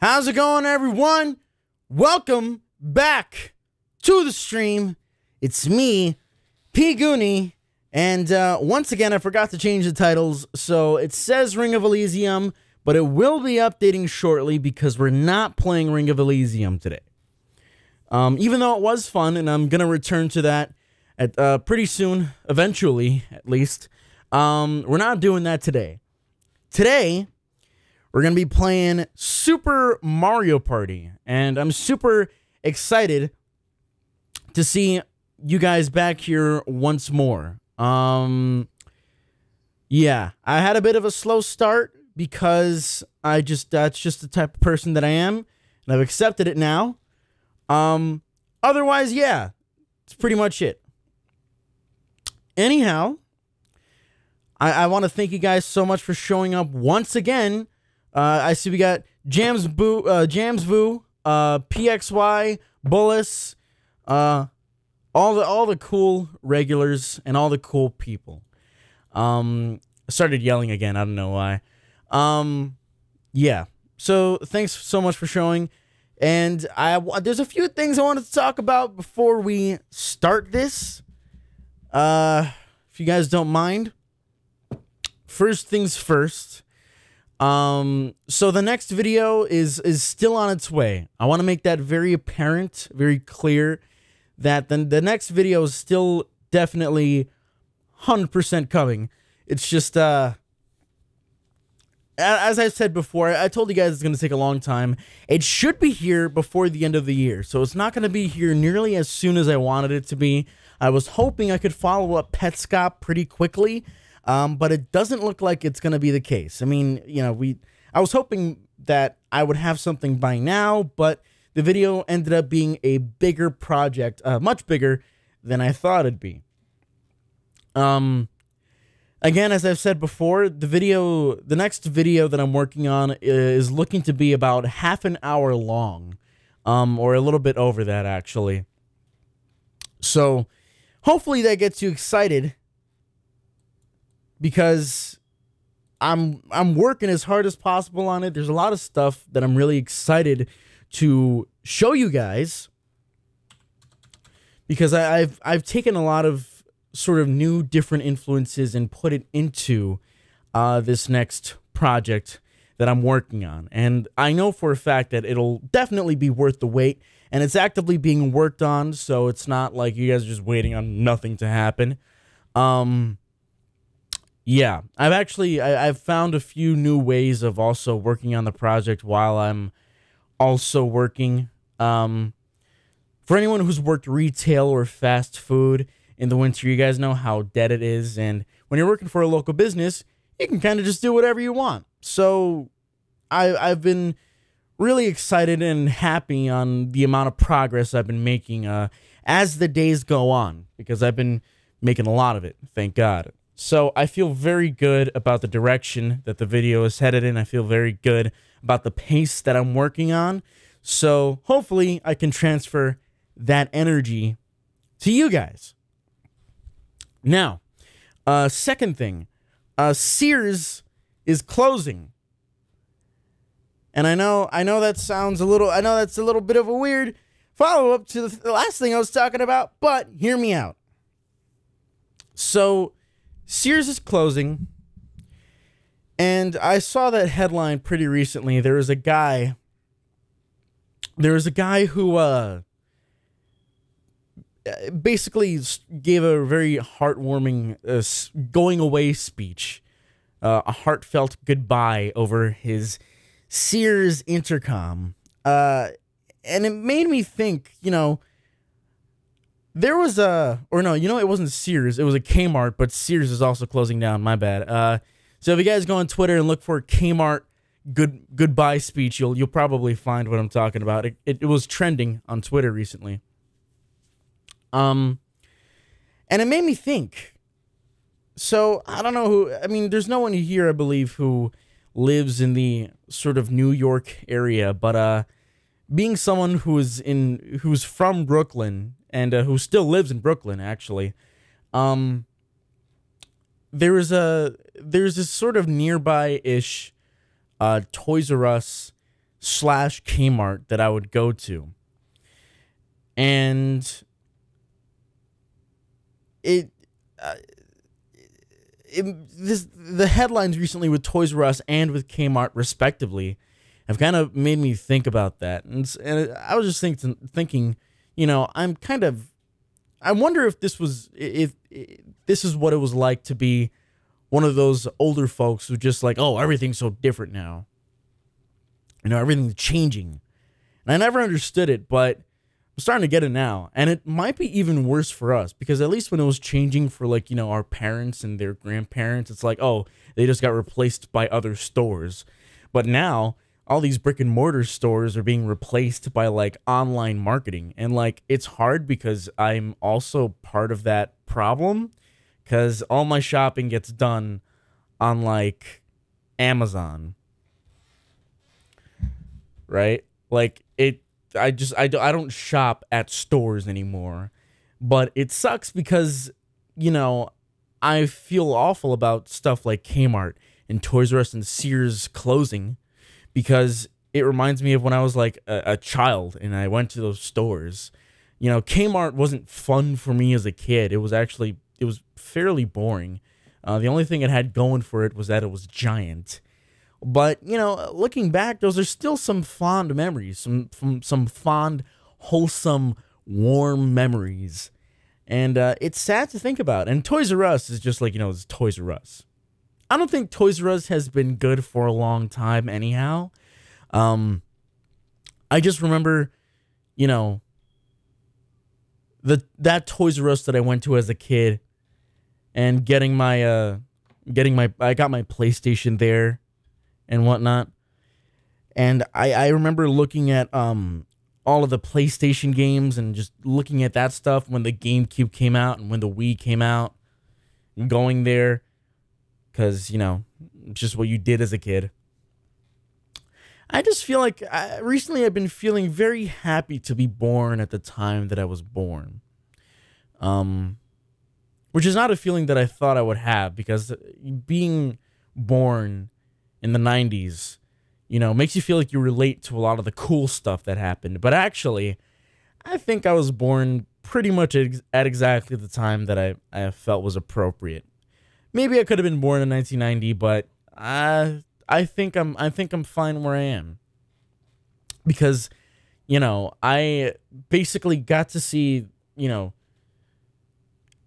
How's it going, everyone? Welcome back to the stream. It's me, P. Goonie, and once again, I forgot to change the titles, so it says Ring of Elysium, but it will be updating shortly because we're not playing Ring of Elysium today. Even though it was fun, and I'm going to return to that at pretty soon, eventually, at least, we're not doing that today. Today, we're going to be playing Super Mario Party, and I'm super excited to see you guys back here once more. Yeah, I had a bit of a slow start because that's just the type of person that I am, and I've accepted it now. Otherwise, yeah, it's pretty much it. Anyhow, I want to thank you guys so much for showing up once again. I see we got Jamsvu, PXY, Bullis, all the cool regulars and all the cool people. I started yelling again. I don't know why. Yeah. So thanks so much for showing. And there's a few things I wanted to talk about before we start this. If you guys don't mind. First things first. So the next video is still on its way. I want to make that very apparent, very clear, that the next video is still definitely 100% coming. It's just, as I said before, I told you guys it's going to take a long time. It should be here before the end of the year, so it's not going to be here nearly as soon as I wanted it to be. I was hoping I could follow up Petscop pretty quickly, but it doesn't look like it's going to be the case. I mean, you know, I was hoping that I would have something by now, but the video ended up being a bigger project, much bigger than I thought it'd be. Again, as I've said before, the next video that I'm working on is looking to be about half an hour long, or a little bit over that, actually. So, hopefully that gets you excited, because I'm working as hard as possible on it. There's a lot of stuff that I'm really excited to show you guys, because I've taken a lot of sort of new different influences and put it into this next project that I'm working on. And I know for a fact that it'll definitely be worth the wait, and it's actively being worked on, so it's not like you guys are just waiting on nothing to happen. Yeah, I've found a few new ways of also working on the project while I'm also working. For anyone who's worked retail or fast food in the winter, you guys know how dead it is. And when you're working for a local business, you can kind of just do whatever you want. So I've been really excited and happy on the amount of progress I've been making as the days go on, because I've been making a lot of it, thank God. So I feel very good about the direction that the video is headed in. I feel very good about the pace that I'm working on. So hopefully I can transfer that energy to you guys. Now, second thing, Sears is closing. And I know that sounds a little bit of a weird follow-up to the last thing I was talking about, but hear me out. So Sears is closing, and I saw that headline pretty recently. There was a guy who basically gave a very heartwarming going away speech, a heartfelt goodbye over his Sears intercom, and it made me think, you know, there was it wasn't Sears, it was a Kmart, but Sears is also closing down, my bad. So if you guys go on Twitter and look for Kmart goodbye speech, you'll probably find what I'm talking about. It was trending on Twitter recently. And it made me think. So, I don't know there's no one here, I believe, who lives in the sort of New York area, but being someone who's from Brooklyn, and who still lives in Brooklyn, actually, there's this sort of nearby-ish Toys R Us slash Kmart that I would go to. And it, uh, the headlines recently with Toys R Us and with Kmart respectively have kind of made me think about that. And I was just thinking, you know, I wonder if if this is what it was like to be one of those older folks who just like, oh, everything's so different now. You know, everything's changing. And I never understood it, but I'm starting to get it now. And it might be even worse for us, because at least when it was changing for, like, you know, our parents and their grandparents, it's like, oh, they just got replaced by other stores. But now all these brick and mortar stores are being replaced by like online marketing. And like, it's hard because I'm also part of that problem, because all my shopping gets done on like Amazon, right? Like I don't shop at stores anymore. But it sucks because, you know, I feel awful about stuff like Kmart and Toys R Us and Sears closing, because it reminds me of when I was like a child and I went to those stores. You know, Kmart wasn't fun for me as a kid. It was fairly boring. The only thing it had going for it was that it was giant. But, you know, looking back, those are still some fond memories, some fond, wholesome, warm memories. And it's sad to think about. And Toys R Us is just like, you know, it's Toys R Us. I don't think Toys R Us has been good for a long time anyhow. I just remember, you know, that Toys R Us that I went to as a kid and I got my PlayStation there and whatnot. And I remember looking at all of the PlayStation games and just looking at that stuff when the GameCube came out and when the Wii came out, and going there. Because, you know, it's just what you did as a kid. I just feel like recently I've been feeling very happy to be born at the time that I was born. Which is not a feeling that I thought I would have, because being born in the 90s, you know, makes you feel like you relate to a lot of the cool stuff that happened. But actually, I think I was born pretty much at exactly the time that I felt was appropriate. Maybe I could have been born in 1990, but I think I'm fine where I am. Because, you know, I basically got to see, you know,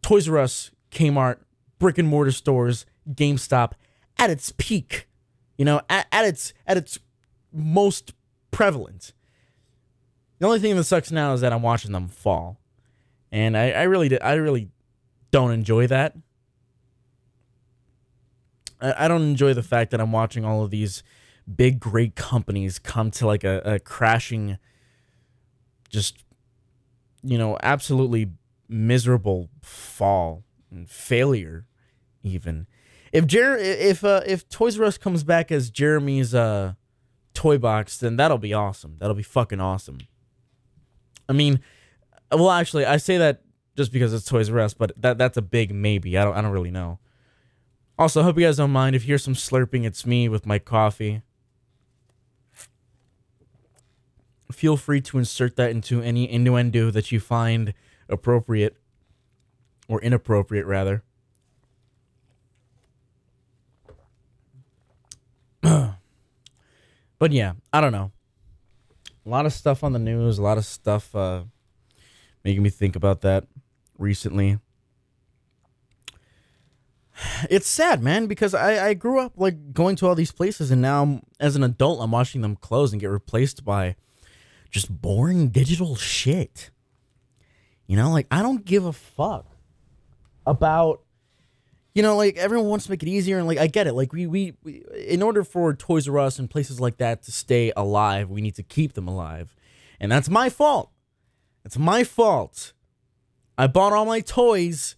Toys R Us, Kmart, brick and mortar stores, GameStop at its peak. You know, at its most prevalent. The only thing that sucks now is that I'm watching them fall. And I really don't enjoy that. I don't enjoy the fact that I'm watching all of these big, great companies come to like a crashing, just, you know, absolutely miserable fall and failure, even. If Toys R Us comes back as Jeremy's toy box, then that'll be awesome. That'll be fucking awesome. I mean, well, actually, I say that just because it's Toys R Us, but that's a big maybe. I don't really know. Also, I hope you guys don't mind if you hear some slurping. It's me with my coffee. Feel free to insert that into any innuendo that you find appropriate, or inappropriate, rather. But yeah, I don't know. A lot of stuff on the news, a lot of stuff making me think about that recently. It's sad, man, because I grew up like going to all these places, and now as an adult I'm watching them close and get replaced by just boring digital shit. You know, like, I don't give a fuck about, you know, like, everyone wants to make it easier, and like, I get it. Like, we in order for Toys R Us and places like that to stay alive, we need to keep them alive. And that's my fault. It's my fault. I bought all my toys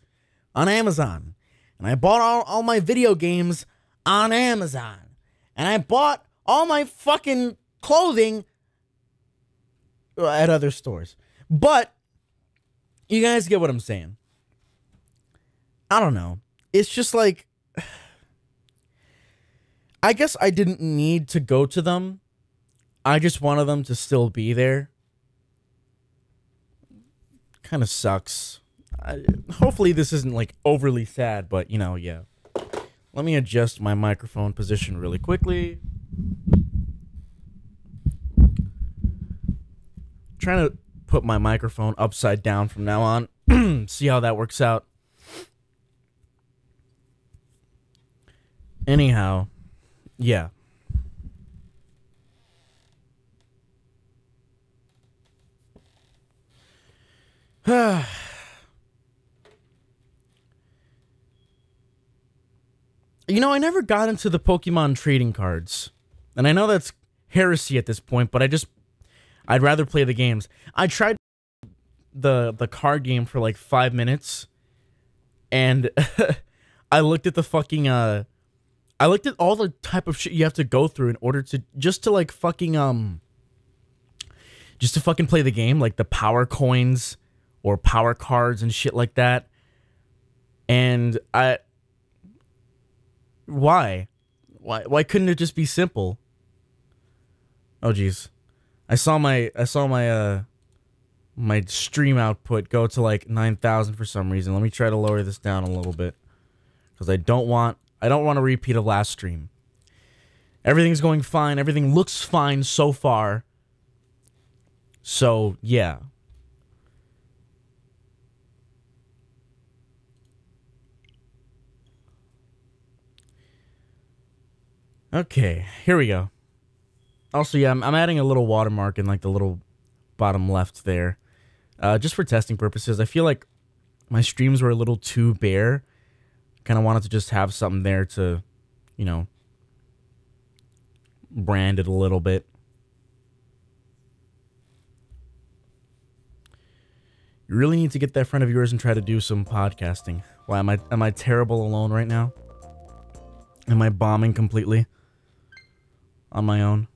on Amazon. And I bought all my video games on Amazon. And I bought all my fucking clothing at other stores. But you guys get what I'm saying. I don't know. It's just like, I guess I didn't need to go to them. I just wanted them to still be there. Kind of sucks. Hopefully this isn't like overly sad, but you know, yeah. Let me adjust my microphone position really quickly. Trying to put my microphone upside down from now on. See how that works out. Anyhow, yeah. You know, I never got into the Pokemon trading cards. And I know that's heresy at this point, but I'd rather play the games. I tried the card game for like 5 minutes, and I looked at the fucking I looked at all the type of shit you have to go through in order to just to fucking play the game, like the power coins or power cards and shit like that. And why couldn't it just be simple? Oh jeez. I saw my my stream output go to like 9,000 for some reason. Let me try to lower this down a little bit, because I don't want a repeat of last stream. Everything's going fine. Everything looks fine so far. So, yeah. Okay, here we go. Also, yeah, I'm adding a little watermark in like the little bottom left there. Just for testing purposes. I feel like my streams were a little too bare. Kind of wanted to just have something there to, you know, brand it a little bit. You really need to get that friend of yours and try to do some podcasting. Why am I terrible alone right now? Am I bombing completely on my own?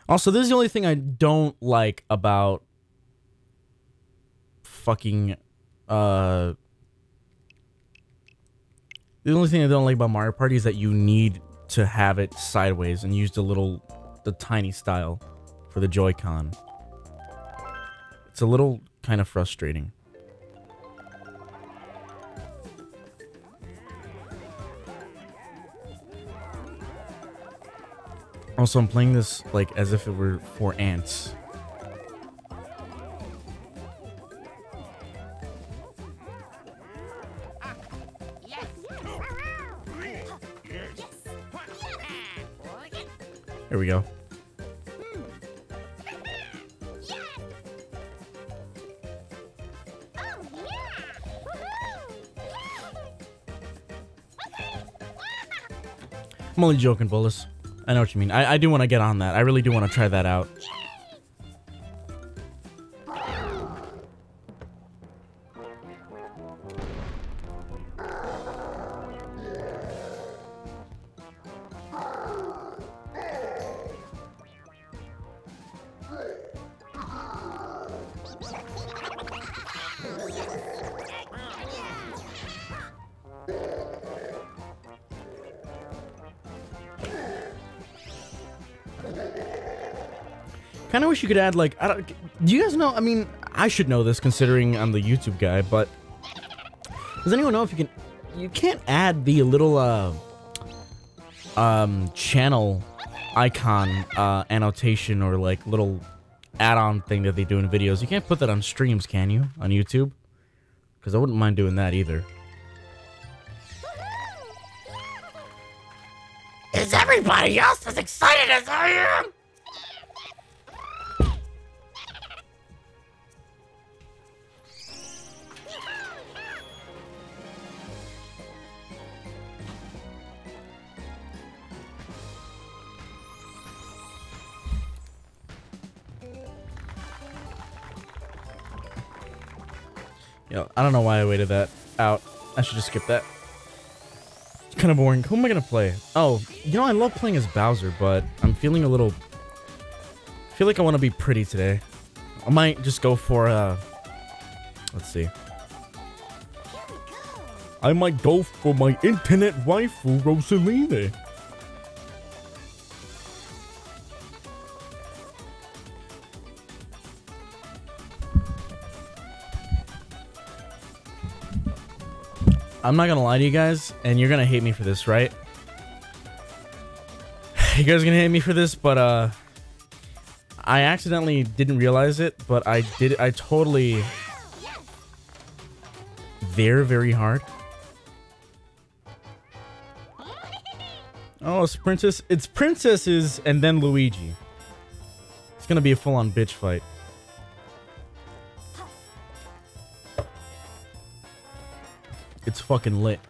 Also, this is the only thing I don't like about fucking the only thing I don't like about Mario Party is that you need to have it sideways and use the tiny style for the Joy-Con. It's a little kind of frustrating. Also, I'm playing this like as if it were for ants. Here we go. I'm only joking, Bullis. I know what you mean. I do want to get on that. I really do want to try that out. Kind of wish you could add, like, do you guys know, I mean, I should know this considering I'm the YouTube guy, but does anyone know if you can't add the little, channel icon, annotation or, like, little add-on thing that they do in videos. You can't put that on streams, can you? On YouTube? Because I wouldn't mind doing that either. Is everybody else as excited as I am? Yo, I don't know why I waited that out. I should just skip that. It's kind of boring. Who am I gonna play? Oh, you know, I love playing as Bowser, but I'm feeling a little... I feel like I want to be pretty today. I might just go for, let's see. I might go for my internet waifu, Rosalina. I'm not gonna lie to you guys, and you're gonna hate me for this, right? You guys are gonna hate me for this, but I accidentally didn't realize it, but I totally very, very hard. Oh, it's princesses and then Luigi. It's gonna be a full-on bitch fight. It's fucking lit.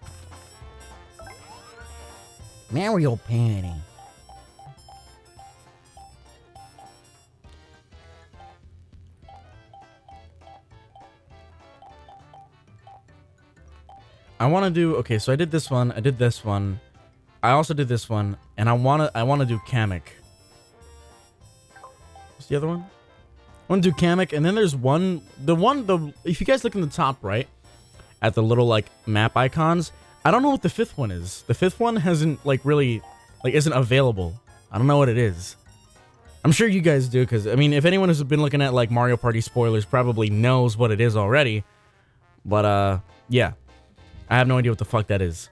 Mario Party. I want to do, okay, so I did this one, I did this one, I also did this one, and I want to do Kamek. What's the other one? I want to do Kamek, and then there's one, if you guys look in the top right, at the little, like, map icons, I don't know what the fifth one is. The fifth one hasn't, like, really, like, isn't available. I don't know what it is. I'm sure you guys do, because, I mean, if anyone has been looking at, like, Mario Party spoilers probably knows what it is already. But, yeah. I have no idea what the fuck that is.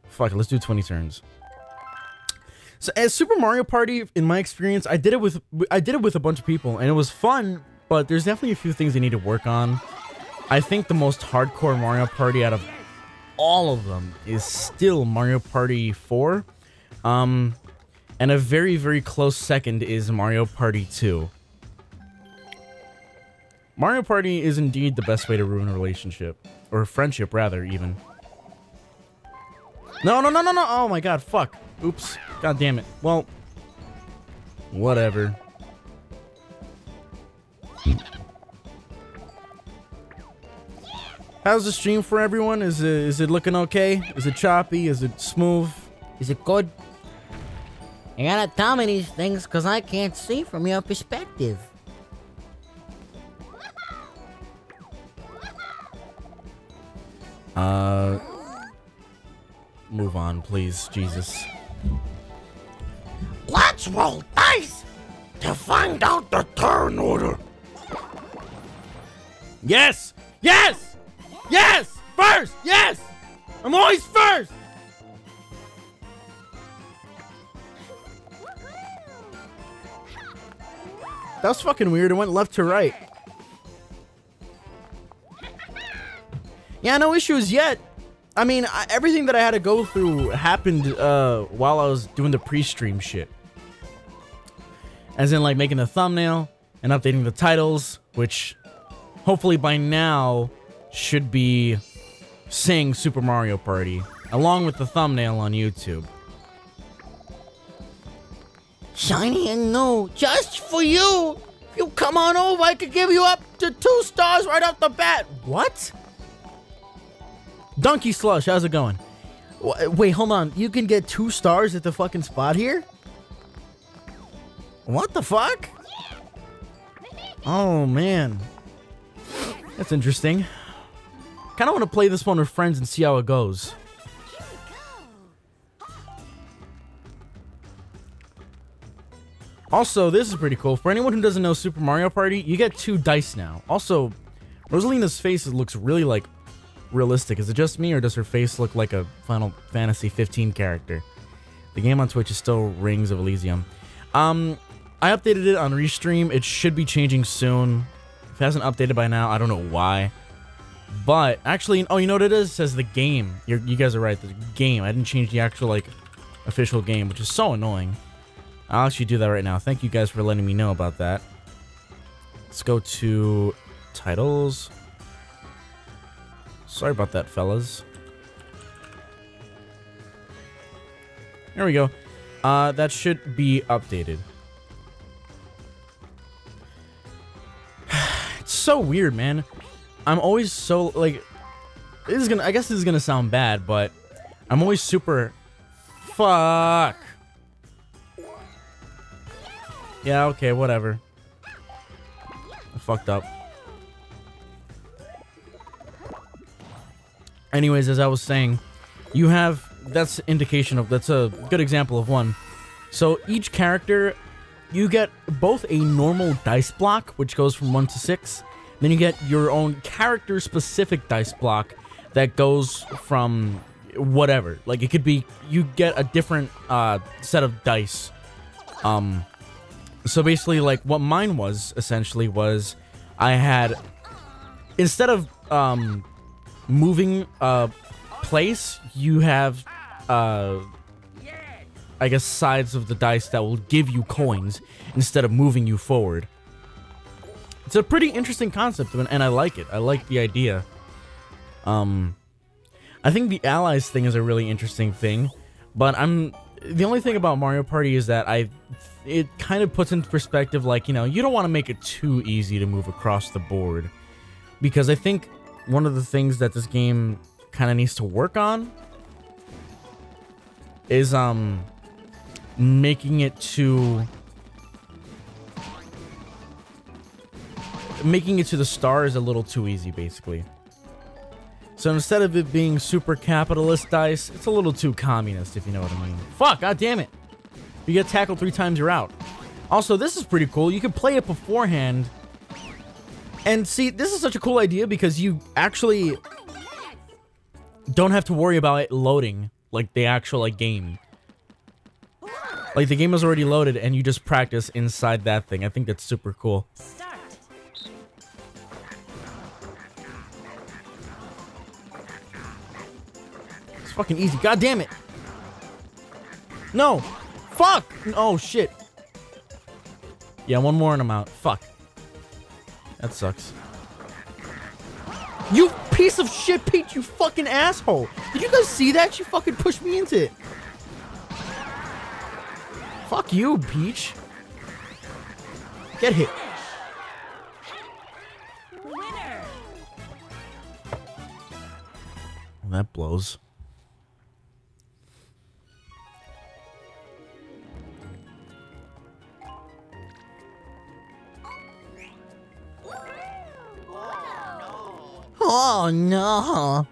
Fuck it, let's do 20 turns. So as Super Mario Party, in my experience, I did it with a bunch of people, and it was fun, but there's definitely a few things they need to work on. I think the most hardcore Mario Party out of all of them is still Mario Party 4. And a very, very close second is Mario Party 2. Mario Party is indeed the best way to ruin a relationship. Or a friendship, rather, even. No, no, no, no, no! Oh my god, fuck. Oops. God damn it. Well, whatever. How's the stream for everyone? Is it looking okay? Is it choppy? Is it smooth? Is it good? You gotta tell me these things because I can't see from your perspective. Move on, please. Jesus. Let's roll dice to find out the turn order. Yes! Yes! Yes! First! Yes! I'm always first! That was fucking weird. It went left to right. Yeah, no issues yet. I mean, everything that I had to go through happened while I was doing the pre-stream shit. As in, like, making the thumbnail and updating the titles, which hopefully by now should be saying Super Mario Party, along with the thumbnail on YouTube. Shiny and new, just for you. You come on over, I could give you up to 2 stars right off the bat. What? Donkey Slush, how's it going? Wait, hold on. You can get 2 stars at the fucking spot here? What the fuck? Oh, man. That's interesting. Kind of want to play this one with friends and see how it goes. Also, this is pretty cool. For anyone who doesn't know Super Mario Party, you get 2 dice now. Also, Rosalina's face looks really, like, realistic. Is it just me, or does her face look like a Final Fantasy 15 character? The game on Twitch is still Rings of Elysium. I updated it on Restream. It should be changing soon. If it hasn't updated by now, I don't know why. But, actually, oh, you know what it is? It says the game. You guys are right, the game. I didn't change the actual, like, official game, which is so annoying. I'll actually do that right now. Thank you guys for letting me know about that. Let's go to titles. Sorry about that, fellas. There we go. That should be updated. It's so weird, man. I'm always so, like... I guess this is gonna sound bad, but... I'm always super... Fuck! Yeah, okay, whatever. I fucked up. Anyways, as I was saying, you have... That's indication of... That's a good example of one. So, each character, you get both a normal dice block, which goes from 1 to 6, Then you get your own character-specific dice block that goes from whatever. Like, it could be, you get a different set of dice. So basically, like, what mine was, essentially, was I had, instead of moving place, you have, I guess, sides of the dice that will give you coins instead of moving you forward. It's a pretty interesting concept, and I like it. I like the idea. I think the allies thing is a really interesting thing, but the only thing about Mario Party is that it kind of puts into perspective, like, you know, you don't want to make it too easy to move across the board, because I think one of the things that this game kind of needs to work on is making it to the stars a little too easy, basically. So instead of it being super capitalist dice, it's a little too communist, if you know what I mean. Fuck, god damn it. You get tackled 3 times, you're out. Also, this is pretty cool. You can play it beforehand. And see, this is such a cool idea because you actually don't have to worry about it loading like the actual like game. Like, the game is already loaded and you just practice inside that thing. I think that's super cool. It's fucking easy. God damn it. No. Fuck. Oh, shit. Yeah, one more and I'm out. Fuck. That sucks. You piece of shit, Peach, you fucking asshole. Did you guys see that? She fucking pushed me into it. Fuck you, Peach. Get hit. Winner. Well, that blows. Oh no.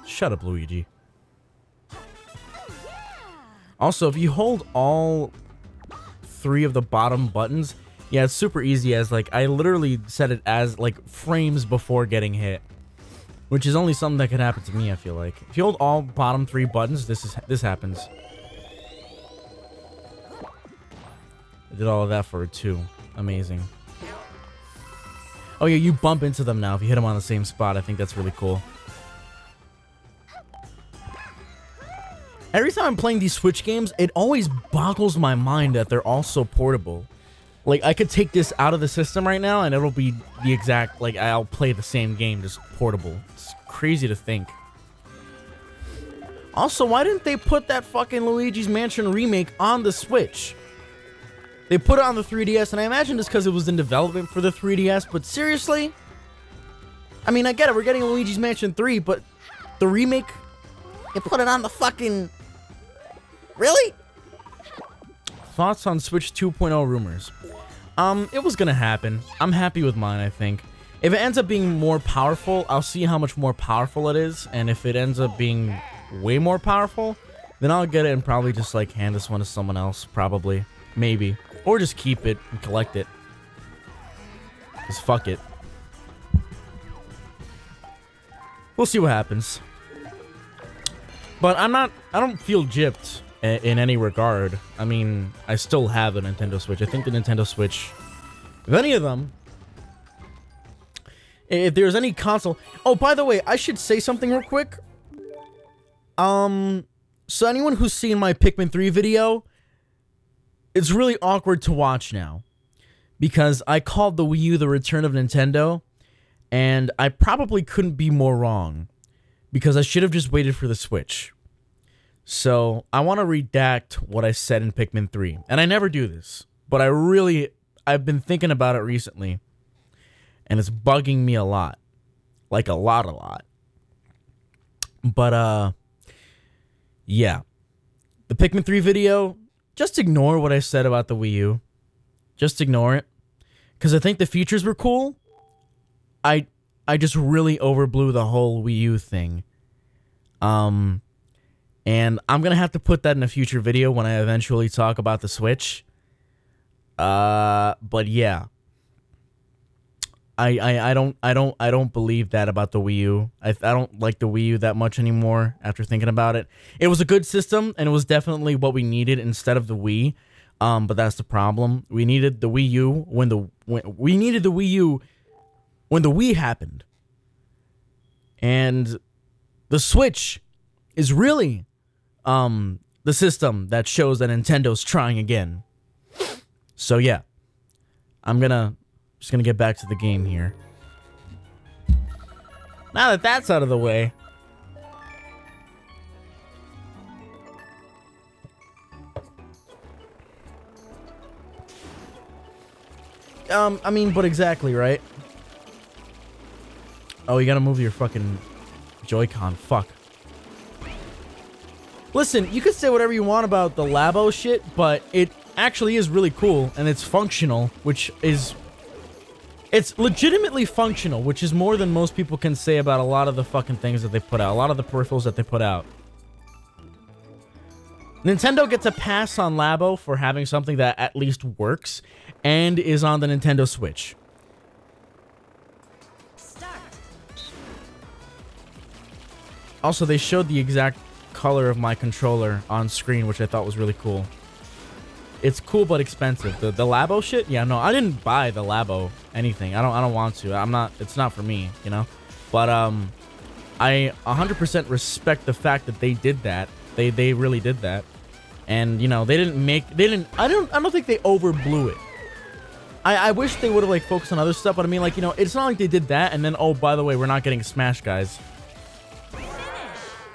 Shut up, Luigi. Also, if you hold all 3 of the bottom buttons, yeah, it's super easy, as like I literally set it as like frames before getting hit, which is only something that could happen to me, I feel like. If you hold all bottom 3 buttons, this happens. I did all of that for it too. Amazing. Oh yeah, you bump into them now if you hit them on the same spot. I think that's really cool. Every time I'm playing these Switch games, it always boggles my mind that they're all so portable. Like, I could take this out of the system right now and it'll be the exact, like, I'll play the same game, just portable. It's crazy to think. Also, why didn't they put that fucking Luigi's Mansion remake on the Switch? They put it on the 3DS, and I imagine it's because it was in development for the 3DS, but seriously? I mean, I get it, we're getting Luigi's Mansion 3, but the remake? You put it on the fucking... Really? Thoughts on Switch 2.0 rumors? It was gonna happen. I'm happy with mine, I think. If it ends up being more powerful, I'll see how much more powerful it is, and if it ends up being way more powerful, then I'll get it and probably just, like, hand this one to someone else, probably. Maybe. Or just keep it and collect it. Just fuck it. We'll see what happens. But I don't feel gypped in any regard. I mean, I still have a Nintendo Switch. I think the Nintendo Switch, if any of them, if there's any console... Oh, by the way, I should say something real quick. So anyone who's seen my Pikmin 3 video, it's really awkward to watch now, because I called the Wii U the return of Nintendo, and I probably couldn't be more wrong, because I should have just waited for the Switch. So I want to redact what I said in Pikmin 3, and I never do this, but I've been thinking about it recently, and it's bugging me a lot, like a lot. But yeah, the Pikmin 3 video, just ignore what I said about the Wii U. Just ignore it. Because I think the features were cool. I just really overblew the whole Wii U thing. And I'm going to have to put that in a future video when I eventually talk about the Switch. But yeah. I don't believe that about the Wii U. I don't like the Wii U that much anymore after thinking about it. It was a good system, and it was definitely what we needed instead of the Wii. But that's the problem. We needed the Wii U when the Wii happened. And the Switch is really the system that shows that Nintendo's trying again. So yeah. Just gonna get back to the game here. Now that that's out of the way. I mean, but exactly, right? Oh, you gotta move your fucking Joy-Con. Fuck. Listen, you could say whatever you want about the Labo shit, but it actually is really cool, and it's functional, which is... It's legitimately functional, which is more than most people can say about a lot of the fucking things that they put out. A lot of the peripherals that they put out. Nintendo gets a pass on Labo for having something that at least works and is on the Nintendo Switch. Also, they showed the exact color of my controller on screen, which I thought was really cool. It's cool but expensive. The Labo shit? Yeah, no, I didn't buy the Labo anything. I don't want to. It's not for me, you know? But I 100% respect the fact that they did that. They really did that. And, you know, I don't think they overblew it. I wish they would have like focused on other stuff, but I mean, like, you know, it's not like they did that and then, oh, by the way, we're not getting Smash, guys.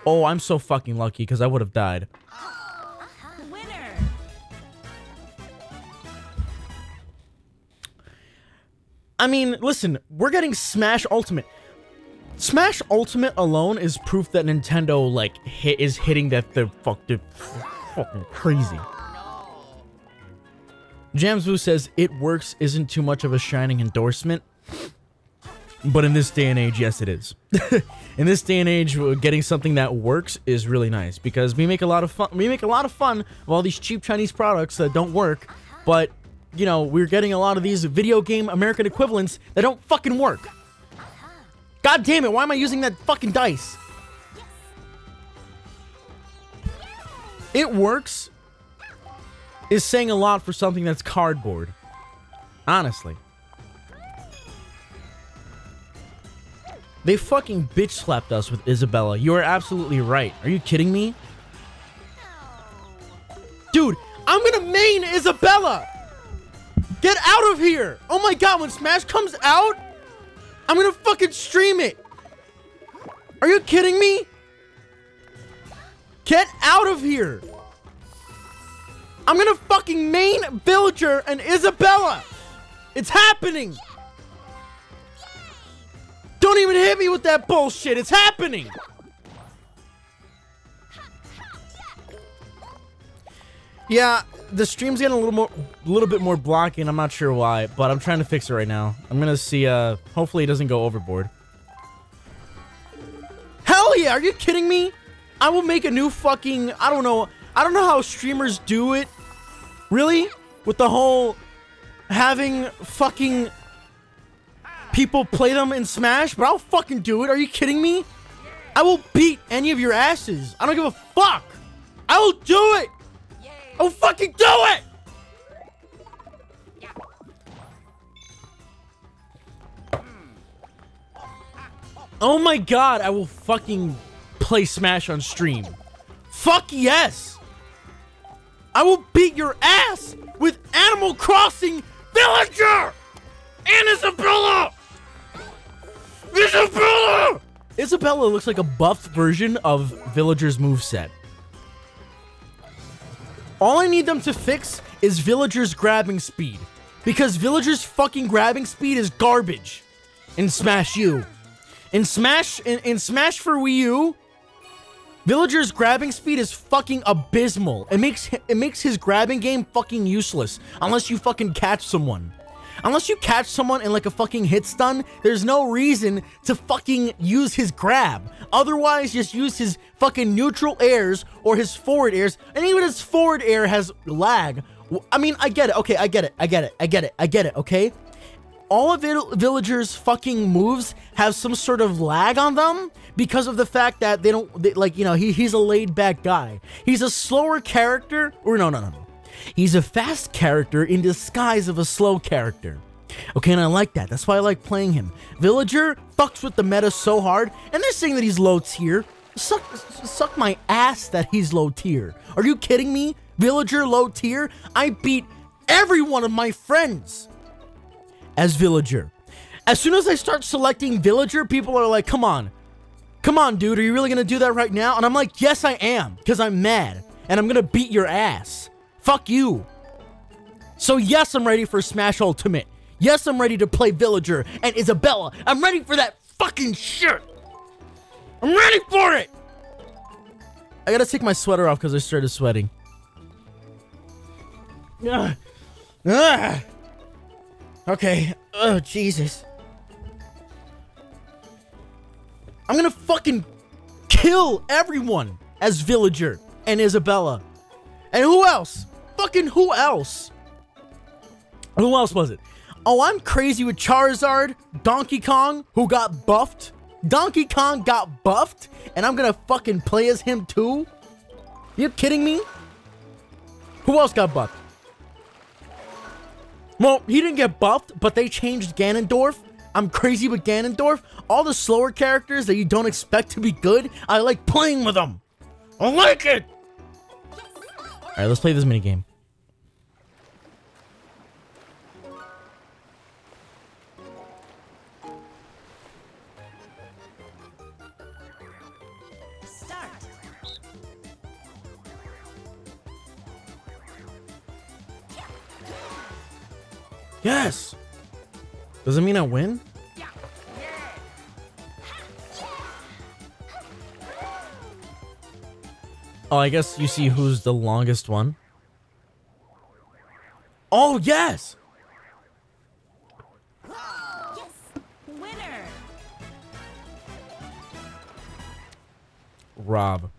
Oh, I'm so fucking lucky because I would have died. I mean, listen, we're getting Smash Ultimate. Smash Ultimate alone is proof that Nintendo, like, is hitting that they're fucking crazy. Jamsboo says, it works isn't too much of a shining endorsement. But in this day and age, yes, it is. In this day and age, getting something that works is really nice. Because we make a lot of fun. We make a lot of fun of all these cheap Chinese products that don't work. But... you know, we're getting a lot of these video game American equivalents that don't fucking work. God damn it, why am I using that fucking dice? It works is saying a lot for something that's cardboard. Honestly. They fucking bitch slapped us with Isabella. You are absolutely right. Are you kidding me? Dude, I'm gonna main Isabella! Get out of here! Oh my god, when Smash comes out, I'm gonna fucking stream it! Are you kidding me? Get out of here! I'm gonna fucking main Villager and Isabella! It's happening! Don't even hit me with that bullshit! It's happening! Yeah, the stream's getting a little bit more blocky, and I'm not sure why, but I'm trying to fix it right now. I'm gonna see, hopefully it doesn't go overboard. Hell yeah, are you kidding me? I will make a new fucking, I don't know how streamers do it. Really? With the whole having fucking people play them in Smash, but I'll fucking do it. Are you kidding me? I will beat any of your asses. I don't give a fuck. I will do it. I'll fucking do it! Oh my god, I will fucking play Smash on stream. Fuck yes! I will beat your ass with Animal Crossing Villager! And Isabella! Isabella! Isabella looks like a buffed version of Villager's moveset. All I need them to fix is Villager's grabbing speed. Because Villager's fucking grabbing speed is garbage. In Smash U. In Smash for Wii U, Villager's grabbing speed is fucking abysmal. It makes his grabbing game fucking useless. Unless you fucking catch someone. Unless you catch someone in like a fucking hit stun, there's no reason to fucking use his grab. Otherwise, just use his fucking neutral airs or his forward airs. And even his forward air has lag. I mean, I get it. Okay, I get it, okay? all of Villager's fucking moves have some sort of lag on them because of the fact that he's a laid back guy. He's a slower character, or no. He's a fast character in disguise of a slow character. Okay, and I like that. That's why I like playing him. Villager fucks with the meta so hard, and they're saying that he's low tier. Suck my ass that he's low tier. Are you kidding me? Villager low tier? I beat every one of my friends as Villager. As soon as I start selecting Villager, people are like, come on, dude, are you really gonna do that right now? And I'm like, yes, I am, because I'm mad, and I'm gonna beat your ass. Fuck you. So yes, I'm ready for Smash Ultimate. Yes, I'm ready to play Villager and Isabella. I'm ready for that fucking shit. I'm ready for it. I gotta take my sweater off because I started sweating. Okay. Oh, Jesus. I'm gonna fucking kill everyone as Villager and Isabella. And who else? Fucking who else? Who else was it? Oh, I'm crazy with Charizard, Donkey Kong, who got buffed. Donkey Kong got buffed, and I'm gonna fucking play as him too? You kidding me? Who else got buffed? Well, he didn't get buffed, but they changed Ganondorf. I'm crazy with Ganondorf. All the slower characters that you don't expect to be good, I like playing with them. I like it! Alright, let's play this minigame. Yes! Does it mean I win? Oh, I guess you see who's the longest one. Oh, yes! Yes! Winner! Rob.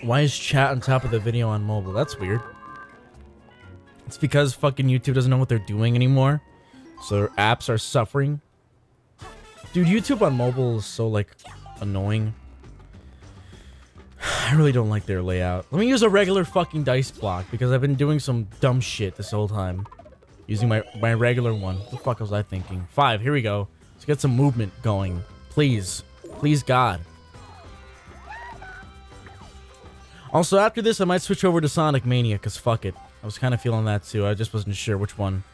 Why is chat on top of the video on mobile? That's weird. It's because fucking YouTube doesn't know what they're doing anymore. So their apps are suffering. Dude, YouTube on mobile is so, like, annoying. I really don't like their layout. Let me use a regular fucking dice block because I've been doing some dumb shit this whole time. Using my regular one. What the fuck was I thinking? 5, here we go. Let's get some movement going. Please. Please, God. Also, after this, I might switch over to Sonic Mania, because fuck it. I was kind of feeling that, too. I just wasn't sure which one.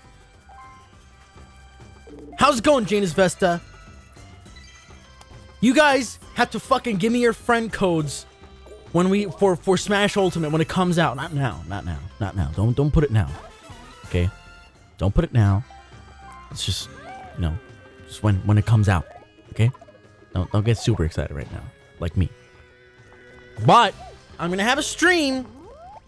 How's it going, Janus Vesta? You guys have to fucking give me your friend codes when for Smash Ultimate when it comes out. Not now. Not now. Don't put it now. Okay? Don't put it now. It's just, you know, just when it comes out. Okay? Don't get super excited right now. Like me. But I'm gonna have a stream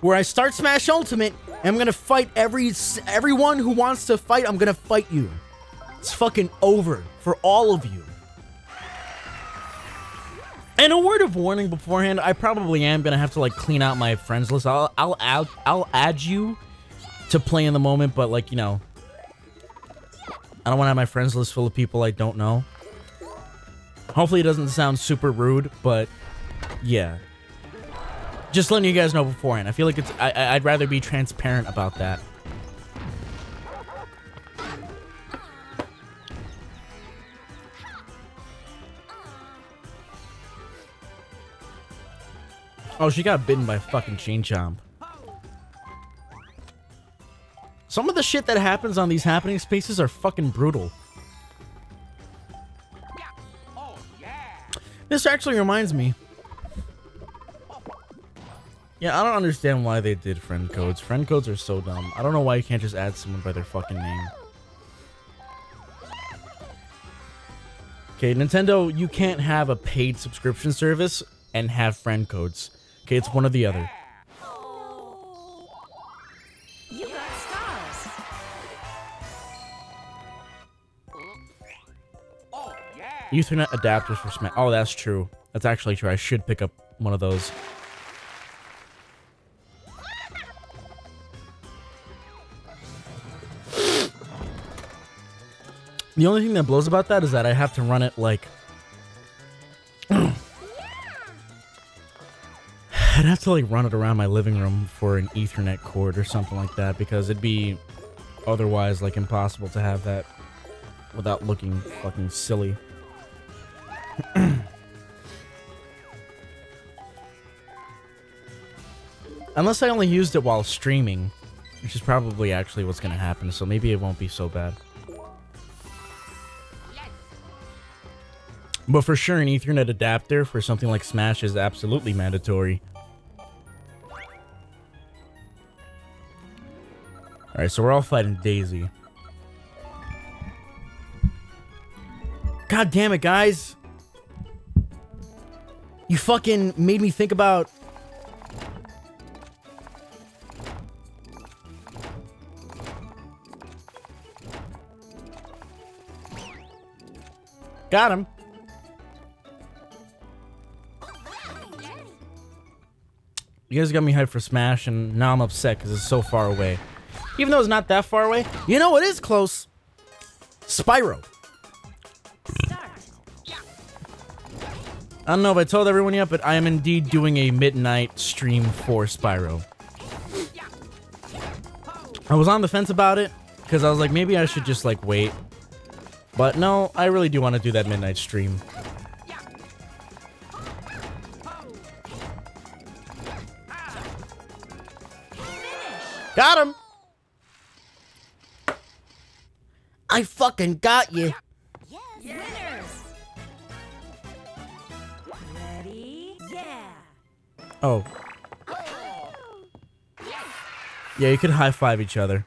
where I start Smash Ultimate and I'm gonna fight everyone who wants to fight. I'm gonna fight you. It's fucking over for all of you. And a word of warning beforehand, I probably am gonna have to like clean out my friends list. I'll add you to play in the moment, but like, you know, I don't want to have my friends list full of people I don't know. Hopefully it doesn't sound super rude, but yeah. Just letting you guys know beforehand. I feel like it's I'd rather be transparent about that. Oh, she got bitten by a fucking Chain Chomp. Some of the shit that happens on these happening spaces are fucking brutal. This actually reminds me. Yeah, I don't understand why they did friend codes. Friend codes are so dumb. I don't know why you can't just add someone by their fucking name. Okay, Nintendo, you can't have a paid subscription service and have friend codes. Okay, it's one or the other. You got stars. Ethernet adapters for Smash. Oh, that's true. That's actually true. I should pick up one of those. The only thing that blows about that is that I have to run it like... I'd have to like run it around my living room for an Ethernet cord or something like that, because it'd be otherwise like impossible to have that without looking fucking silly. Unless I only used it while streaming, which is probably actually what's gonna happen, so maybe it won't be so bad. But for sure, an Ethernet adapter for something like Smash is absolutely mandatory. Alright, so we're all fighting Daisy. God damn it, guys! You fucking made me think about... Got him. You guys got me hyped for Smash, and now I'm upset because it's so far away. Even though it's not that far away, you know it is close. Spyro. I don't know if I told everyone yet, but I am indeed doing a midnight stream for Spyro. I was on the fence about it because I was like, maybe I should just like wait. But no, I really do want to do that midnight stream. Got him! I fucking got you. Winners. Ready? Yeah. Oh. Yeah, you could high five each other.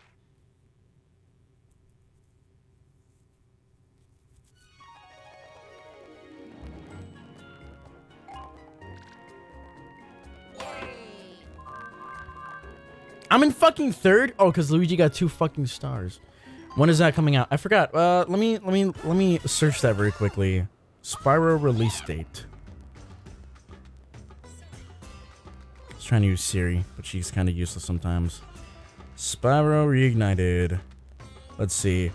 I'm in fucking third. Oh, because Luigi got 2 fucking stars. When is that coming out? I forgot. Let me search that very quickly. Spyro release date. I was trying to use Siri, but she's kind of useless sometimes. Spyro Reignited. Let's see.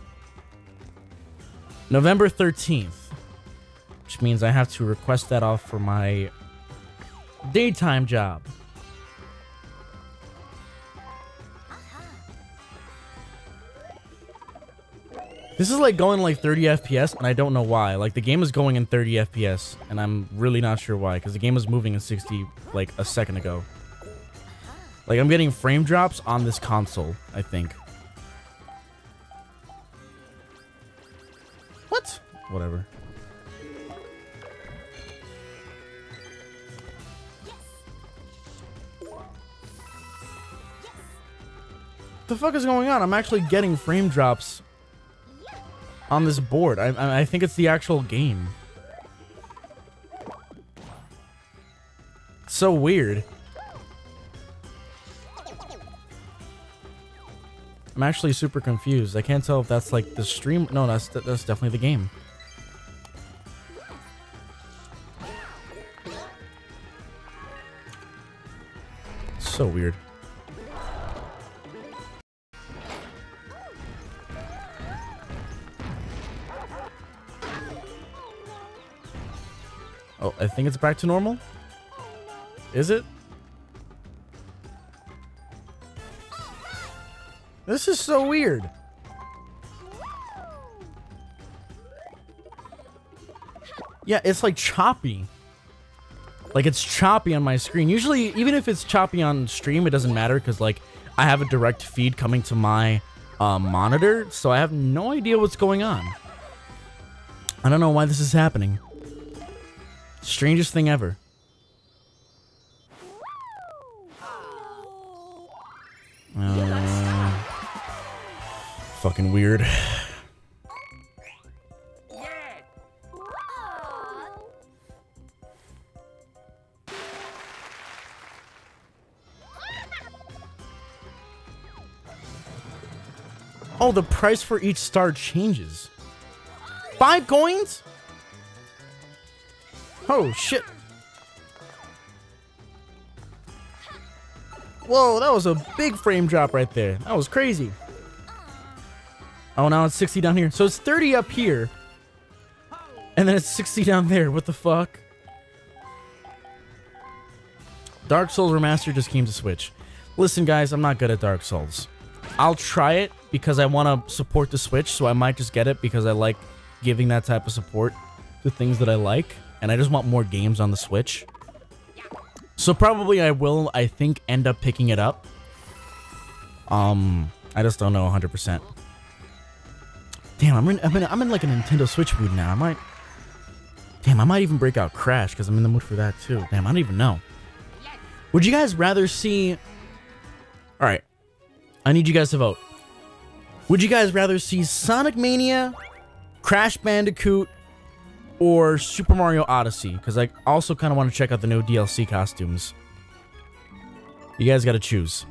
November 13th. Which means I have to request that off for my daytime job. This is like going like 30 FPS, and I don't know why. Like, the game is going in 30 FPS, and I'm really not sure why, because the game was moving in 60 like a second ago. Like, I'm getting frame drops on this console, I think. What? Whatever. The fuck is going on? I'm actually getting frame drops on this board. I think it's the actual game. So weird. I'm actually super confused. I can't tell if that's like the stream. No, that's definitely the game. So weird. Oh, I think it's back to normal. Is it? This is so weird. Yeah, it's like choppy. Like, it's choppy on my screen. Usually, even if it's choppy on stream, it doesn't matter because, like, I have a direct feed coming to my monitor, so I have no idea what's going on. I don't know why this is happening. Strangest thing ever. Fucking weird. Oh, the price for each star changes. 5 coins? Oh, shit. Whoa, that was a big frame drop right there. That was crazy. Oh, now it's 60 down here. So it's 30 up here. And then it's 60 down there. What the fuck? Dark Souls Remastered just came to Switch. Listen, guys, I'm not good at Dark Souls. I'll try it because I want to support the Switch, so I might just get it because I like giving that type of support to things that I like, and I just want more games on the Switch. So probably I will, I think, end up picking it up. I just don't know 100%. Damn, I'm in like a Nintendo Switch mood now. I might even break out Crash because I'm in the mood for that too. Damn, I don't even know. Would you guys rather see... Alright. I need you guys to vote. Would you guys rather see Sonic Mania, Crash Bandicoot, or Super Mario Odyssey? Because I also kind of want to check out the new DLC costumes. You guys got to choose.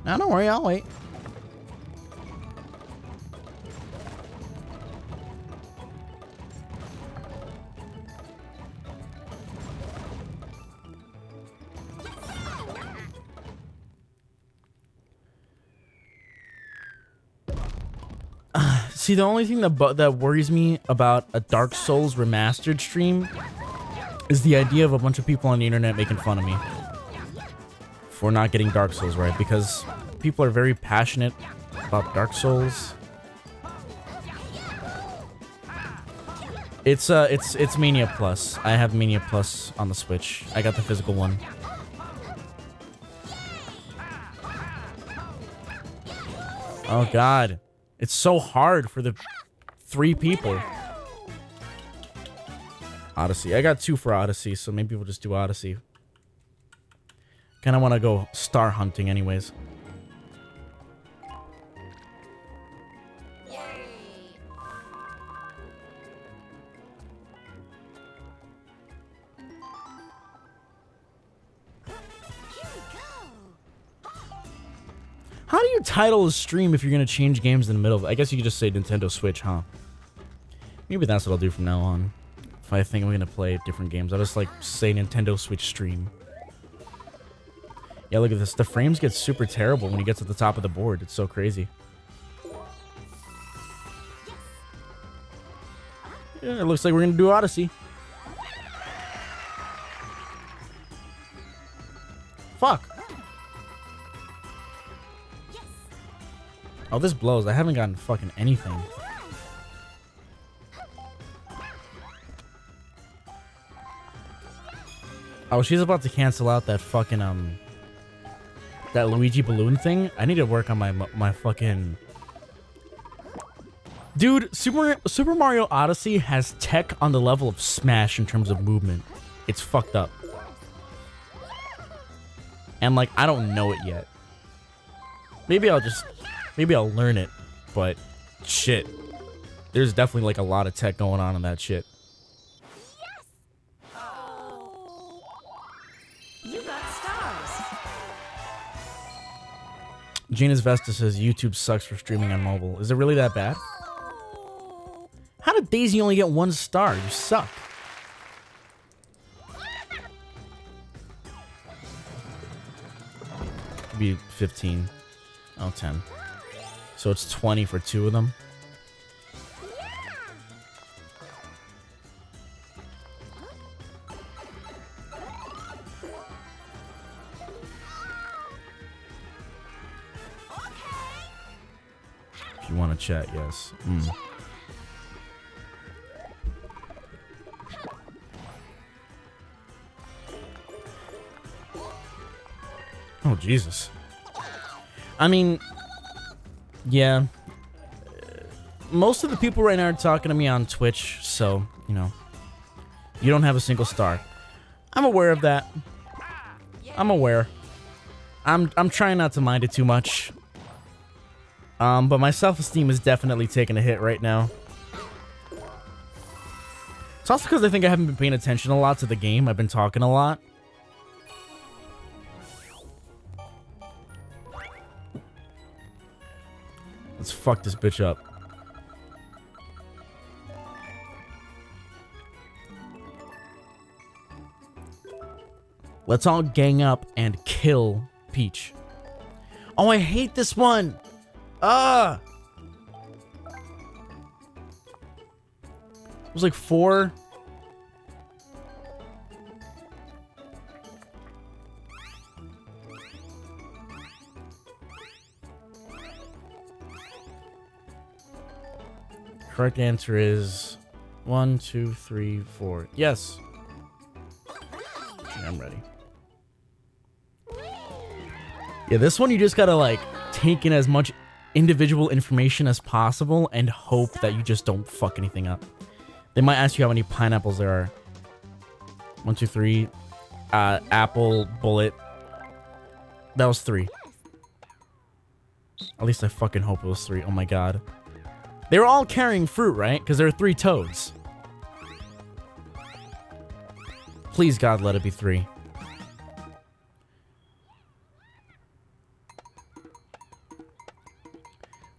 No, don't worry, I'll wait. See, the only thing that worries me about a Dark Souls Remastered stream is the idea of a bunch of people on the internet making fun of me for not getting Dark Souls right, because people are very passionate about Dark Souls. It's Mania Plus. I have Mania Plus on the Switch. I got the physical one. Oh god. It's so hard for the 3 people. Odyssey. I got 2 for Odyssey, so maybe we'll just do Odyssey. Kind of want to go star hunting anyways. How do you title a stream if you're going to change games in the middle? I guess you could just say Nintendo Switch, huh? Maybe that's what I'll do from now on. If I think I'm going to play different games, I'll just like say Nintendo Switch stream. Yeah, look at this. The frames get super terrible when you get to the top of the board. It's so crazy. Yeah, it looks like we're going to do Odyssey. Fuck. Oh, this blows. I haven't gotten fucking anything. Oh, she's about to cancel out that fucking, that Luigi balloon thing. I need to work on my fucking... Dude, Super Mario Odyssey has tech on the level of Smash in terms of movement. It's fucked up. And, like, I don't know it yet. Maybe I'll learn it, but shit. There's definitely like a lot of tech going on in that shit. Yes! Oh. You got stars. Gina's Vesta says YouTube sucks for streaming on mobile. Is it really that bad? How did Daisy only get 1 star? You suck. Could be 15. Oh, 10. So it's 20 for 2 of them. If you want to chat, yes. Oh, Jesus. I mean, yeah. Most of the people right now are talking to me on Twitch, so, you know, you don't have a single star. I'm aware of that. I'm aware. I'm trying not to mind it too much. But my self-esteem is definitely taking a hit right now. It's also because I think I haven't been paying attention a lot to the game. I've been talking a lot. Let's fuck this bitch up. Let's all gang up and kill Peach. Oh, I hate this one. Ah. It was like 4. Correct answer is 1, 2, 3, 4. Yes. I'm ready. Yeah, this one you just gotta like take in as much individual information as possible and hope that you just don't fuck anything up. They might ask you how many pineapples there are. 1, 2, 3. Apple, bullet. That was 3. At least I fucking hope it was 3. Oh my god. They were all carrying fruit, right? Because there are 3 toads. Please, God, let it be 3.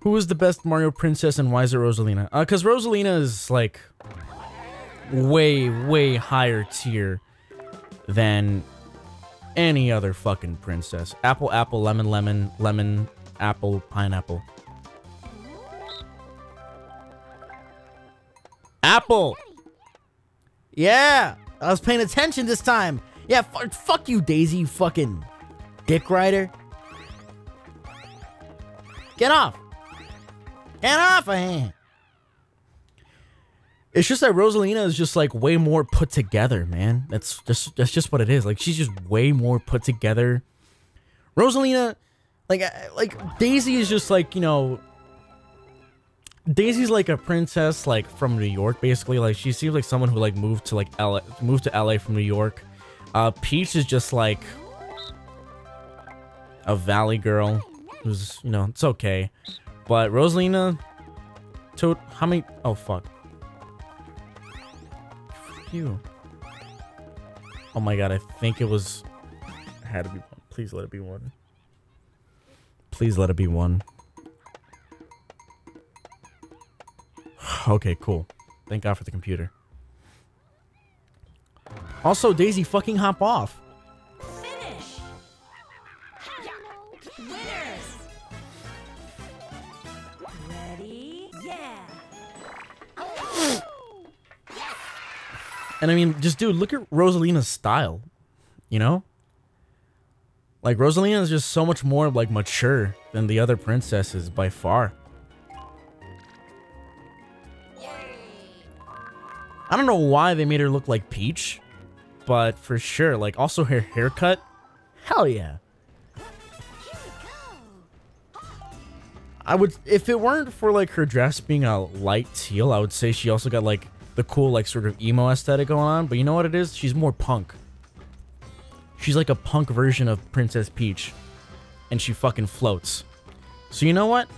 Who is the best Mario princess and why is it Rosalina? Because Rosalina is, like, way, way higher tier than any other fucking princess. Apple, apple, lemon, lemon, lemon, apple, pineapple. Apple! Yeah! I was paying attention this time. Yeah, fuck you, Daisy, you fucking dick rider. Get off! Get off of here! It's just that Rosalina is just like way more put together, man. That's just what it is. Like she's just way more put together. Rosalina, like Daisy is just like, you know, Daisy's like a princess like from New York, basically. Like she seems like someone who like moved to LA from New York. Peach is just like a valley girl who's, you know, it's okay. But Rosalina, Toad, how many? Oh fuck. You. Oh my god, I think it was. It had to be 1. Please let it be 1. Please let it be 1. Okay, cool. Thank God for the computer. Also, Daisy, fucking hop off. Finish. Winners. Ready? Yeah. And I mean, just dude, look at Rosalina's style. You know? Like Rosalina is just so much more like mature than the other princesses by far. I don't know why they made her look like Peach, but for sure, like also her haircut, hell yeah. I would, if it weren't for like her dress being a light teal, I would say she also got like the cool like sort of emo aesthetic going on, but you know what it is? She's more punk. She's like a punk version of Princess Peach, and she fucking floats. So you know what?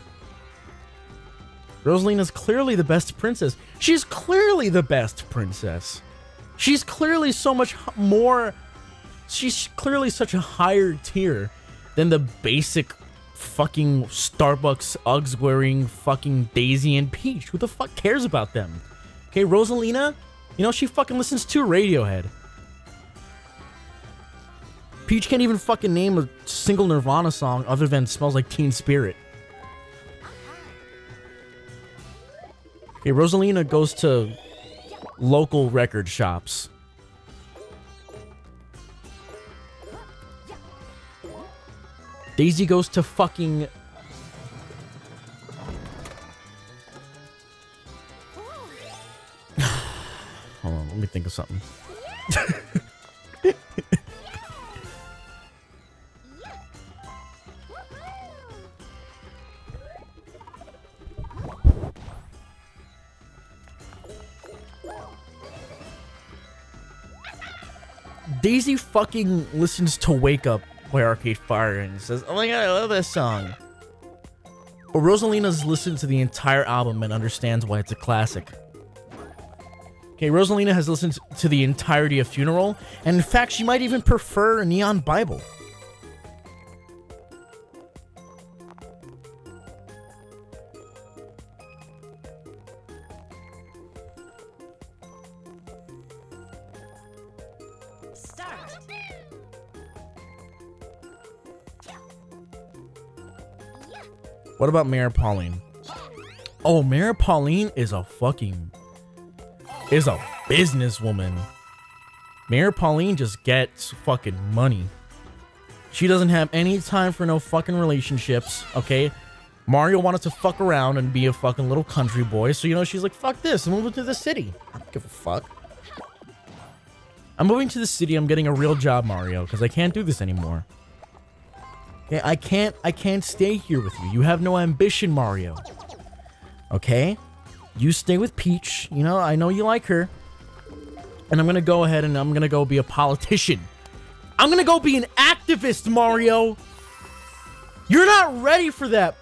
Rosalina's clearly the best princess. She's clearly the best princess. She's clearly so much more... She's clearly such a higher tier than the basic fucking Starbucks Uggs wearing fucking Daisy and Peach. Who the fuck cares about them? Okay, Rosalina, you know, she fucking listens to Radiohead. Peach can't even fucking name a single Nirvana song other than Smells Like Teen Spirit. Okay, Rosalina goes to local record shops. Daisy goes to fucking... Hold on, let me think of something. Daisy fucking listens to Wake Up by Arcade Fire and says, oh my god, I love this song. But Rosalina's listened to the entire album and understands why it's a classic. Okay, Rosalina has listened to the entirety of Funeral, and in fact, she might even prefer Neon Bible. Start. What about Mayor Pauline? Oh, Mayor Pauline is a businesswoman. Mayor Pauline just gets fucking money. She doesn't have any time for no fucking relationships, okay? Mario wanted to fuck around and be a fucking little country boy, so, you know, she's like, fuck this, I'm moving to the city. I don't give a fuck. I'm moving to the city, I'm getting a real job, Mario, because I can't do this anymore. Okay, I can't stay here with you. You have no ambition, Mario. Okay? You stay with Peach. You know, I know you like her. And I'm gonna go ahead and I'm gonna go be a politician. I'm gonna go be an activist, Mario. You're not ready for that.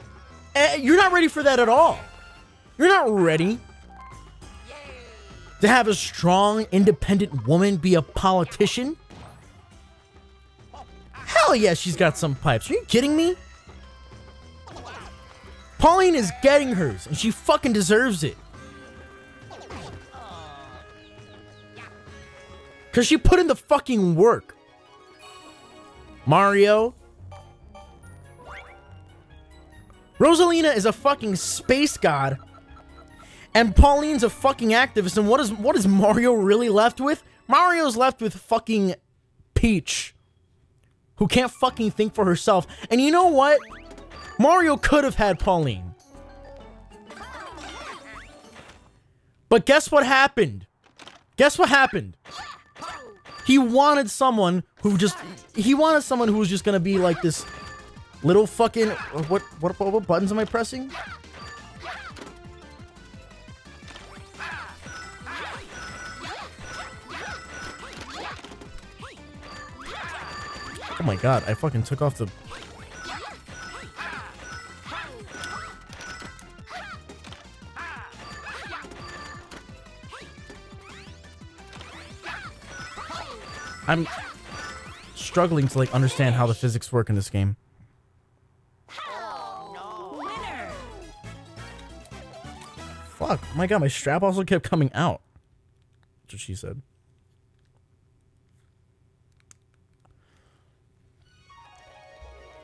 You're not ready for that at all. You're not ready to have a strong, independent woman be a politician. Hell yeah, she's got some pipes. Are you kidding me? Pauline is getting hers, and she fucking deserves it. Because she put in the fucking work. Mario. Rosalina is a fucking space god. And Pauline's a fucking activist. And what is Mario really left with? Mario's left with fucking Peach, who can't fucking think for herself. And you know what? Mario could have had Pauline. But guess what happened? Guess what happened? He wanted someone who was just gonna be like this little fucking... What buttons am I pressing? Oh my god, I fucking took off the... I'm struggling to, like, understand how the physics work in this game. Winner. Fuck, oh my god, my strap also kept coming out. That's what she said.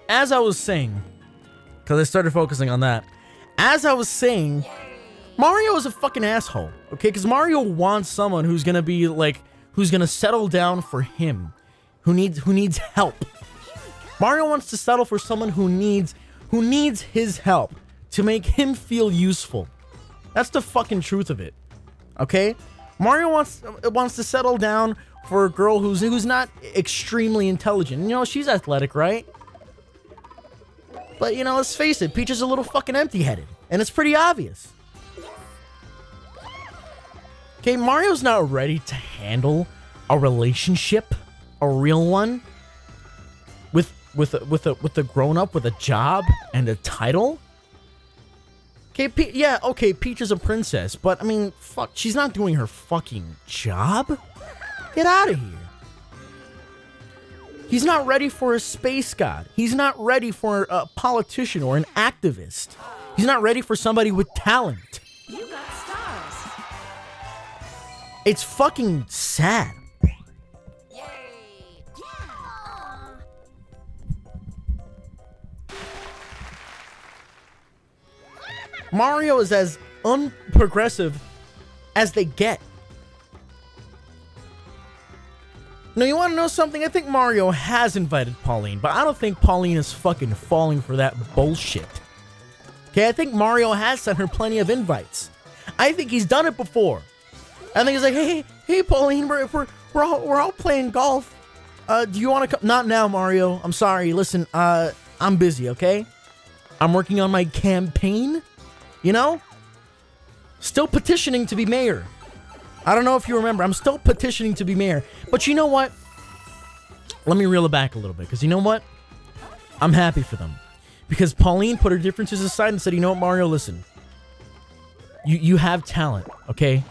As I was saying, because I started focusing on that. As I was saying, Mario is a fucking asshole, okay? Because Mario wants someone who's gonna be like, who's gonna settle down for him, who needs help. Mario wants to settle for someone who needs his help to make him feel useful. That's the fucking truth of it, okay? Mario wants to settle down for a girl who's not extremely intelligent. You know, she's athletic, right? But, you know, let's face it, Peach is a little fucking empty-headed. And it's pretty obvious. Okay, Mario's not ready to handle a relationship, a real one, with a grown-up with a job and a title. Okay, yeah, okay, Peach is a princess, but, I mean, fuck, she's not doing her fucking job? Get out of here. He's not ready for a space god. He's not ready for a politician or an activist. He's not ready for somebody with talent. You got stars. It's fucking sad. Mario is as unprogressive as they get. Now, you want to know something? I think Mario has invited Pauline, but I don't think Pauline is fucking falling for that bullshit. Okay, I think Mario has sent her plenty of invites. I think he's done it before. I think he's like, hey, Pauline, we're all playing golf. Do you want to come? Not now, Mario. I'm sorry. Listen, I'm busy, okay? I'm working on my campaign, you know? Still petitioning to be mayor. I don't know if you remember, I'm still petitioning to be mayor. But you know what? Let me reel it back a little bit, because you know what? I'm happy for them. Because Pauline put her differences aside and said, you know what, Mario, listen. You have talent, okay?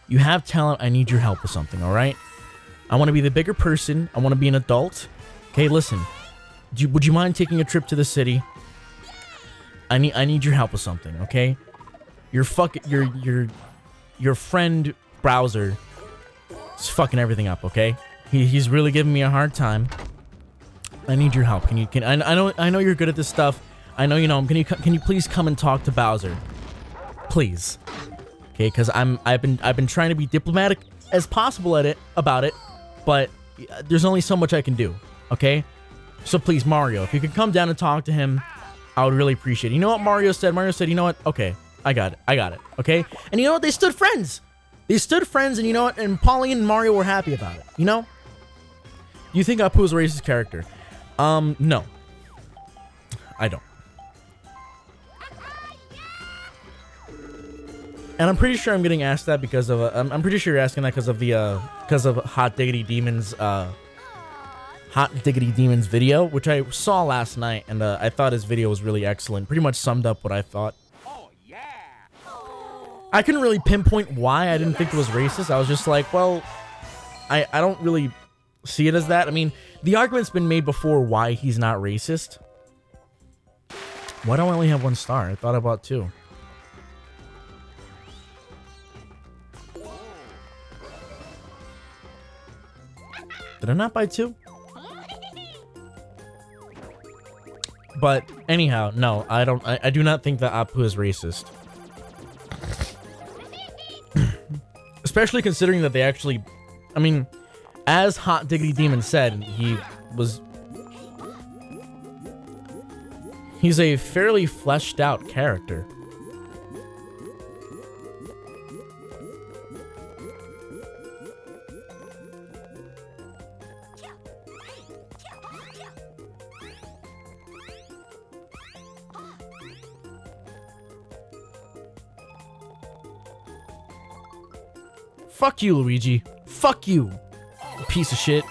You have talent, I need your help with something, alright? I want to be the bigger person, I want to be an adult. Okay, listen. Would you mind taking a trip to the city? I need your help with something, okay? Your friend Browser is fucking everything up, okay? He's really giving me a hard time. I need your help. I know you're good at this stuff. I know you know him. Can you please come and talk to Bowser? Please. Okay, because I've been trying to be diplomatic as possible about it, but there's only so much I can do. Okay? So please, Mario, if you could come down and talk to him, I would really appreciate it. You know what Mario said? Mario said, you know what? Okay, I got it. Okay? And you know what? They stood friends. They stood friends, and you know what? And Pauline and Mario were happy about it. You know? You think Apu is a racist character? No. I don't. And I'm pretty sure I'm getting asked that because of I'm pretty sure you're asking that because of Hot Diggity Demons video, which I saw last night, and I thought his video was really excellent. Pretty much summed up what I thought. Oh yeah. I couldn't really pinpoint why I didn't think it was racist. I was just like, well, I don't really see it as that. I mean, the argument's been made before why he's not racist. Why do I only have 1 star? I thought about 2. Did I not buy 2? But anyhow, no, I don't. I do not think that Apu is racist. Especially considering that they actually, I mean, as Hot Diggity Demon said, he's a fairly fleshed out character. Fuck you, Luigi. Fuck you, piece of shit.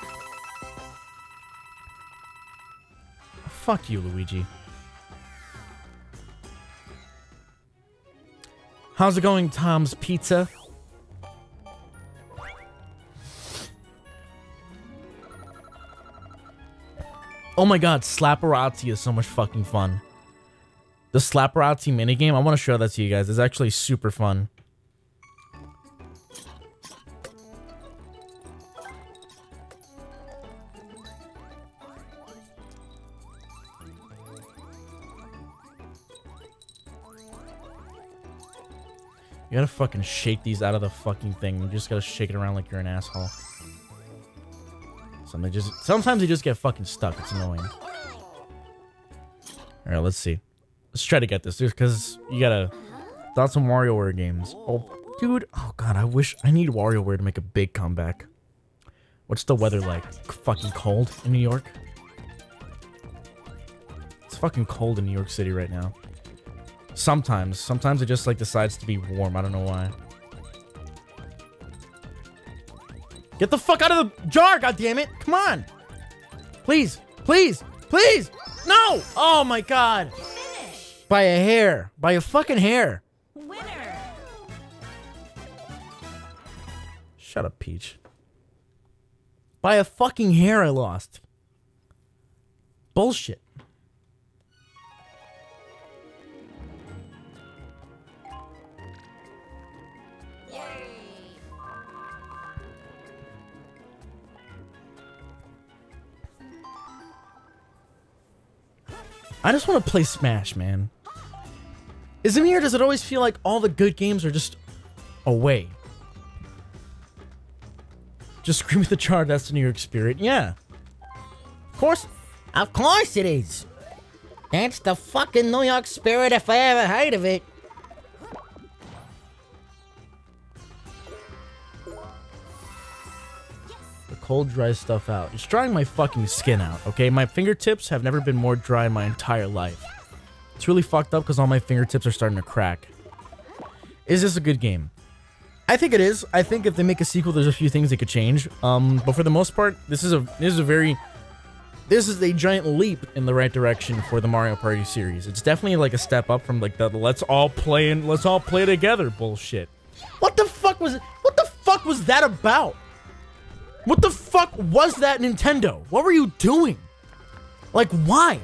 Fuck you, Luigi. How's it going, Tom's Pizza? Oh my god, Slapperazzi is so much fucking fun. The Slapperazzi minigame, I want to show that to you guys. It's actually super fun. You gotta fucking shake these out of the fucking thing. You just gotta shake it around like you're an asshole. Sometimes they just get fucking stuck. It's annoying. Alright, let's see. Let's try to get this, dude, because you gotta... Thoughts on WarioWare games. Oh, dude. Oh, God, I need WarioWare to make a big comeback. What's the weather like? Fucking cold in New York? It's fucking cold in New York City right now. Sometimes it just like decides to be warm. I don't know why. Get the fuck out of the jar, goddammit! Come on! Please! Please! Please! No! Oh my god! Finish. By a hair. By a fucking hair. Winner. Shut up, Peach. By a fucking hair I lost. Bullshit. I just want to play Smash, man. Is it me or does it always feel like all the good games are just away? Just scream with the char, that's the New York spirit. Yeah. Of course it is. That's the fucking New York spirit if I ever heard of it. Cold, dry stuff out. It's drying my fucking skin out, okay? My fingertips have never been more dry in my entire life. It's really fucked up because all my fingertips are starting to crack. Is this a good game? I think it is. I think if they make a sequel, there's a few things they could change. But for the most part, this is a giant leap in the right direction for the Mario Party series. It's definitely like a step up from like the let's all play together bullshit. What the fuck was that about? What the fuck was that, Nintendo? What were you doing? Like, why?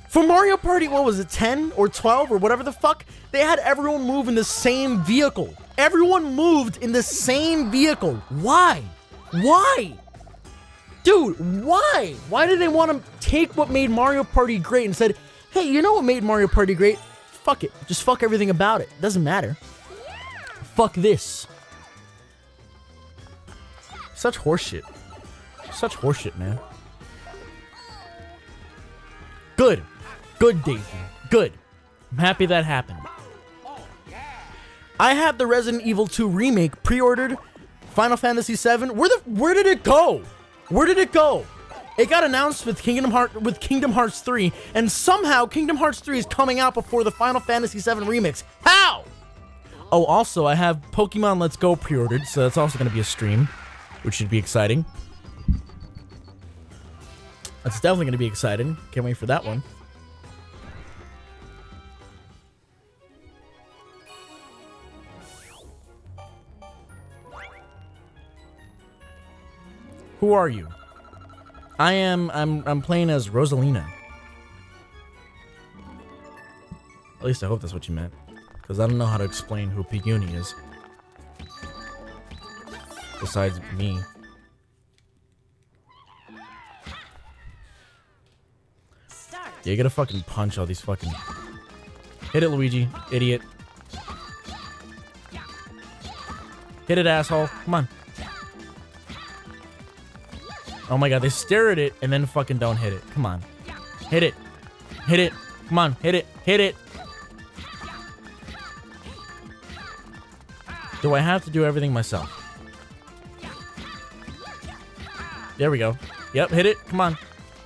For Mario Party, what was it, 10 or 12 or whatever the fuck? They had everyone move in the same vehicle. Everyone moved in the same vehicle. Why? Why? Dude, why? Why did they want to take what made Mario Party great and said, Hey, you know what made Mario Party great? Fuck it. Just fuck everything about it. Doesn't matter. Fuck this. Such horseshit. Such horseshit, man. Good. Good, Daisy. Good. I'm happy that happened. I have the Resident Evil 2 remake pre-ordered. Final Fantasy VII. Where did it go? Where did it go? It got announced with Kingdom Hearts 3, and somehow Kingdom Hearts 3 is coming out before the Final Fantasy VII remix. How? Oh, also, I have Pokemon Let's Go pre-ordered, so that's also going to be a stream, which should be exciting. That's definitely going to be exciting. Can't wait for that one. Who are you? I'm playing as Rosalina. At least I hope that's what you meant. Because I don't know how to explain who Piguni is. Besides me. Start. Yeah, you gotta fucking punch all these fucking... Hit it, Luigi. Idiot. Hit it, asshole. Come on. Oh my god, they stare at it and then fucking don't hit it. Come on. Hit it. Hit it. Come on, hit it. Hit it. Do I have to do everything myself? There we go. Yep, hit it. Come on.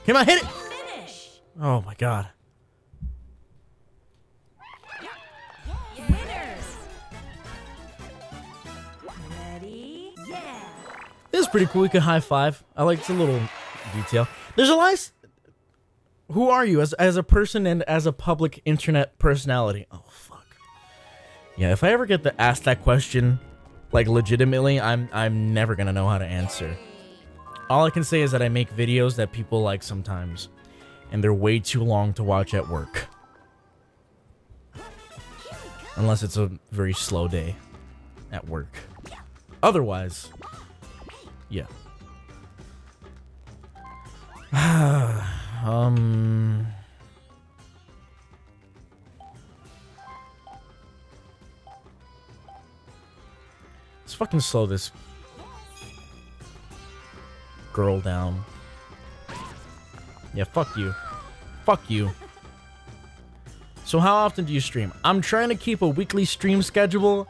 Come on, hit it. Finish. Oh my god. Winners. Ready? Yeah. This is pretty cool. We can high five. I like the little detail. There's a lot. Who are you as a person and as a public internet personality? Oh fuck. Yeah, if I ever get to ask that question, like legitimately, I'm never gonna know how to answer. All I can say is that I make videos that people like sometimes, and they're way too long to watch at work. Unless it's a very slow day at work. Otherwise, yeah. Let's fucking slow this girl down. Yeah, fuck you. Fuck you. So how often do you stream? I'm trying to keep a weekly stream schedule.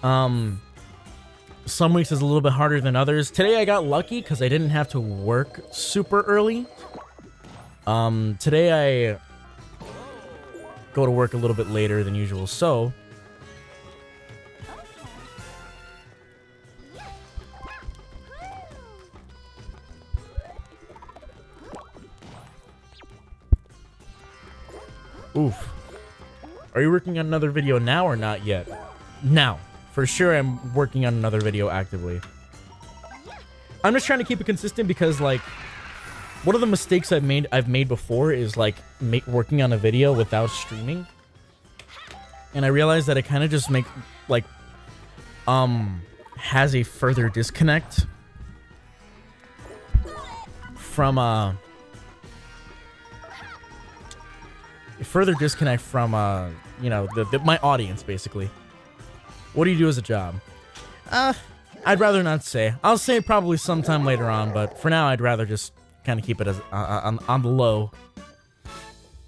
Some weeks is a little bit harder than others. Today I got lucky because I didn't have to work super early. Today I go to work a little bit later than usual, so... Oof. Are you working on another video now or not yet? Now. For sure I'm working on another video actively. I'm just trying to keep it consistent because, like, one of the mistakes I've made before is, like, working on a video without streaming. And I realized that it kind of just has a further disconnect from, you know, my audience, basically. What do you do as a job? I'd rather not say. I'll say probably sometime later on, but for now, I'd rather just kind of keep it as on the low.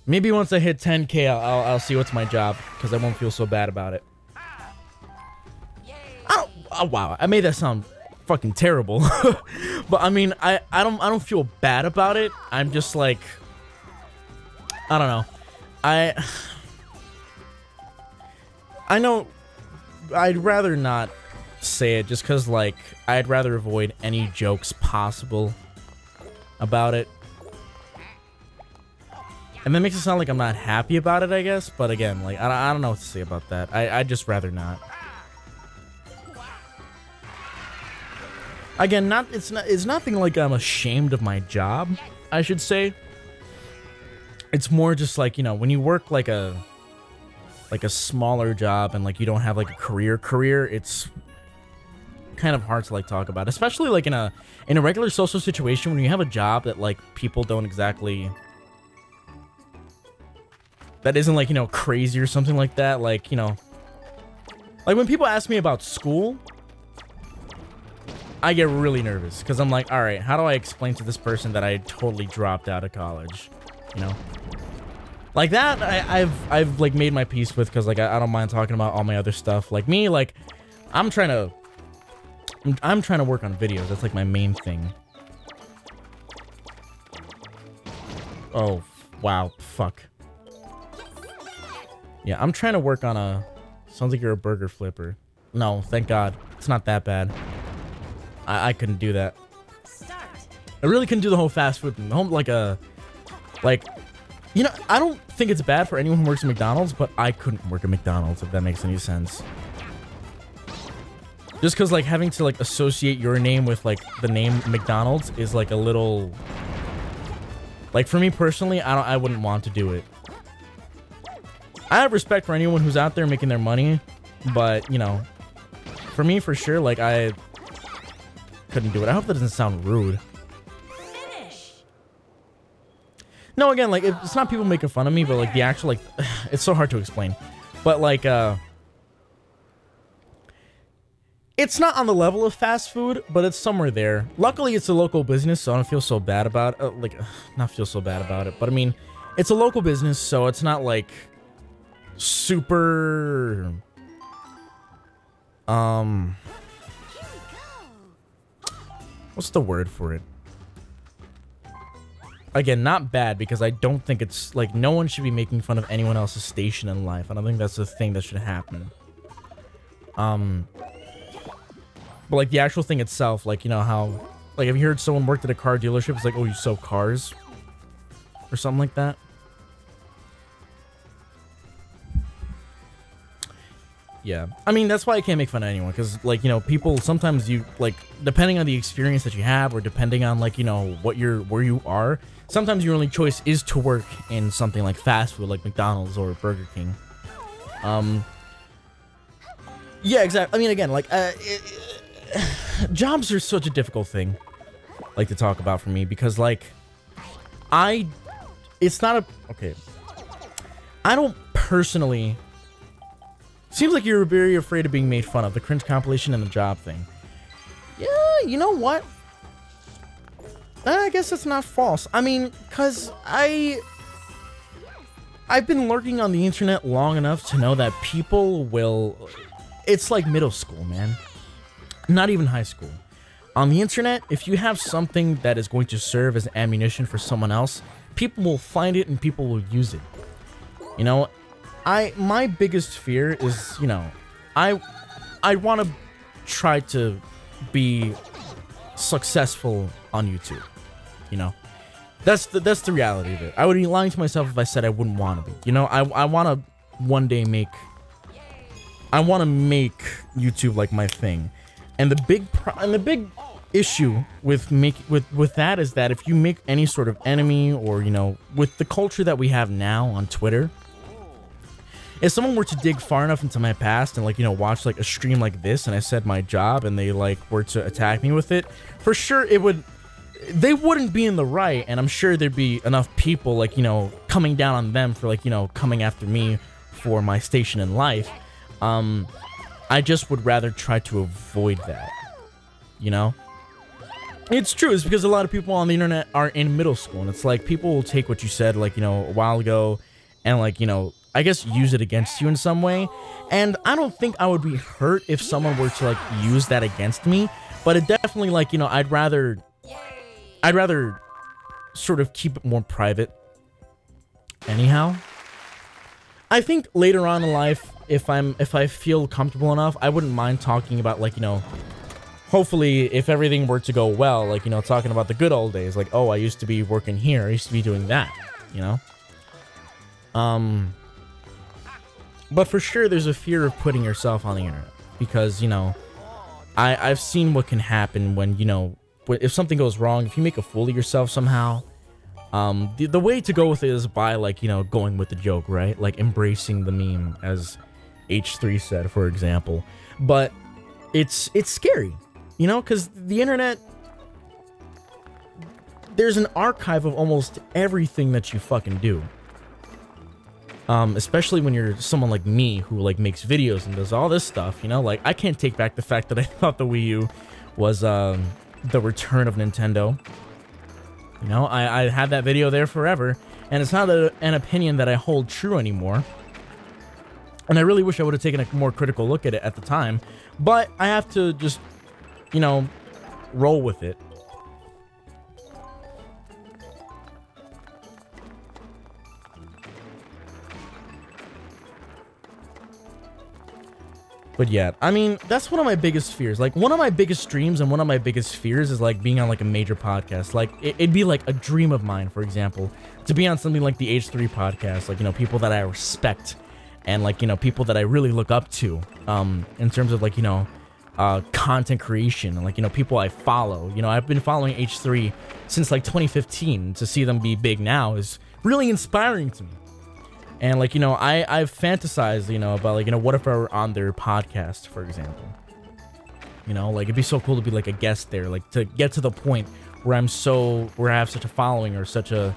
Maybe once I hit 10K, I'll see what's my job, because I won't feel so bad about it. Oh, wow, I made that sound fucking terrible. But I mean, I don't feel bad about it. I'm just like, I don't know. I know. I'd rather not say it just because, like, I'd rather avoid any jokes possible about it. And that makes it sound like I'm not happy about it, I guess. But again, like, I don't know what to say about that. I'd just rather not. Again, it's nothing like I'm ashamed of my job, I should say. It's more just like, you know, when you work like a smaller job and like you don't have like a career, it's kind of hard to like talk about, especially like in a regular social situation when you have a job that like people don't exactly that isn't like, you know, crazy or something like that. Like, you know, like when people ask me about school, I get really nervous because I'm like, all right, how do I explain to this person that I totally dropped out of college? You know, like that. I've like made my peace with, because like I don't mind talking about all my other stuff. Like me, like I'm trying to work on videos. That's like my main thing. Oh, wow, fuck. Yeah, I'm trying to work on a... Sounds like you're a burger flipper. No, thank God. It's not that bad. I couldn't do that. Start. I really couldn't do the whole fast food thing. The whole, like, you know, I don't think it's bad for anyone who works at McDonald's, but I couldn't work at McDonald's, if that makes any sense. Just because, like, having to, like, associate your name with, like, the name McDonald's is, like, a little... Like, for me personally, I wouldn't want to do it. I have respect for anyone who's out there making their money, but, you know, for me, for sure, like, I couldn't do it. I hope that doesn't sound rude. Finish. No, again, like, it's not people making fun of me, but, like, the actual, like, it's so hard to explain. But, like, it's not on the level of fast food, but it's somewhere there. Luckily, it's a local business, so I don't feel so bad about it. Like, not feel so bad about it, but I mean, it's a local business, so it's not like super... What's the word for it? Again, not bad, because I don't think it's, like, no one should be making fun of anyone else's station in life. I don't think that's the thing that should happen. But, like, the actual thing itself, like, you know, how... Like, have you heard someone worked at a car dealership? It's like, oh, you sell cars? Or something like that? Yeah. I mean, that's why I can't make fun of anyone. Because, like, you know, people... Sometimes you, like... Depending on the experience that you have, or depending on, like, you know, where you are... Sometimes your only choice is to work in something like fast food, like McDonald's or Burger King. Yeah, exactly. I mean, again, like... jobs are such a difficult thing, like, to talk about for me, because, like, it's not a... Okay. I don't personally... Seems like you're very afraid of being made fun of, the cringe compilation and the job thing. Yeah, you know what? I guess that's not false. I mean, because I've been lurking on the internet long enough to know that people will... It's like middle school, man. Not even high school. On the internet, if you have something that is going to serve as ammunition for someone else, people will find it and people will use it. You know, my biggest fear is, you know, I want to try to be successful on YouTube. You know, that's the reality of it. I would be lying to myself if I said I wouldn't want to be. You know, I want to one day make YouTube like my thing. And the big issue with that is that if you make any sort of enemy, or, you know, with the culture that we have now on Twitter, if someone were to dig far enough into my past and, like, you know, watch, like, a stream like this, and I said my job, and they, like, were to attack me with it, for sure they wouldn't be in the right, and I'm sure there'd be enough people, like, you know, coming down on them for, like, you know, coming after me for my station in life. I just would rather try to avoid that, you know? It's true. It's because a lot of people on the internet are in middle school, and it's like people will take what you said, like, you know, a while ago, and, like, you know, I guess use it against you in some way. And I don't think I would be hurt if someone were to, like, use that against me, but it definitely, like, you know, I'd rather sort of keep it more private. Anyhow, I think later on in life, if I feel comfortable enough, I wouldn't mind talking about, like, you know, hopefully if everything were to go well, like, you know, talking about the good old days, like, oh, I used to be working here, I used to be doing that, you know? But for sure, there's a fear of putting yourself on the internet, because, you know, I've seen what can happen when, you know, if something goes wrong, if you make a fool of yourself somehow, the way to go with it is by, like, you know, going with the joke, right? Like, embracing the meme, as H3 said, for example. But it's scary, you know, because the internet, there's an archive of almost everything that you fucking do. Especially when you're someone like me who like makes videos and does all this stuff, you know, like I can't take back the fact that I thought the Wii U was the return of Nintendo. You know, I had that video there forever, and it's not an opinion that I hold true anymore. And I really wish I would have taken a more critical look at it at the time, but I have to just, you know, roll with it. But yeah, I mean, that's one of my biggest fears. Like, one of my biggest dreams and one of my biggest fears is, like, being on, like, a major podcast. Like, it'd be, like, a dream of mine, for example, to be on something like the H3 podcast. Like, you know, people that I respect and, like, you know, people that I really look up to in terms of, like, you know, content creation. And, like, you know, people I follow. You know, I've been following H3 since, like, 2015. To see them be big now is really inspiring to me. And, like, you know, I've fantasized, you know, about, like, you know, what if I were on their podcast, for example? You know, like, it'd be so cool to be, like, a guest there, like, to get to the point where where I have such a following or such a,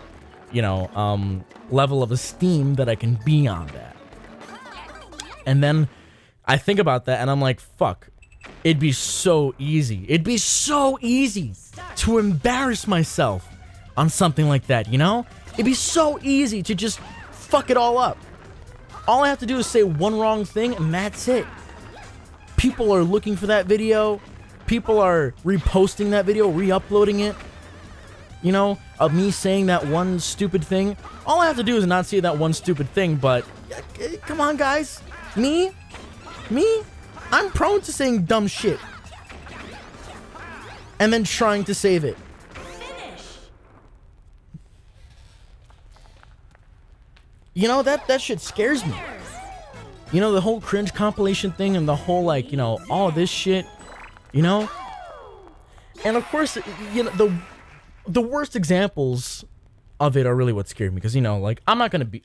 you know, level of esteem that I can be on that. And then I think about that and I'm like, fuck, it'd be so easy. It'd be so easy to embarrass myself on something like that, you know? It'd be so easy to just fuck it all up. All I have to do is say one wrong thing and that's it. People are looking for that video. People are reposting that video, re-uploading it. You know, of me saying that one stupid thing. All I have to do is not say that one stupid thing, but come on, guys. Me, I'm prone to saying dumb shit and then trying to save it. You know, that shit scares me. You know, the whole cringe compilation thing and the whole, like, you know, all this shit, you know? And of course, you know, the worst examples of it are really what scared me. Because, you know, like, I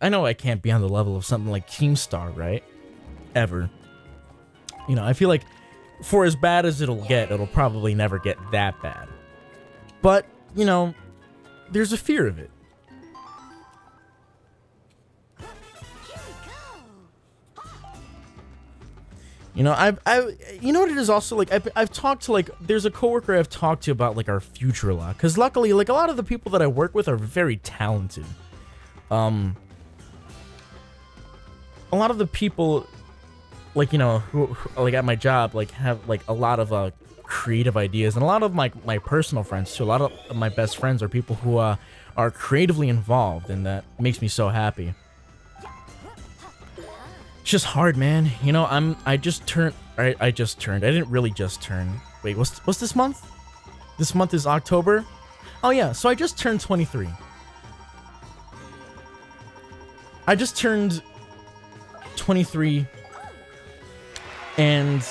know I can't be on the level of something like Keemstar, right? Ever. You know, I feel like for as bad as it'll get, it'll probably never get that bad. But, you know, there's a fear of it. You know, you know what it is also, like, I've talked to, like, there's a coworker I've talked to about, like, our future a lot. Because luckily, like, a lot of the people that I work with are very talented. A lot of the people, like, you know, who like, at my job, like, have, like, a lot of, creative ideas. And a lot of my personal friends, too. A lot of my best friends are people who, are creatively involved. And that makes me so happy. It's just hard, man. You know, I just turned. I didn't really just turn. Wait, what's this month? This month is October. Oh yeah, so I just turned 23. I just turned 23, and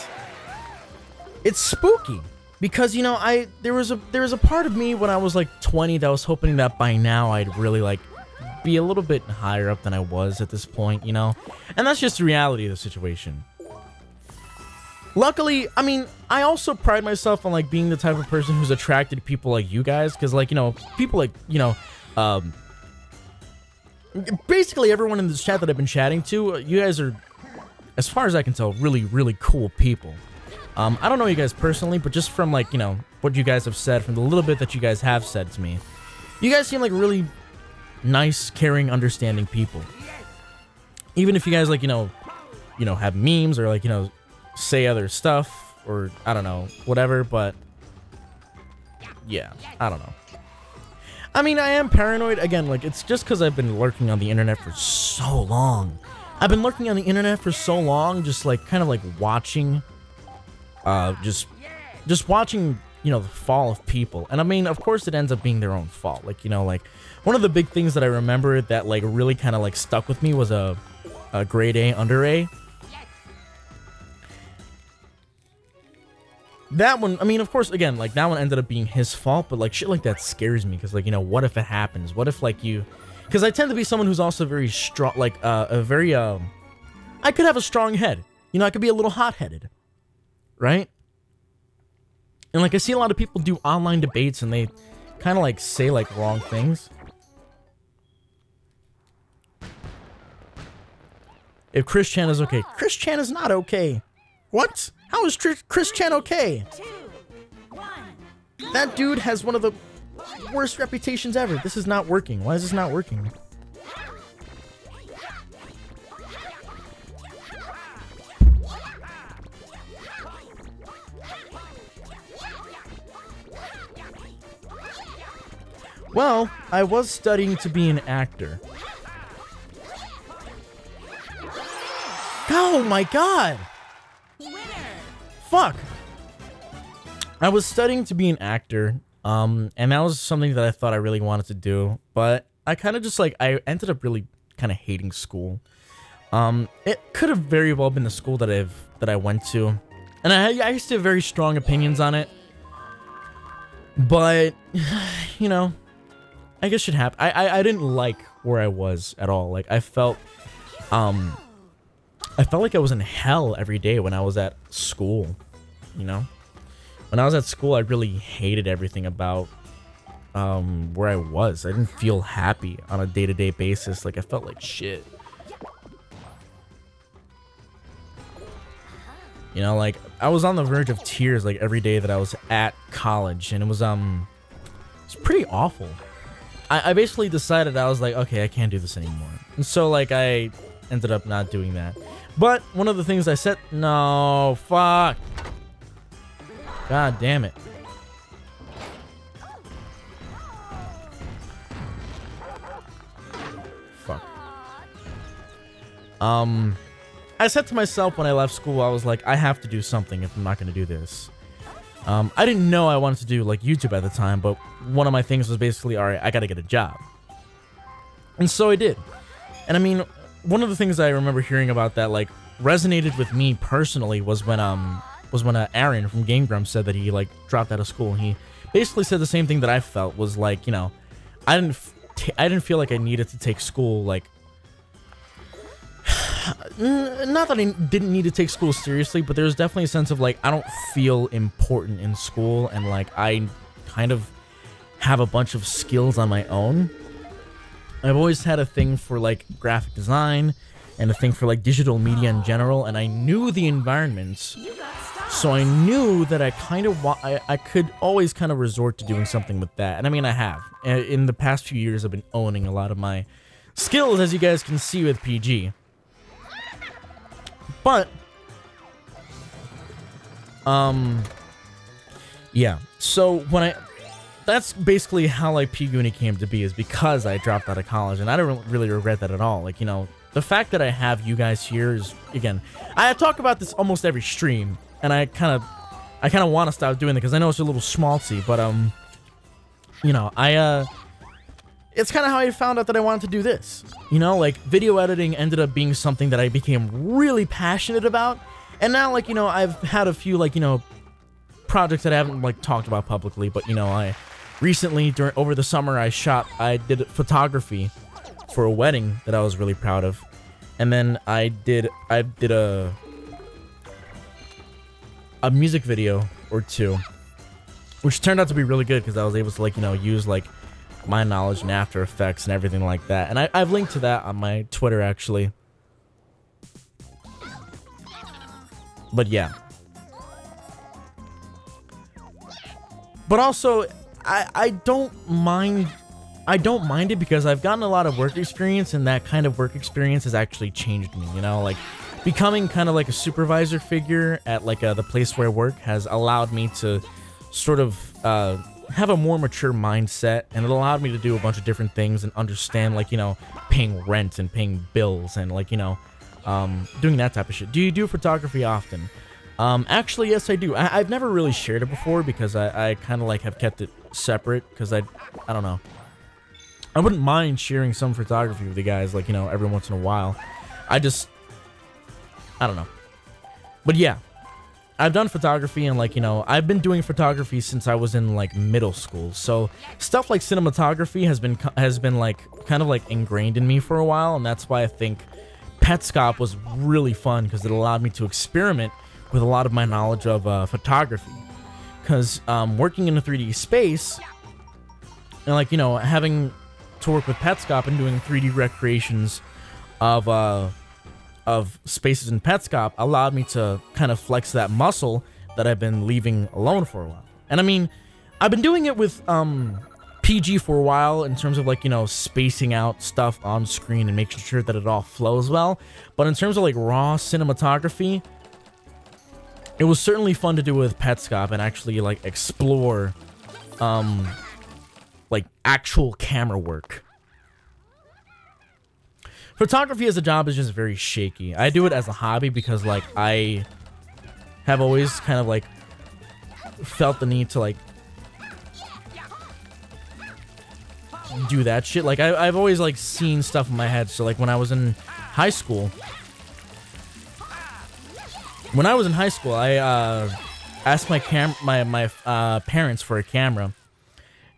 it's spooky because, you know, there was a part of me when I was like 20 that was hoping that by now I'd really, like, be a little bit higher up than I was at this point, you know? And that's just the reality of the situation. Luckily, I mean, I also pride myself on, like, being the type of person who's attracted to people like you guys, because, like, you know, people like, you know, basically everyone in this chat that I've been chatting to, you guys are, as far as I can tell, really, really cool people. I don't know you guys personally, but just from, like, you know, what you guys have said, from the little bit that you guys have said to me, you guys seem like really nice, caring, understanding people. Even if you guys, like, you know, have memes or, like, you know, say other stuff or I don't know, whatever, but yeah, I don't know. I mean, I am paranoid again, like, it's just because I've been lurking on the internet for so long. I've been lurking on the internet for so long, just, like, kind of, like, watching just watching, you know, the fall of people. And I mean, of course it ends up being their own fault. Like, you know, like, one of the big things that I remember that, like, really kind of, like, stuck with me was a grade A under A. That one, I mean, of course, again, like, that one ended up being his fault, but, like, shit like that scares me, because, like, you know, what if it happens? What if, like, you... Because I tend to be someone who's also very strong, like, a very, I could have a strong head. You know, I could be a little hot-headed. Right? And, like, I see a lot of people do online debates, and they kind of, like, say, like, wrong things. If Chris Chan is okay. Chris Chan is not okay. What? How is Chris Chan okay? 2, 1. That dude has one of the worst reputations ever. This is not working. Why is this not working? Well, I was studying to be an actor. Oh my god! Winner. Fuck! I was studying to be an actor, and that was something that I thought I really wanted to do, but I kind of just, like, I ended up really kind of hating school. It could have very well been the school that I went to, and I used to have very strong opinions on it, but, you know, I guess shit happened. I didn't like where I was at all. Like, I felt like I was in hell every day when I was at school, you know? When I was at school, I really hated everything about where I was. I didn't feel happy on a day-to-day basis. Like, I felt like shit. You know, like, I was on the verge of tears, like, every day that I was at college, and it was pretty awful. I basically decided, I was like, okay, I can't do this anymore. And so, like, I ended up not doing that. But one of the things I said, no, fuck. God damn it. Fuck. I said to myself when I left school, I was like, I have to do something if I'm not going to do this. I didn't know I wanted to do, like, YouTube at the time, but one of my things was basically, alright, I gotta get a job. And so I did. And I mean, one of the things I remember hearing about that, like, resonated with me personally was when Aaron from Game Grumps said that he, like, dropped out of school. And he basically said the same thing that I felt, was like, you know, I didn't feel like I needed to take school, like, not that I didn't need to take school seriously, but there's definitely a sense of, like, I don't feel important in school, and, like, I kind of have a bunch of skills on my own. I've always had a thing for, like, graphic design and a thing for, like, digital media in general, and I knew the environments, You got stars. so I knew that I kind of I could always kind of resort to doing something with that. And I mean, I have. In the past few years, I've been owning a lot of my skills, as you guys can see with PG. But, yeah. So that's basically how, like, P-Goonie came to be, is because I dropped out of college, and I don't really regret that at all. Like, you know, the fact that I have you guys here is, again, I talk about this almost every stream, and I kind of want to stop doing it because I know it's a little schmaltzy, but you know, it's kind of how I found out that I wanted to do this. You know, like, video editing ended up being something that I became really passionate about, and now, like, you know, I've had a few, like, you know, projects that I haven't, like, talked about publicly, but, you know, I recently, over the summer, I did photography for a wedding that I was really proud of, and then I did a music video or two, which turned out to be really good because I was able to, like, you know, use, like, my knowledge in After Effects and everything like that, and I've linked to that on my Twitter, actually. But yeah. But also, I don't mind it because I've gotten a lot of work experience, and that kind of work experience has actually changed me, you know, like, becoming kind of like a supervisor figure at, like, the place where I work has allowed me to sort of have a more mature mindset, and it allowed me to do a bunch of different things and understand, like, you know, paying rent and paying bills and, like, you know, doing that type of shit. Do you do photography often? Actually, yes, I do. I've never really shared it before because I kind of, like, have kept it separate because I don't know. I wouldn't mind sharing some photography with you guys, like, you know, every once in a while. I don't know. But yeah, I've done photography, and, like, you know, I've been doing photography since I was in, like, middle school. So stuff like cinematography has been like kind of like ingrained in me for a while, and that's why I think Petscop was really fun because it allowed me to experiment with a lot of my knowledge of photography. Because working in a 3D space, and, like, you know, having to work with Petscop and doing 3D recreations of of Spaces in Petscop allowed me to kind of flex that muscle that I've been leaving alone for a while. And I mean, I've been doing it with PG for a while in terms of like, you know, spacing out stuff on screen and making sure that it all flows well. But in terms of like raw cinematography, it was certainly fun to do with Petscop and actually like explore like actual camera work. Photography as a job is just very shaky. I do it as a hobby because like I have always kind of like felt the need to like do that shit. Like I've always like seen stuff in my head. So like when I was in high school, I asked my parents for a camera,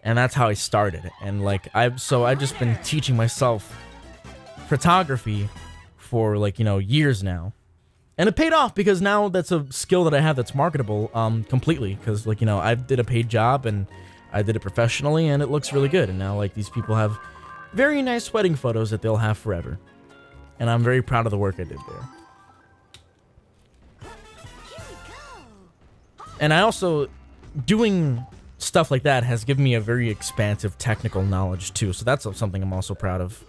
and that's how I started. And like I've just been teaching myself photography for like, you know, years now, and it paid off because now that's a skill that I have that's marketable completely, because like, you know, I did a paid job and I did it professionally and it looks really good, and now like these people have very nice wedding photos that they'll have forever, and I'm very proud of the work I did there. And I also, doing stuff like that has given me a very expansive technical knowledge too, so that's something I'm also proud of.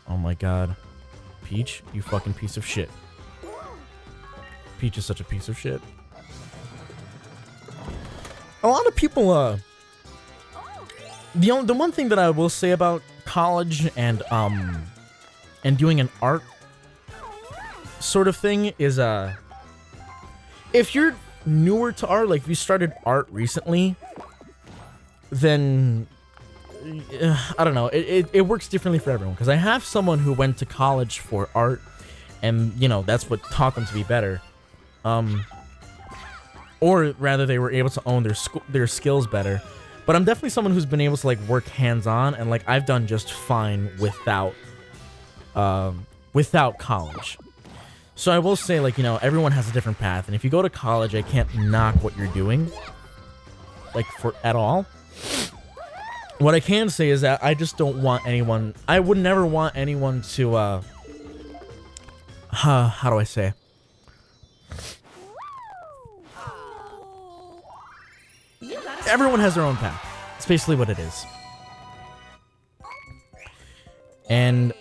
Oh my god. Peach, you fucking piece of shit. Peach is such a piece of shit. A lot of people, the one thing that I will say about college and doing an art sort of thing is, if you're newer to art, like if you started art recently, then I don't know, it works differently for everyone, because I have someone who went to college for art, and you know, that's what taught them to be better, or rather they were able to own their skills better. But I'm definitely someone who's been able to like work hands-on, and like I've done just fine without college. So I will say, like, you know, everyone has a different path, and if you go to college, I can't knock what you're doing, like, at all. What I can say is that I just don't want anyone, I would never want anyone to, how do I say? Everyone has their own path. It's basically what it is. And,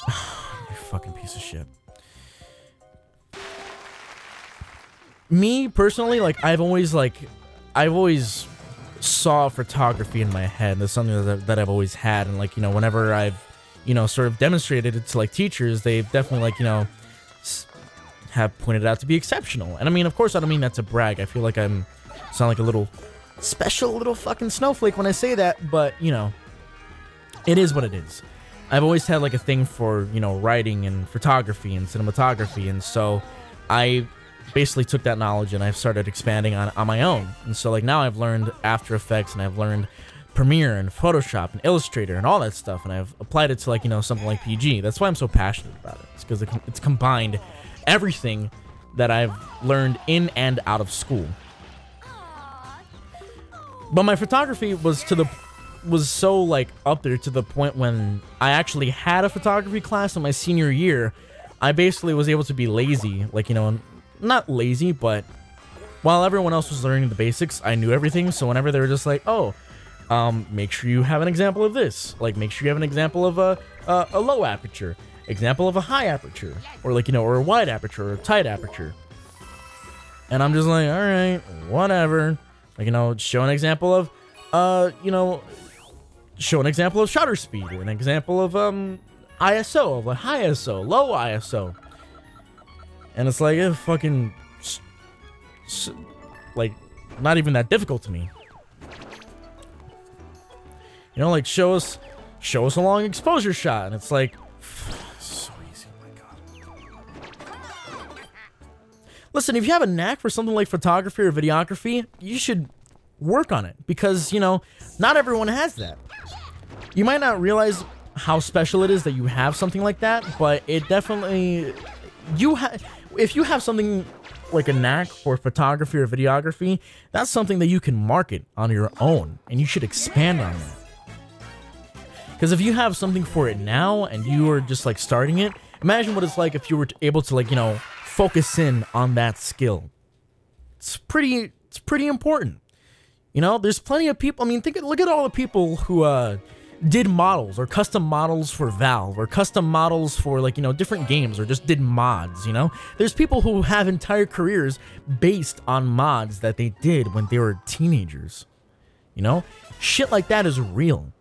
you fucking piece of shit. Me, personally, like, I've always saw photography in my head. That's something that I've always had, and like, you know, whenever I've, you know, sort of demonstrated it to like teachers, they've definitely, like, you know, have pointed it out to be exceptional. And I mean, of course, I don't mean that to brag. I feel like sound like a little special little fucking snowflake when I say that, but you know, it is what it is. I've always had like a thing for, you know, writing and photography and cinematography, and so I basically took that knowledge and I've started expanding on my own. And so like now I've learned After Effects, and I've learned Premiere and Photoshop and Illustrator and all that stuff, and I've applied it to like, you know, something like PG. That's why I'm so passionate about it. It's because it's combined everything that I've learned in and out of school. But my photography was so like up there to the point when I actually had a photography class in my senior year. I basically was able to be lazy, like, you know, not lazy, but while everyone else was learning the basics, I knew everything. So whenever they were just like, oh, make sure you have an example of this, like make sure you have an example of a low aperture, example of a high aperture, or like, you know, or a wide aperture or a tight aperture. And I'm just like, all right, whatever. Like, you know, show an example of, you know, show an example of shutter speed, or an example of ISO, of a high ISO, low ISO. And it's like, fucking, like, not even that difficult to me. You know, like, show us a long exposure shot, and it's like, so easy, oh my god. Listen, if you have a knack for something like photography or videography, you should work on it, because, you know, not everyone has that. You might not realize how special it is that you have something like that, but it definitely, if you have something like a knack for photography or videography, that's something that you can market on your own, and you should expand on that. Because if you have something for it now and you are just like starting it, imagine what it's like if you were able to like, you know, focus in on that skill. It's pretty important. You know, there's plenty of people. I mean, look at all the people who did models or custom models for Valve or custom models for like, you know, different games or just did mods, you know? There's people who have entire careers based on mods that they did when they were teenagers. You know? Shit like that is real.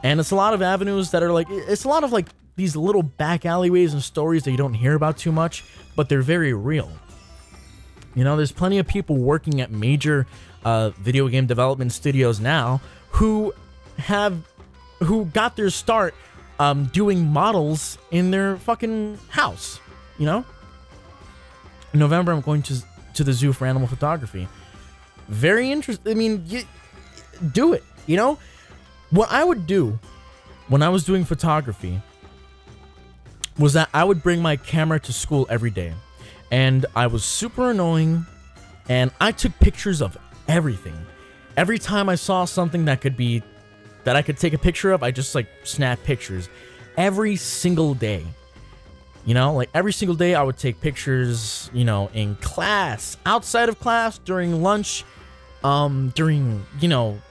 And it's a lot of avenues that are like, it's a lot of like these little back alleyways and stories that you don't hear about too much, but they're very real. You know, there's plenty of people working at major video game development studios now who got their start doing models in their fucking house, you know? In November, I'm going to the zoo for animal photography. Very interesting. I mean, do it, you know? What I would do when I was doing photography was that I would bring my camera to school every day. And I was super annoying, and I took pictures of everything. Every time I saw something that I could take a picture of, I just like snap pictures every single day. You know, like every single day I would take pictures, you know, in class, outside of class, during lunch, during, you know,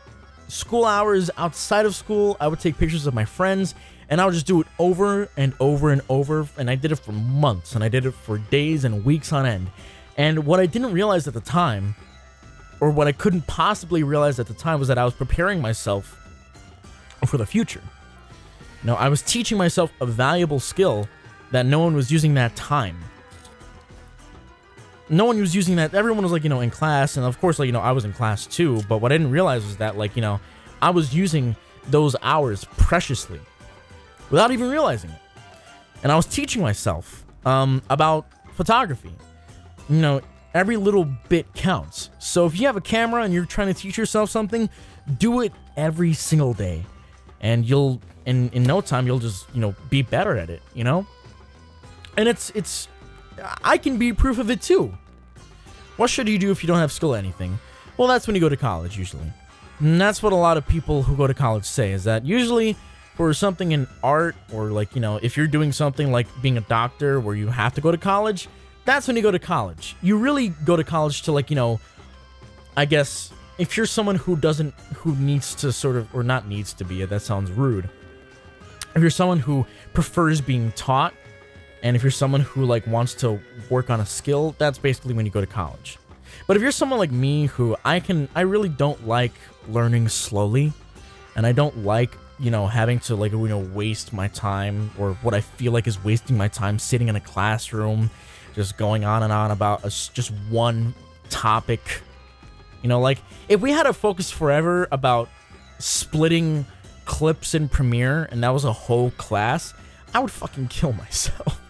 school hours, outside of school. I would take pictures of my friends, and I would just do it over and over and over. And I did it for months, and I did it for days and weeks on end. And what I didn't realize at the time, or what I couldn't possibly realize at the time, was that I was preparing myself for the future. You know, I was teaching myself a valuable skill that no one was using that time. No one was using that. Everyone was like, you know, in class, and of course, like, you know, I was in class too, but what I didn't realize was that, like, you know, I was using those hours preciously without even realizing it. And I was teaching myself about photography. You know, every little bit counts. So if you have a camera and you're trying to teach yourself something, do it every single day. And you'll, in no time, you'll just, you know, be better at it, you know? And it's I can be proof of it too. What should you do if you don't have skill at anything? Well, that's when you go to college, usually. And that's what a lot of people who go to college say, is that usually for something in art, or like, you know, if you're doing something like being a doctor where you have to go to college, that's when you go to college. You really go to college to, like, you know, I guess if you're someone who needs to sort of, or not needs to be, that sounds rude. If you're someone who prefers being taught, and if you're someone who like wants to work on a skill, that's basically when you go to college. But if you're someone like me who I really don't like learning slowly, and I don't like, you know, having to like, you know, waste my time, or what I feel like is wasting my time sitting in a classroom, just going on and on about just one topic. You know, like if we had to focus forever about splitting clips in Premiere and that was a whole class, I would fucking kill myself.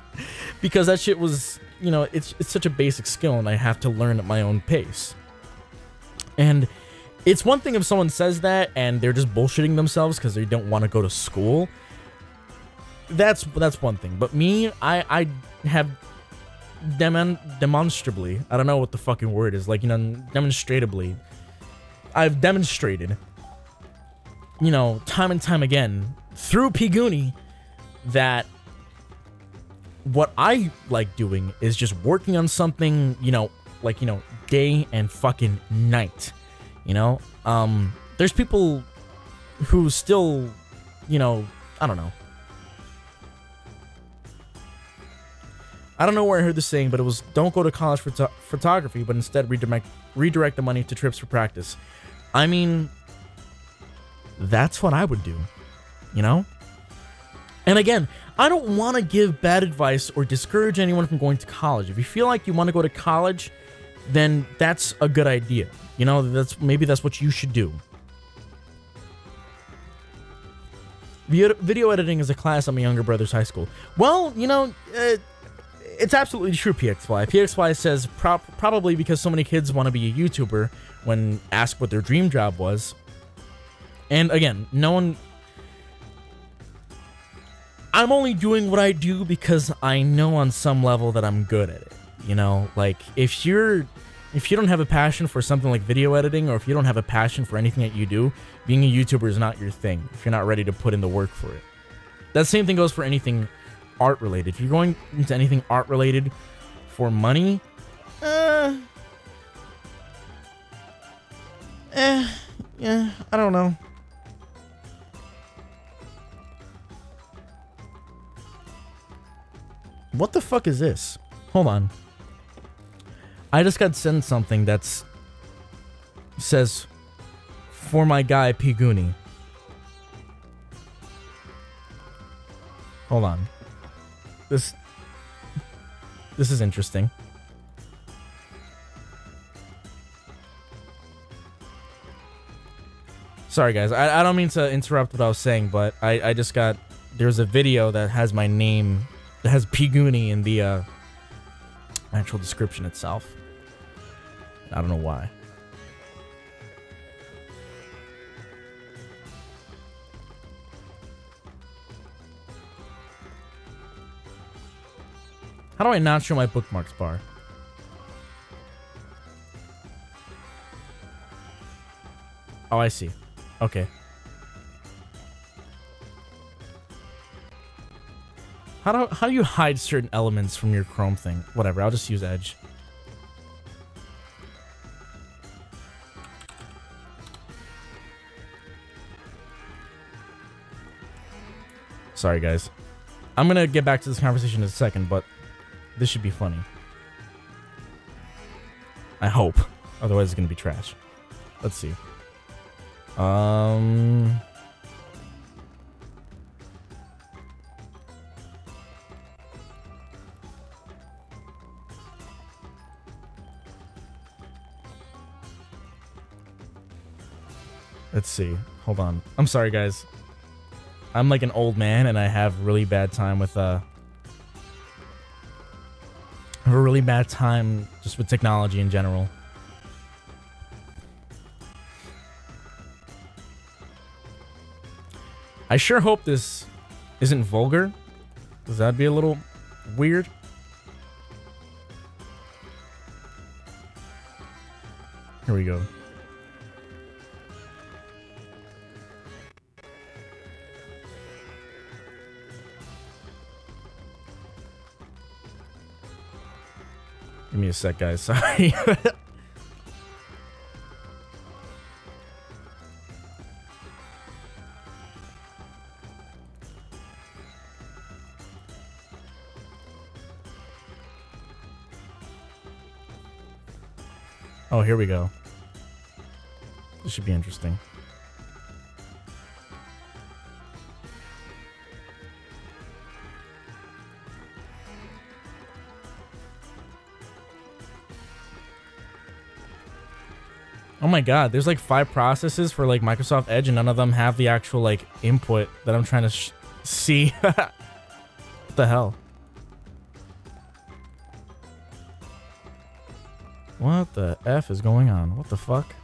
Because that shit was, you know, it's such a basic skill, and I have to learn at my own pace. And it's one thing if someone says that and they're just bullshitting themselves because they don't want to go to school. That's one thing. But me, I have demonstrably, I don't know what the fucking word is, like, you know, demonstratably, I've demonstrated, you know, time and time again through Piguni that what I like doing is just working on something, you know, like, you know, day and fucking night, you know? There's people who still, you know, I don't know. I don't know where I heard this saying, but it was, don't go to college for photography, but instead redirect the money to trips for practice. I mean, that's what I would do, you know? And again, I don't want to give bad advice or discourage anyone from going to college. If you feel like you want to go to college, then that's a good idea. You know, maybe that's what you should do. Video editing is a class at my younger brother's high school. Well, you know, it's absolutely true, PXY. PXY says probably because so many kids want to be a YouTuber when asked what their dream job was. And again, no one... I'm only doing what I do because I know on some level that I'm good at it. You know, like, if you're if you don't have a passion for something like video editing, or if you don't have a passion for anything that you do, being a YouTuber is not your thing if you're not ready to put in the work for it. That same thing goes for anything art related. If you're going into anything art related for money, yeah, I don't know. What the fuck is this? Hold on. I just got sent something that's says for my guy P Goonie. Hold on. This is interesting. Sorry guys, I don't mean to interrupt what I was saying, but I just got, there's a video that has my name, that has P Goonie in the actual description itself. I don't know why. How do I not show my bookmarks bar? Oh, I see. Okay. How do you hide certain elements from your Chrome thing? Whatever, I'll just use Edge. Sorry, guys. I'm gonna get back to this conversation in a second, but this should be funny. I hope. Otherwise, it's gonna be trash. Let's see. Let's see. Hold on. I'm sorry, guys. I'm like an old man, and I have really bad time with I have a really bad time just with technology in general. I sure hope this isn't vulgar, because that'd be a little weird. Here we go. Give me a sec, guys. Sorry. Oh, here we go. This should be interesting. Oh my god, there's like 5 processes for like Microsoft Edge, and none of them have the actual like input that I'm trying to see. What the hell? What the F is going on? What the fuck?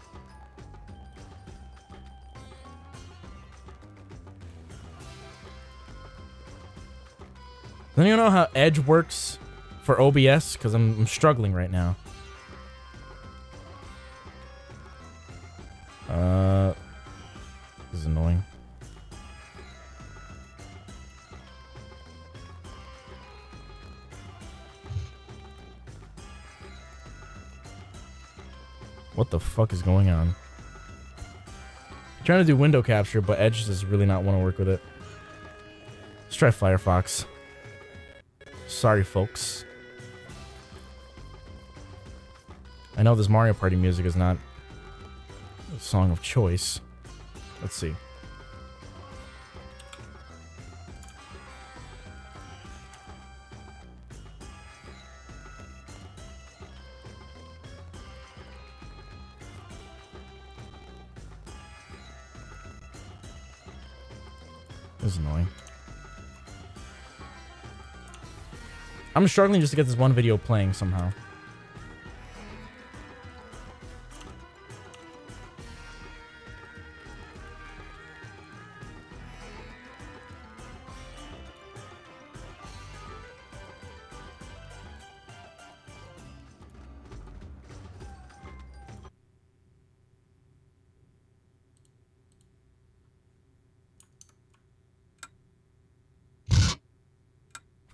Does anyone know how Edge works for OBS? Because I'm struggling right now. This is annoying. What the fuck is going on? I'm trying to do window capture, but Edge does really not want to work with it. Let's try Firefox. Sorry, folks. I know this Mario Party music is not a song of choice. Let's see. This is annoying. I'm struggling just to get this one video playing somehow.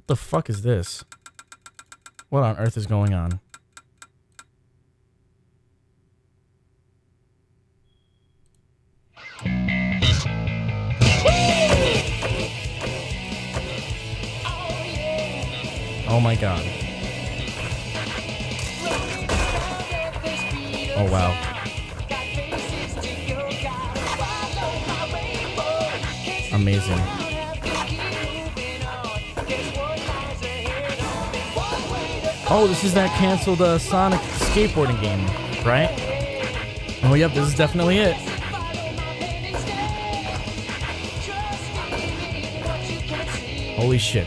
the fuck is this? What on earth is going on? Oh my god. Oh wow. Amazing. Oh, this is that canceled Sonic skateboarding game, right? Oh yep, this is definitely it. Holy shit.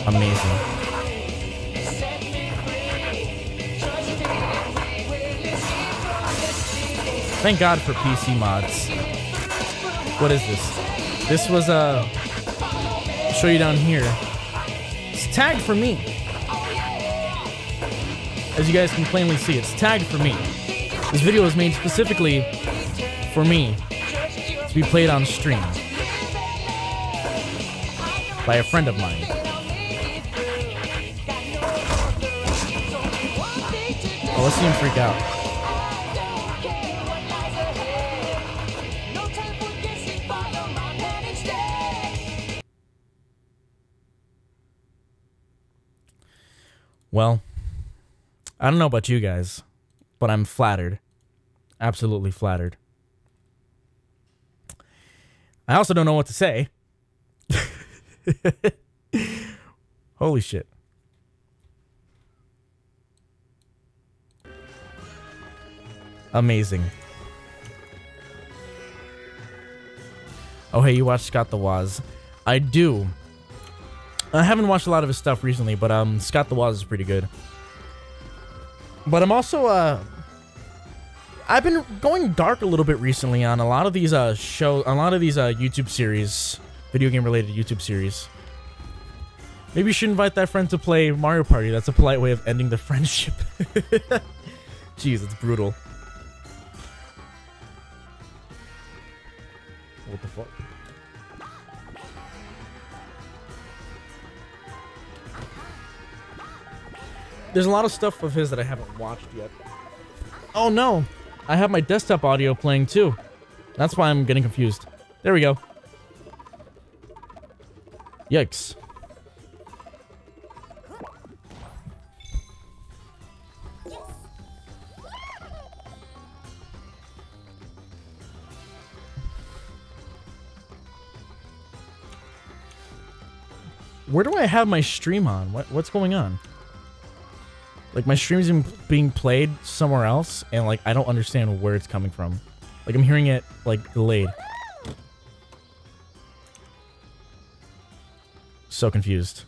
Amazing. Thank God for PC mods. What is this? This was I'll show you down here. It's tagged for me. As you guys can plainly see, it's tagged for me. This video was made specifically for me to be played on stream by a friend of mine. Oh, let's see him freak out. Well, I don't know about you guys, but I'm flattered. Absolutely flattered. I also don't know what to say. Holy shit. Amazing. Oh, hey, you watch Scott the Woz? I do. I haven't watched a lot of his stuff recently, but Scott the Woz is pretty good. But I'm also I've been going dark a little bit recently on a lot of these YouTube series, video game related YouTube series. Maybe you should invite that friend to play Mario Party. That's a polite way of ending the friendship. Jeez, it's brutal. What the fuck? There's a lot of stuff of his that I haven't watched yet. Oh no! I have my desktop audio playing too. That's why I'm getting confused. There we go. Yikes. Where do I have my stream on? What's going on? Like, my stream's being played somewhere else, and, like, I don't understand where it's coming from. Like, I'm hearing it, like, delayed. So confused.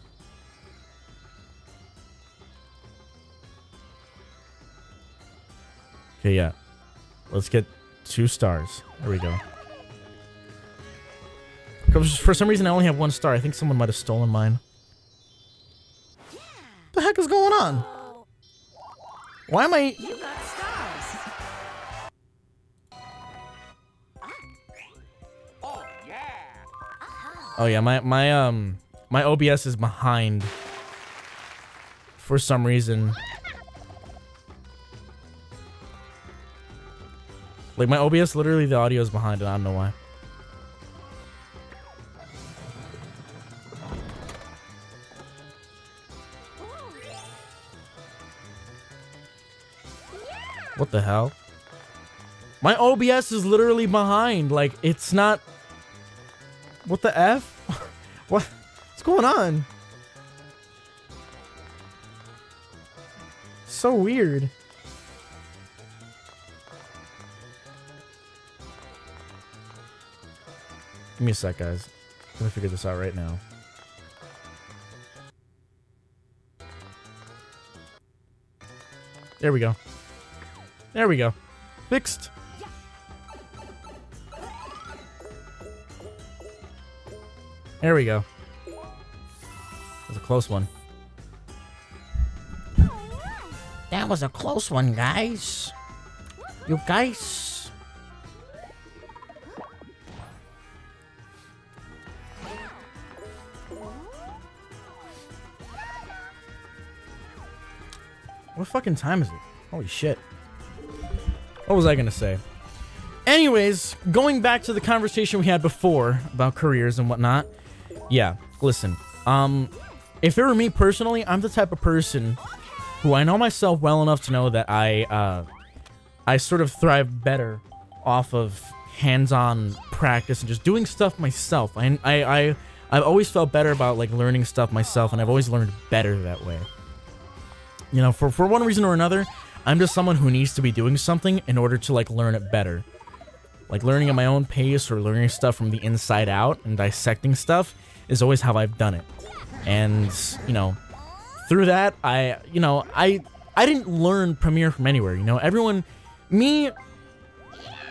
Okay, yeah. Let's get 2 stars. There we go. For some reason, I only have 1 star. I think someone might have stolen mine. What the heck is going on? Why am I... You got stars. Oh yeah, my OBS is behind for some reason. Like, my OBS, literally the audio is behind and I don't know why. What the hell? My OBS is literally behind. Like, it's not... What the F? What's going on? So weird. Give me a sec, guys. I'm gonna figure this out right now. There we go. There we go. Fixed. There we go. That was a close one. That was a close one, guys. You guys. What fucking time is it? Holy shit. What was I gonna say? Anyways, going back to the conversation we had before about careers and whatnot. Yeah, listen. If it were me personally, I'm the type of person who I know myself well enough to know that I sort of thrive better off of hands-on practice and just doing stuff myself. I've always felt better about like learning stuff myself, and I've always learned better that way. You know, for one reason or another, I'm just someone who needs to be doing something in order to like learn it better. Like learning at my own pace or learning stuff from the inside out and dissecting stuff is always how I've done it. And, you know, through that, I didn't learn Premiere from anywhere, you know? Me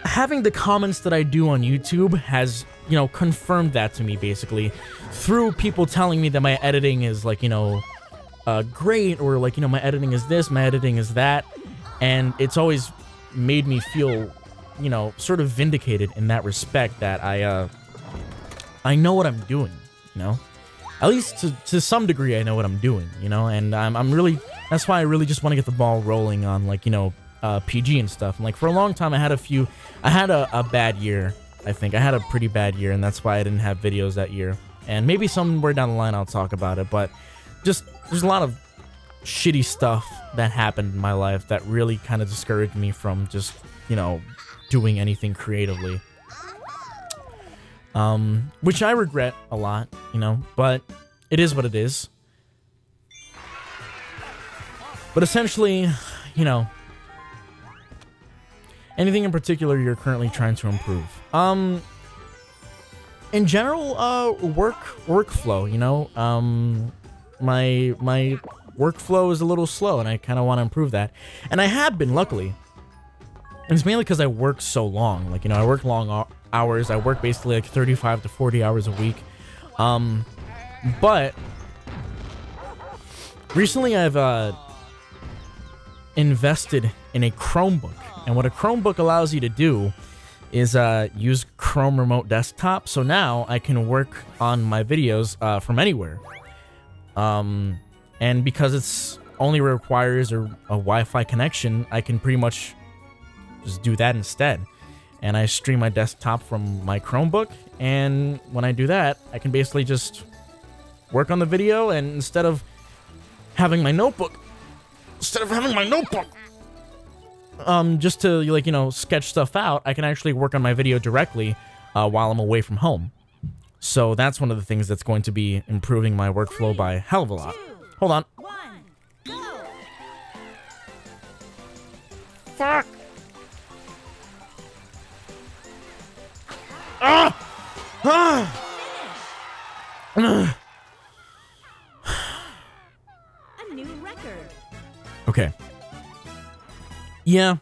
having the comments that I do on YouTube has, you know, confirmed that to me, basically, through people telling me that my editing is, like, you know, great, or, like, you know, my editing is this, my editing is that, and it's always made me feel, you know, sort of vindicated in that respect, that I know what I'm doing, you know? At least to some degree, I know what I'm doing, you know? And I'm really, that's why I really just want to get the ball rolling on, like, you know, PG and stuff. And, like, for a long time, I had a bad year, I think. I had a pretty bad year, and that's why I didn't have videos that year. And maybe somewhere down the line I'll talk about it, but just, there's a lot of shitty stuff that happened in my life that really kind of discouraged me from just, you know, doing anything creatively. Which I regret a lot, you know, but it is what it is. But essentially, you know, anything in particular you're currently trying to improve? In general, workflow, you know, my workflow is a little slow, and I kind of want to improve that. And I have been, luckily. And it's mainly because I work so long. Like, you know, I work long hours. I work basically like 35 to 40 hours a week. But recently I've invested in a Chromebook. And what a Chromebook allows you to do is use Chrome Remote Desktop. So now I can work on my videos from anywhere. And because it's only requires a Wi-Fi connection, I can pretty much just do that instead. And I stream my desktop from my Chromebook, and when I do that, I can basically just work on the video, and instead of having my notebook, just to, like, you know, sketch stuff out, I can actually work on my video directly while I'm away from home. So that's one of the things that's going to be improving my workflow by a hell of a lot. Hold on. Go. Fuck. A new record. Okay. Yeah.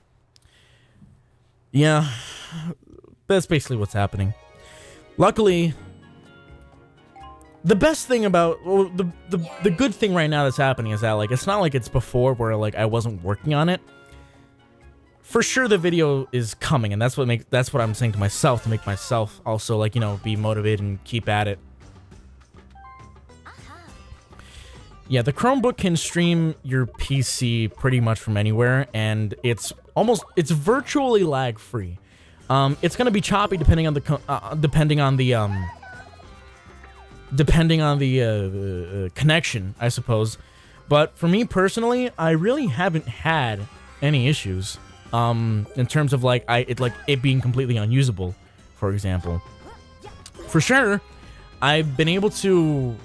That's basically what's happening. Luckily, the best thing about, well, the good thing right now that's happening is that, like, it's not like it's before where, like, I wasn't working on it. For sure the video is coming, and that's what I'm saying to myself, to make myself also, like, you know, be motivated and keep at it. Yeah, the Chromebook can stream your PC pretty much from anywhere, and it's virtually lag-free. It's gonna be choppy depending on the connection, I suppose. But for me personally, I really haven't had any issues. In terms of, like, it being completely unusable, for example. For sure, I've been able to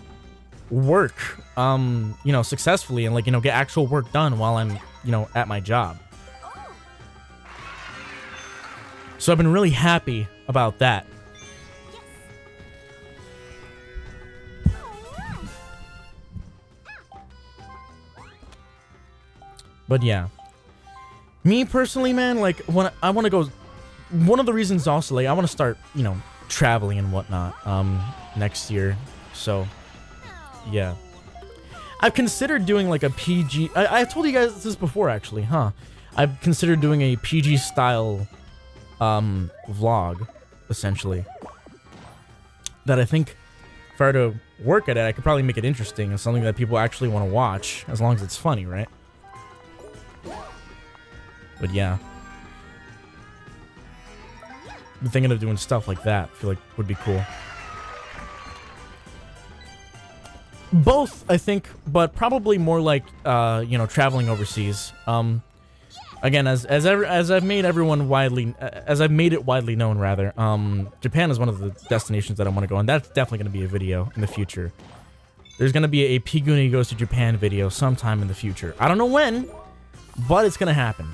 work, you know, successfully, and, like, you know, get actual work done while I'm, you know, at my job. So I've been really happy about that. But yeah. Me personally, man, like, when I want to go, one of the reasons also, like, I want to start, you know, traveling and whatnot, next year. So, yeah. I've considered doing like a PG. I've told you guys this before, actually, huh? I've considered doing a PG style vlog, essentially. That I think if I were to work at it, I could probably make it interesting and something that people actually want to watch, as long as it's funny, right? But yeah. I'm thinking of doing stuff like that. I feel like would be cool. Both, I think, but probably more like, you know, traveling overseas. Again, as I've made everyone widely, as I've made it widely known, rather, Japan is one of the destinations that I want to go, and that's definitely going to be a video in the future. There's going to be a Piguni Goes to Japan video sometime in the future. I don't know when, but it's going to happen.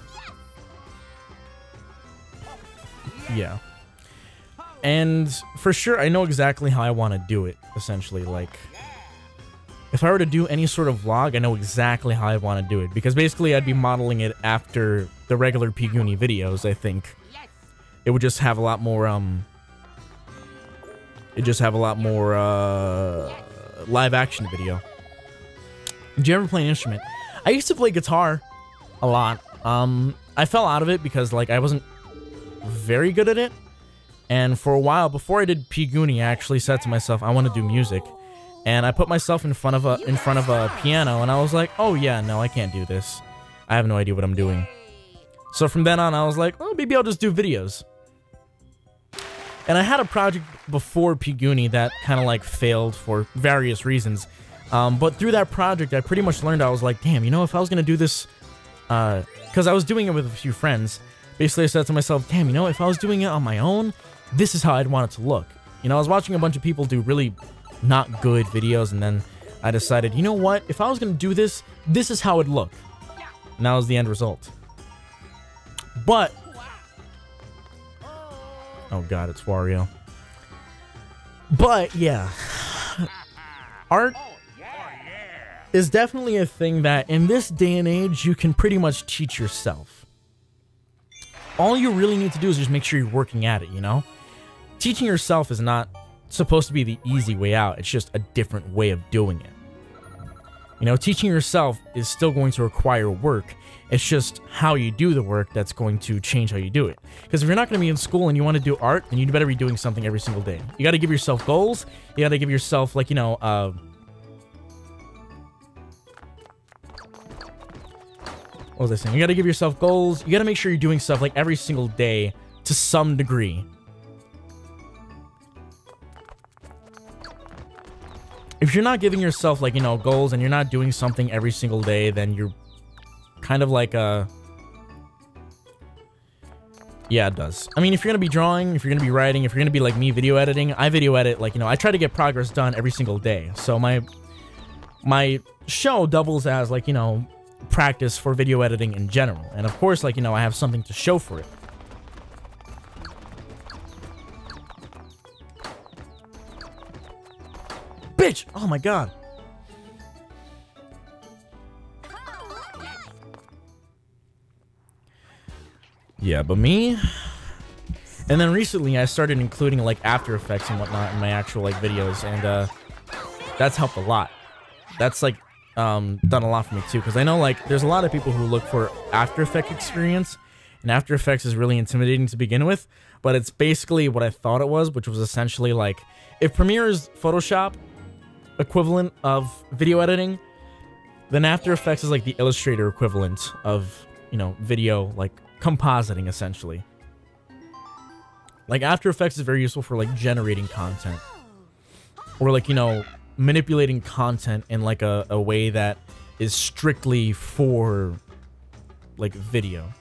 Yeah. And for sure, I know exactly how I want to do it, essentially. Like, if I were to do any sort of vlog, I know exactly how I want to do it. Because basically, I'd be modeling it after the regular Piguni videos, I think. It would just have a lot more, live action video. Do you ever play an instrument? I used to play guitar a lot. I fell out of it because, like, I wasn't very good at it. And for a while, before I did Piguni, I actually said to myself, I want to do music. And I put myself in front of a piano, and I was like, oh yeah, no, I can't do this. I have no idea what I'm doing. So from then on, I was like, oh, maybe I'll just do videos. And I had a project before Piguni that kind of like failed for various reasons. But through that project, I pretty much learned, I was like, damn, you know, if I was going to do this, because I was doing it with a few friends, basically I said to myself, damn, you know, if I was doing it on my own, this is how I'd want it to look. You know, I was watching a bunch of people do really not good videos, and then I decided, you know what, if I was going to do this, this is how it'd look. And that was the end result. But, oh god, it's Wario. But, yeah. Art is definitely a thing that, in this day and age, you can pretty much teach yourself. All you really need to do is just make sure you're working at it, you know? Teaching yourself is not supposed to be the easy way out. It's just a different way of doing it. You know, teaching yourself is still going to require work. It's just how you do the work that's going to change how you do it. Because if you're not going to be in school and you want to do art, then you better be doing something every single day. You got to give yourself goals. You got to give yourself, like, you know, what was I saying? You got to give yourself goals. You got to make sure you're doing stuff like every single day to some degree. If you're not giving yourself, like, you know, goals, and you're not doing something every single day, then you're kind of like a... Yeah, it does. I mean, if you're going to be drawing, if you're going to be writing, if you're going to be like me video editing, I video edit, like, you know, I try to get progress done every single day. So my show doubles as, like, you know, practice for video editing in general. And of course, like, you know, I have something to show for it. Bitch! Oh my god. Yeah, but me... And then recently I started including, like, After Effects and whatnot in my actual, like, videos, and that's helped a lot. That's, like, done a lot for me too, because I know, like, there's a lot of people who look for After Effects experience, and After Effects is really intimidating to begin with, but it's basically what I thought it was, which was essentially, like, if Premiere is Photoshop equivalent of video editing, then After Effects is like the Illustrator equivalent of, you know, video, like, compositing, essentially. Like, After Effects is very useful for, like, generating content. Or, like, you know, manipulating content in, like, a way that is strictly for, like, video.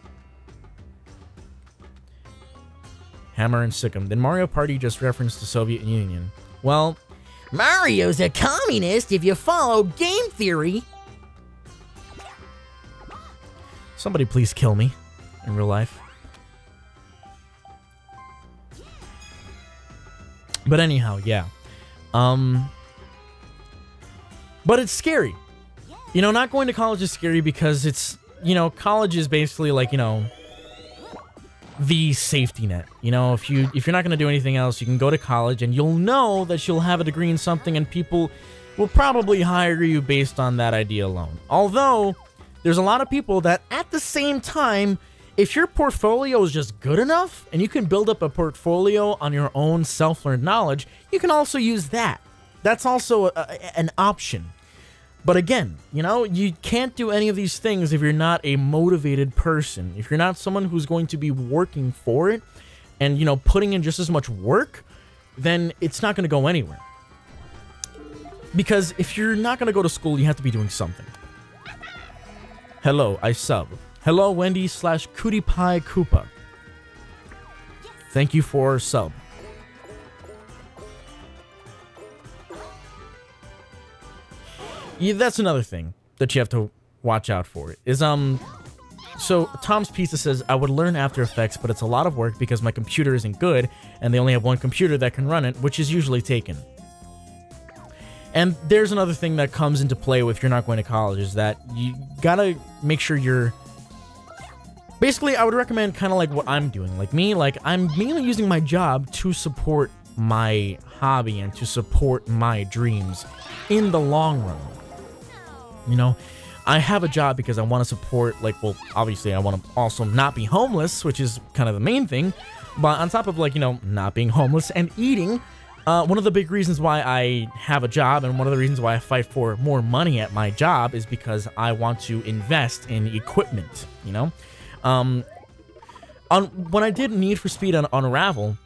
Hammer and Sikkim. Did Mario Party just reference the Soviet Union? Well... Mario's a communist if you follow game theory. Somebody please kill me in real life. But anyhow, yeah. But it's scary. You know, not going to college is scary because it's, you know, college is basically like, you know, the safety net. You know, if you're not going to do anything else, you can go to college and you'll know that you'll have a degree in something, and people will probably hire you based on that idea alone. Although, there's a lot of people that at the same time, if your portfolio is just good enough and you can build up a portfolio on your own self-learned knowledge, you can also use that. That's also an option. But again, you know, you can't do any of these things if you're not a motivated person. If you're not someone who's going to be working for it and, you know, putting in just as much work, then it's not going to go anywhere. Because if you're not going to go to school, you have to be doing something. Hello, I sub. Hello, Wendy / Cootie Pie Koopa. Thank you for sub. Yeah, that's another thing that you have to watch out for. Is so Tom's Pizza says, I would learn After Effects, but it's a lot of work because my computer isn't good and they only have one computer that can run it, which is usually taken. And there's another thing that comes into play if you're not going to college, is that you gotta make sure you're... Basically, I would recommend kind of like what I'm doing. Like me, like I'm mainly using my job to support my hobby and to support my dreams in the long run. You know, I have a job because I want to support, like, well, obviously I want to also not be homeless, which is kind of the main thing. But on top of, like, you know, not being homeless and eating, one of the big reasons why I have a job and one of the reasons why I fight for more money at my job is because I want to invest in equipment, you know? When I did Need for Speed on Unravel,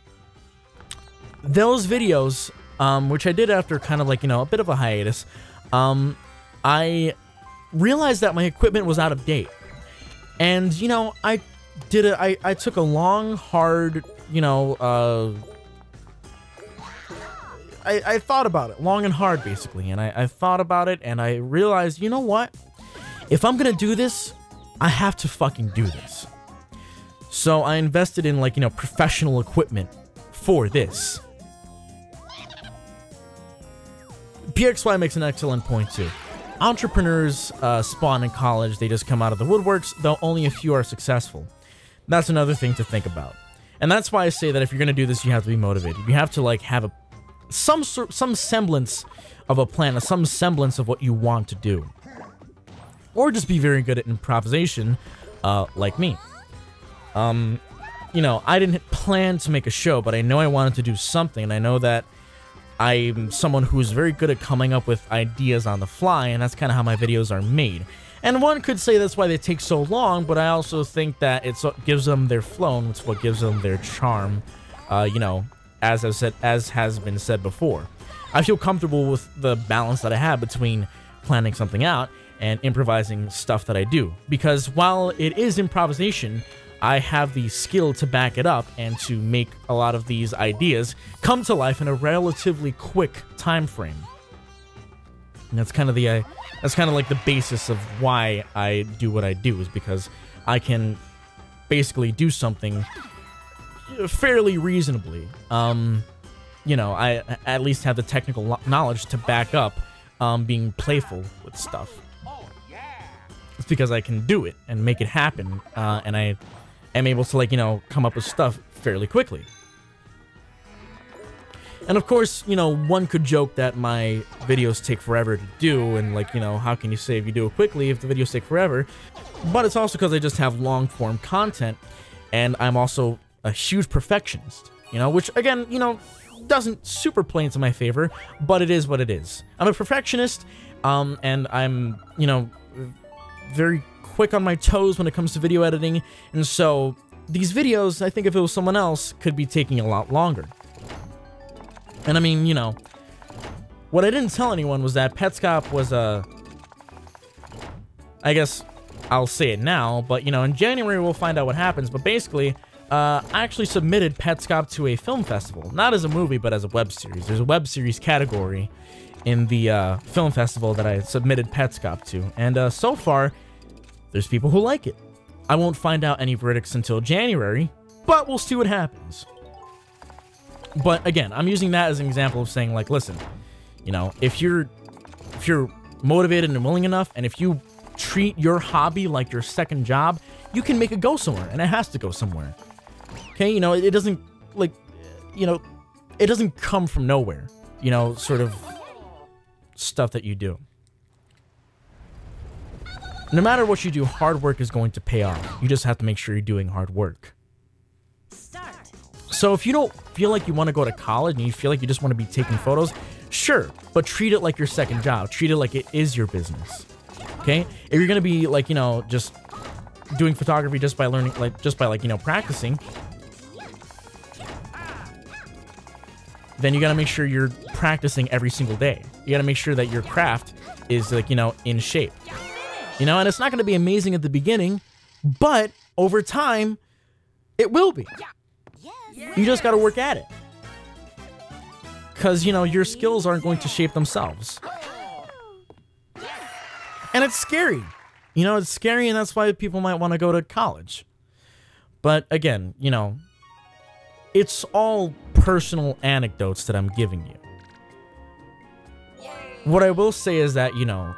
those videos, which I did after kind of like, you know, a bit of a hiatus, I realized that my equipment was out of date. And, you know, I took a long, hard, you know, I thought about it long and hard, basically. And I thought about it and I realized, you know what? If I'm gonna do this, I have to fucking do this. So I invested in, like, you know, professional equipment for this. PXY makes an excellent point too. Entrepreneurs spawn in college, they just come out of the woodworks, though only a few are successful. That's another thing to think about. And that's why I say that if you're going to do this, you have to be motivated. You have to, like, have some semblance of a plan, some semblance of what you want to do. Or just be very good at improvisation, like me. You know, I didn't plan to make a show, but I know I wanted to do something, and I know that I'm someone who's very good at coming up with ideas on the fly, and that's kind of how my videos are made. And one could say that's why they take so long, but I also think that it's what gives them their flow, and it's what gives them their charm, you know, as has been said before. I feel comfortable with the balance that I have between planning something out and improvising stuff that I do. Because while it is improvisation, I have the skill to back it up and to make a lot of these ideas come to life in a relatively quick time frame. And that's kind of like the basis of why I do what I do, is because I can basically do something fairly reasonably. You know, I at least have the technical knowledge to back up being playful with stuff. It's because I can do it and make it happen, and I am able to, like, you know, come up with stuff fairly quickly. And of course, you know, one could joke that my videos take forever to do, and, like, you know, how can you say if you do it quickly if the videos take forever? But it's also because I just have long-form content, and I'm also a huge perfectionist, you know, which, again, you know, doesn't super play into my favor, but it is what it is. I'm a perfectionist, and I'm, you know, very quick on my toes when it comes to video editing, and so these videos, I think if it was someone else, could be taking a lot longer. And I mean, you know, what I didn't tell anyone was that Petscop was I guess I'll say it now, but, you know, in January we'll find out what happens, but basically, I actually submitted Petscop to a film festival. Not as a movie, but as a web series. There's a web series category in the film festival that I submitted Petscop to, and so far, there's people who like it. I won't find out any verdicts until January, but we'll see what happens. But again, I'm using that as an example of saying, like, listen, you know, if you're motivated and willing enough, and if you treat your hobby like your second job, you can make it go somewhere, and it has to go somewhere. Okay, you know, it doesn't, like, you know, it doesn't come from nowhere. You know, sort of stuff that you do. No matter what you do, hard work is going to pay off. You just have to make sure you're doing hard work. Start. So if you don't feel like you want to go to college and you feel like you just want to be taking photos, sure, but treat it like your second job. Treat it like it is your business. Okay? If you're going to be like, you know, just doing photography just by learning, like, just by, like, you know, practicing, then you got to make sure you're practicing every single day. You got to make sure that your craft is, like, you know, in shape. You know, and it's not going to be amazing at the beginning, but over time, it will be. You just got to work at it. Because, you know, your skills aren't going to shape themselves. And it's scary. You know, it's scary, and that's why people might want to go to college. But again, you know, it's all personal anecdotes that I'm giving you. What I will say is that, you know,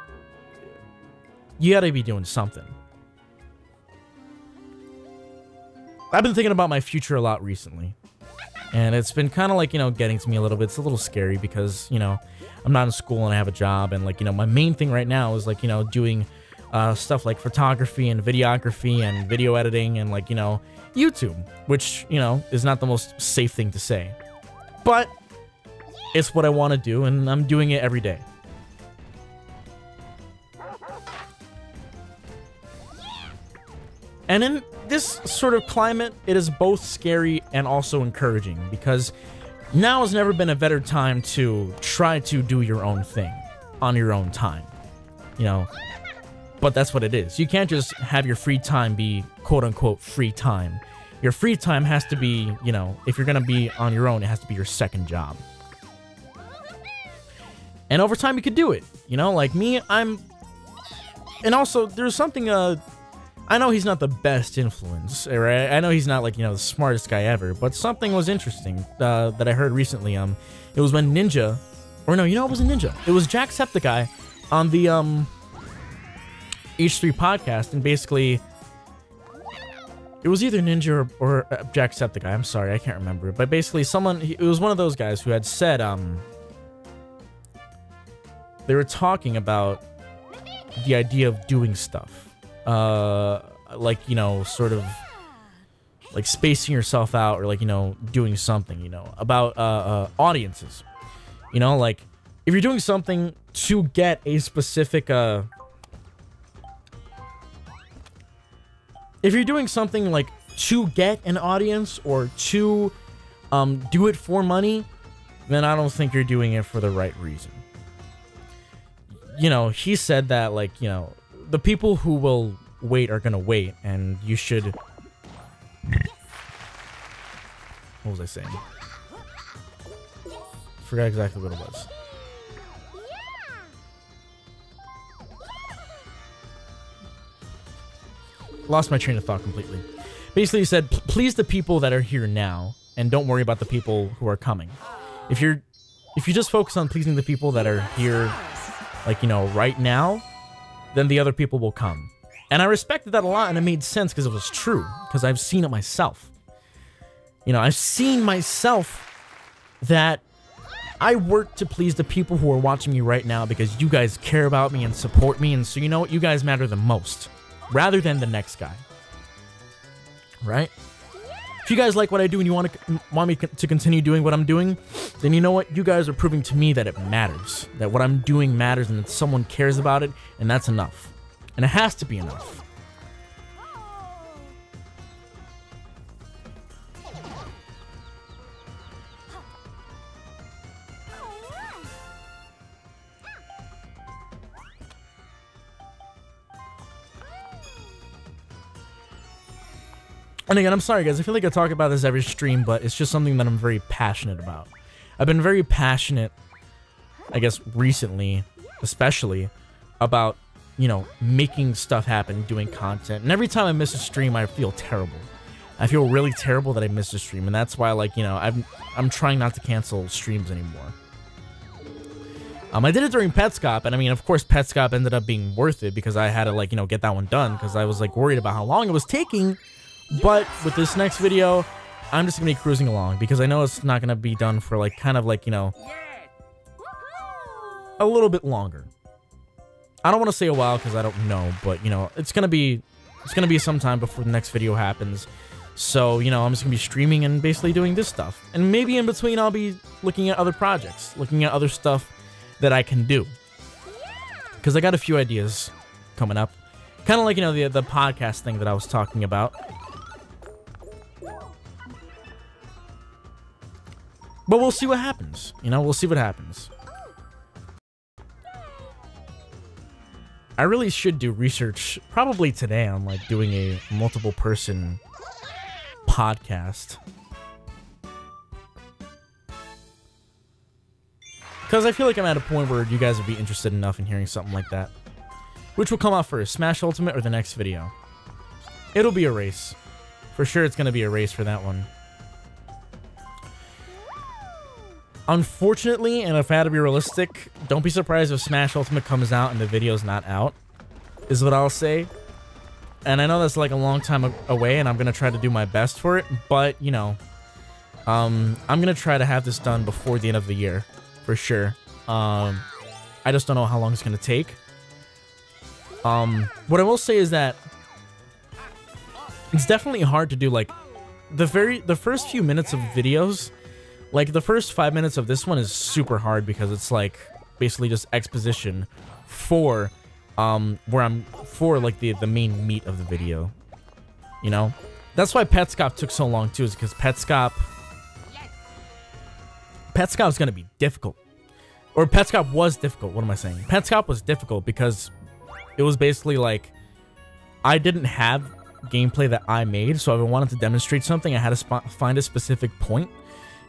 you gotta be doing something. I've been thinking about my future a lot recently. And it's been kind of like, you know, getting to me a little bit. It's a little scary because, you know, I'm not in school and I have a job. And, like, you know, my main thing right now is, like, you know, doing stuff like photography and videography and video editing and, like, you know, YouTube. Which, you know, is not the most safe thing to say. But it's what I want to do, and I'm doing it every day. And in this sort of climate, it is both scary and also encouraging, because now has never been a better time to try to do your own thing on your own time. You know, but that's what it is. You can't just have your free time be quote-unquote free time. Your free time has to be, you know, if you're going to be on your own, it has to be your second job. And over time, you could do it. You know, like me, and also, there's something, I know he's not the best influence, right? I know he's not, like, you know, the smartest guy ever, but something was interesting that I heard recently. It was when Ninja, or no, you know, it wasn't Ninja. It was Jacksepticeye on the H3 podcast, and basically, it was either Ninja or Jacksepticeye. I'm sorry, I can't remember. But basically, it was one of those guys who had said, they were talking about the idea of doing stuff. Like, you know, sort of like spacing yourself out, or, like, you know, doing something, you know, about audiences. You know, like, if you're doing something to get a specific if you're doing something like to get an audience or to do it for money, then I don't think you're doing it for the right reason. You know, he said that, like, you know, the people who will wait are gonna wait, and you should... What was I saying? Forgot exactly what it was. Lost my train of thought completely. Basically, he said, please the people that are here now, and don't worry about the people who are coming. If you just focus on pleasing the people that are here, like, you know, right now, then the other people will come. And I respected that a lot, and it made sense because it was true, because I've seen it myself. You know, I've seen myself that I work to please the people who are watching me right now because you guys care about me and support me, and so you know what? You guys matter the most, rather than the next guy. Right? If you guys like what I do and you want me to continue doing what I'm doing, then you know what? You guys are proving to me that it matters. That what I'm doing matters and that someone cares about it, and that's enough. And it has to be enough. And again, I'm sorry, guys. I feel like I talk about this every stream, but it's just something that I'm very passionate about. I've been very passionate, I guess, recently, especially, about, you know, making stuff happen, doing content. And every time I miss a stream, I feel terrible. I feel really terrible that I missed a stream, and that's why, like, you know, I'm trying not to cancel streams anymore. I did it during Petscop, and I mean, of course, Petscop ended up being worth it because I had to, like, you know, get that one done because I was, like, worried about how long it was taking. But with this next video, I'm just gonna be cruising along because I know it's not gonna be done for, like, kind of like, you know, a little bit longer. I don't want to say a while because I don't know, but you know, it's gonna be sometime before the next video happens. So, you know, I'm just gonna be streaming and basically doing this stuff. And maybe in between I'll be looking at other projects, looking at other stuff that I can do. Because I got a few ideas coming up. Kind of like, you know, the podcast thing that I was talking about. But we'll see what happens. You know, we'll see what happens. I really should do research probably today on like doing a multiple person podcast. Because I feel like I'm at a point where you guys would be interested enough in hearing something like that. Which will come out first, Smash Ultimate or the next video? It'll be a race. For sure it's going to be a race for that one. Unfortunately, and if I had to be realistic, don't be surprised if Smash Ultimate comes out and the video's not out, is what I'll say. And I know that's like a long time away, and I'm going to try to do my best for it, but, you know, I'm going to try to have this done before the end of the year, for sure. I just don't know how long it's going to take. What I will say is that it's definitely hard to do, like, the first few minutes of videos. Like, the first 5 minutes of this one is super hard because it's, like, basically just exposition for, like, the main meat of the video. You know? That's why Petscop took so long, too, is because Petscop's gonna be difficult. Or Petscop was difficult, what am I saying? Petscop was difficult because it was basically, like, I didn't have gameplay that I made, so if I wanted to demonstrate something, I had to find a specific point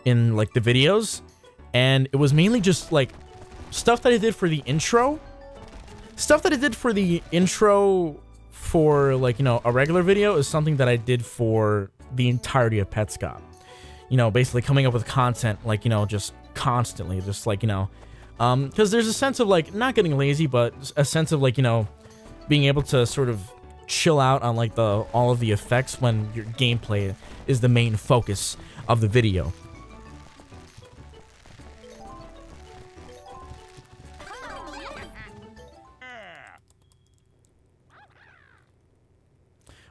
in like the videos, and it was mainly just like stuff that I did for the intro, for like, you know, a regular video is something that I did for the entirety of Petscop. You know, basically coming up with content, like, you know, just constantly, just like, you know, because there's a sense of like not getting lazy, but a sense of like, you know, being able to sort of chill out on like all of the effects when your gameplay is the main focus of the video.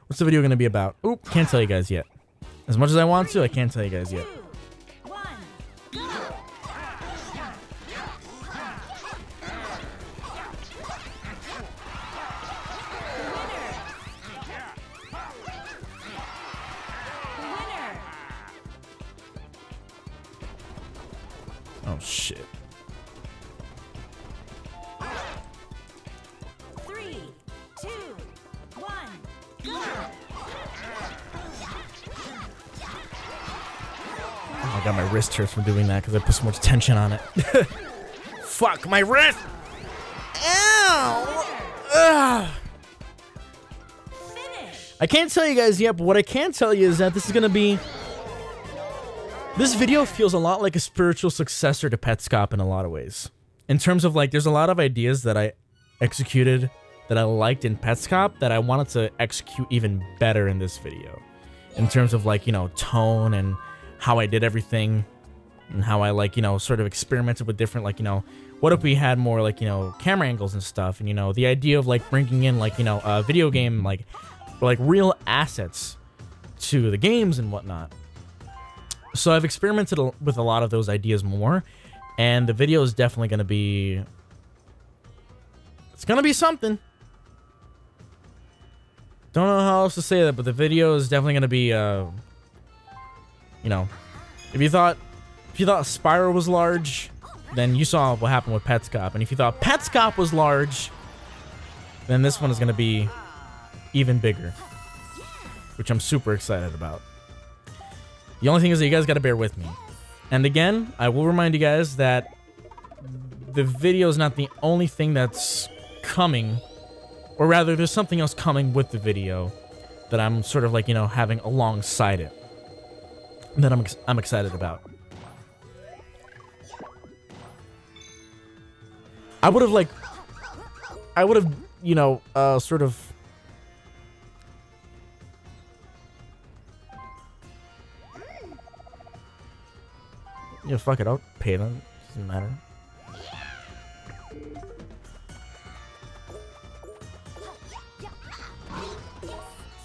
What's the video going to be about? Oop, can't tell you guys yet. As much as I want to, I can't tell you guys yet. 2, 1, go! Winner! Oh, shit. 3, 2, 1, go! Oh, I got my wrist hurt from doing that because I put so much tension on it. Fuck, my wrist! Ow! Ugh. Finish! I can't tell you guys yet, but what I can tell you is that this is going to be... This video feels a lot like a spiritual successor to Petscop in a lot of ways. In terms of, like, there's a lot of ideas that I executed that I liked in Petscop that I wanted to execute even better in this video. In terms of, like, you know, tone and how I did everything. And how I, like, you know, sort of experimented with different, like, you know, what if we had more, like, you know, camera angles and stuff. And, you know, the idea of, like, bringing in, like, you know, a video game, like real assets to the games and whatnot. So I've experimented with a lot of those ideas more, and the video is definitely going to be... It's going to be something. Don't know how else to say that, but the video is definitely going to be, you know, if you thought Spyro was large, then you saw what happened with Petscop. And if you thought Petscop was large, then this one is going to be even bigger, which I'm super excited about. The only thing is that you guys got to bear with me. And again, I will remind you guys that the video is not the only thing that's coming, or rather there's something else coming with the video that I'm sort of like, you know, having alongside it that I'm excited about. I would have, you know, sort of... Yeah, fuck it, I'll pay them. Doesn't matter.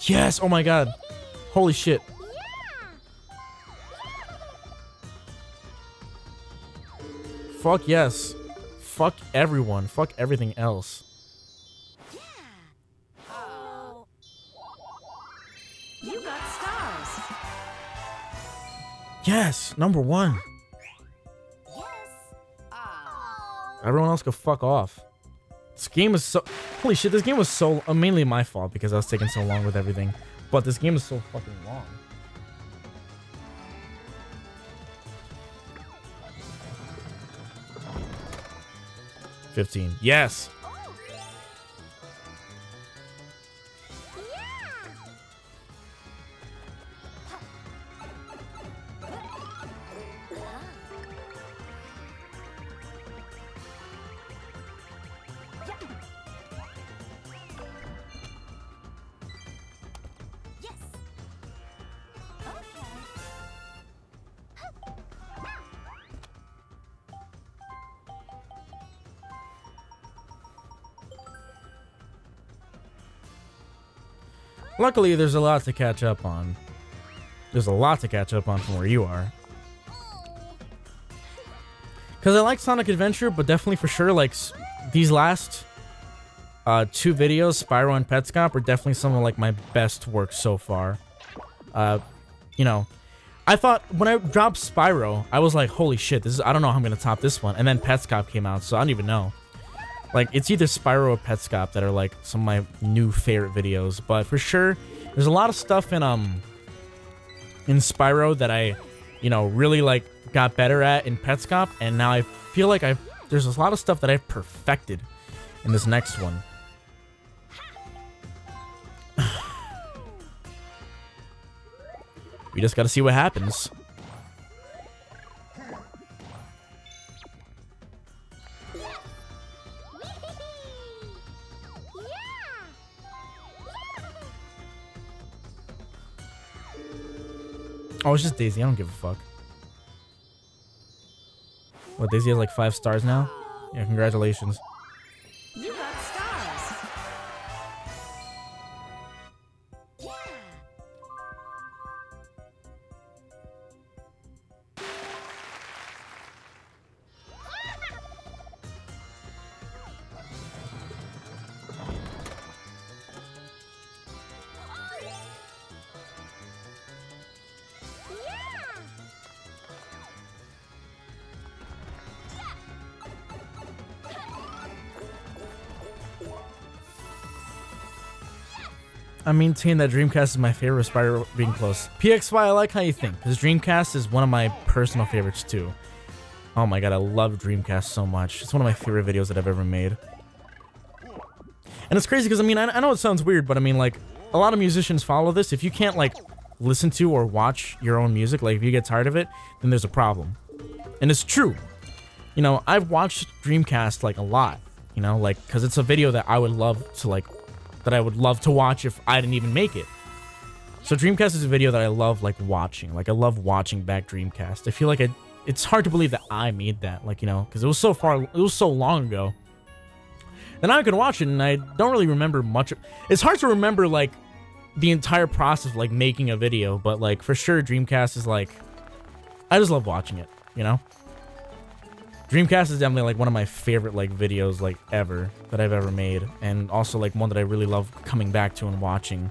Yes. Oh my god. Holy shit. Fuck yes. Fuck everyone. Fuck everything else. Oh. You got stars. Yes. Number 1. Yes. Oh. Everyone else could fuck off. This game is so... Holy shit, this game was so... mainly my fault because I was taking so long with everything. But this game is so fucking long. $15. Yes! Luckily, there's a lot to catch up on. There's a lot to catch up on from where you are. Because I like Sonic Adventure, but definitely for sure, like, these last 2 videos, Spyro and Petscop, are definitely some of, like, my best work so far. You know, I thought when I dropped Spyro, I was like, holy shit, this is, I don't know how I'm going to top this one. And then Petscop came out, so I don't even know. Like, it's either Spyro or Petscop that are, like, some of my new favorite videos. But for sure, there's a lot of stuff in Spyro that I, you know, really, like, got better at in Petscop. And now I feel like there's a lot of stuff that I've perfected in this next one. We just gotta see what happens. Oh, it's just Daisy. I don't give a fuck. What, Daisy has like 5 stars now? Yeah, congratulations. You got stars. Yeah. I maintain that Dreamcast is my favorite, Spyro being close. PXY, I like how you think, because Dreamcast is one of my personal favorites too. Oh my god, I love Dreamcast so much. It's one of my favorite videos that I've ever made. And it's crazy because, I mean, I know it sounds weird, but I mean, like, a lot of musicians follow this. If you can't, like, listen to or watch your own music, like, if you get tired of it, then there's a problem. And it's true. You know, I've watched Dreamcast, like, a lot, you know, like, because it's a video that I would love to, like, that I would love to watch if I didn't even make it. So Dreamcast is a video that I love, like, watching. Like, I love watching back Dreamcast. I feel like it's hard to believe that I made that, like, you know, because it was so long ago. And now I can watch it, and I don't really remember much. It's hard to remember, like, the entire process of, like, making a video, but, like, for sure, Dreamcast is, like, I just love watching it, you know? Dreamcast is definitely, like, one of my favorite, like, videos, like, ever, that I've ever made, and also, like, one that I really love coming back to and watching.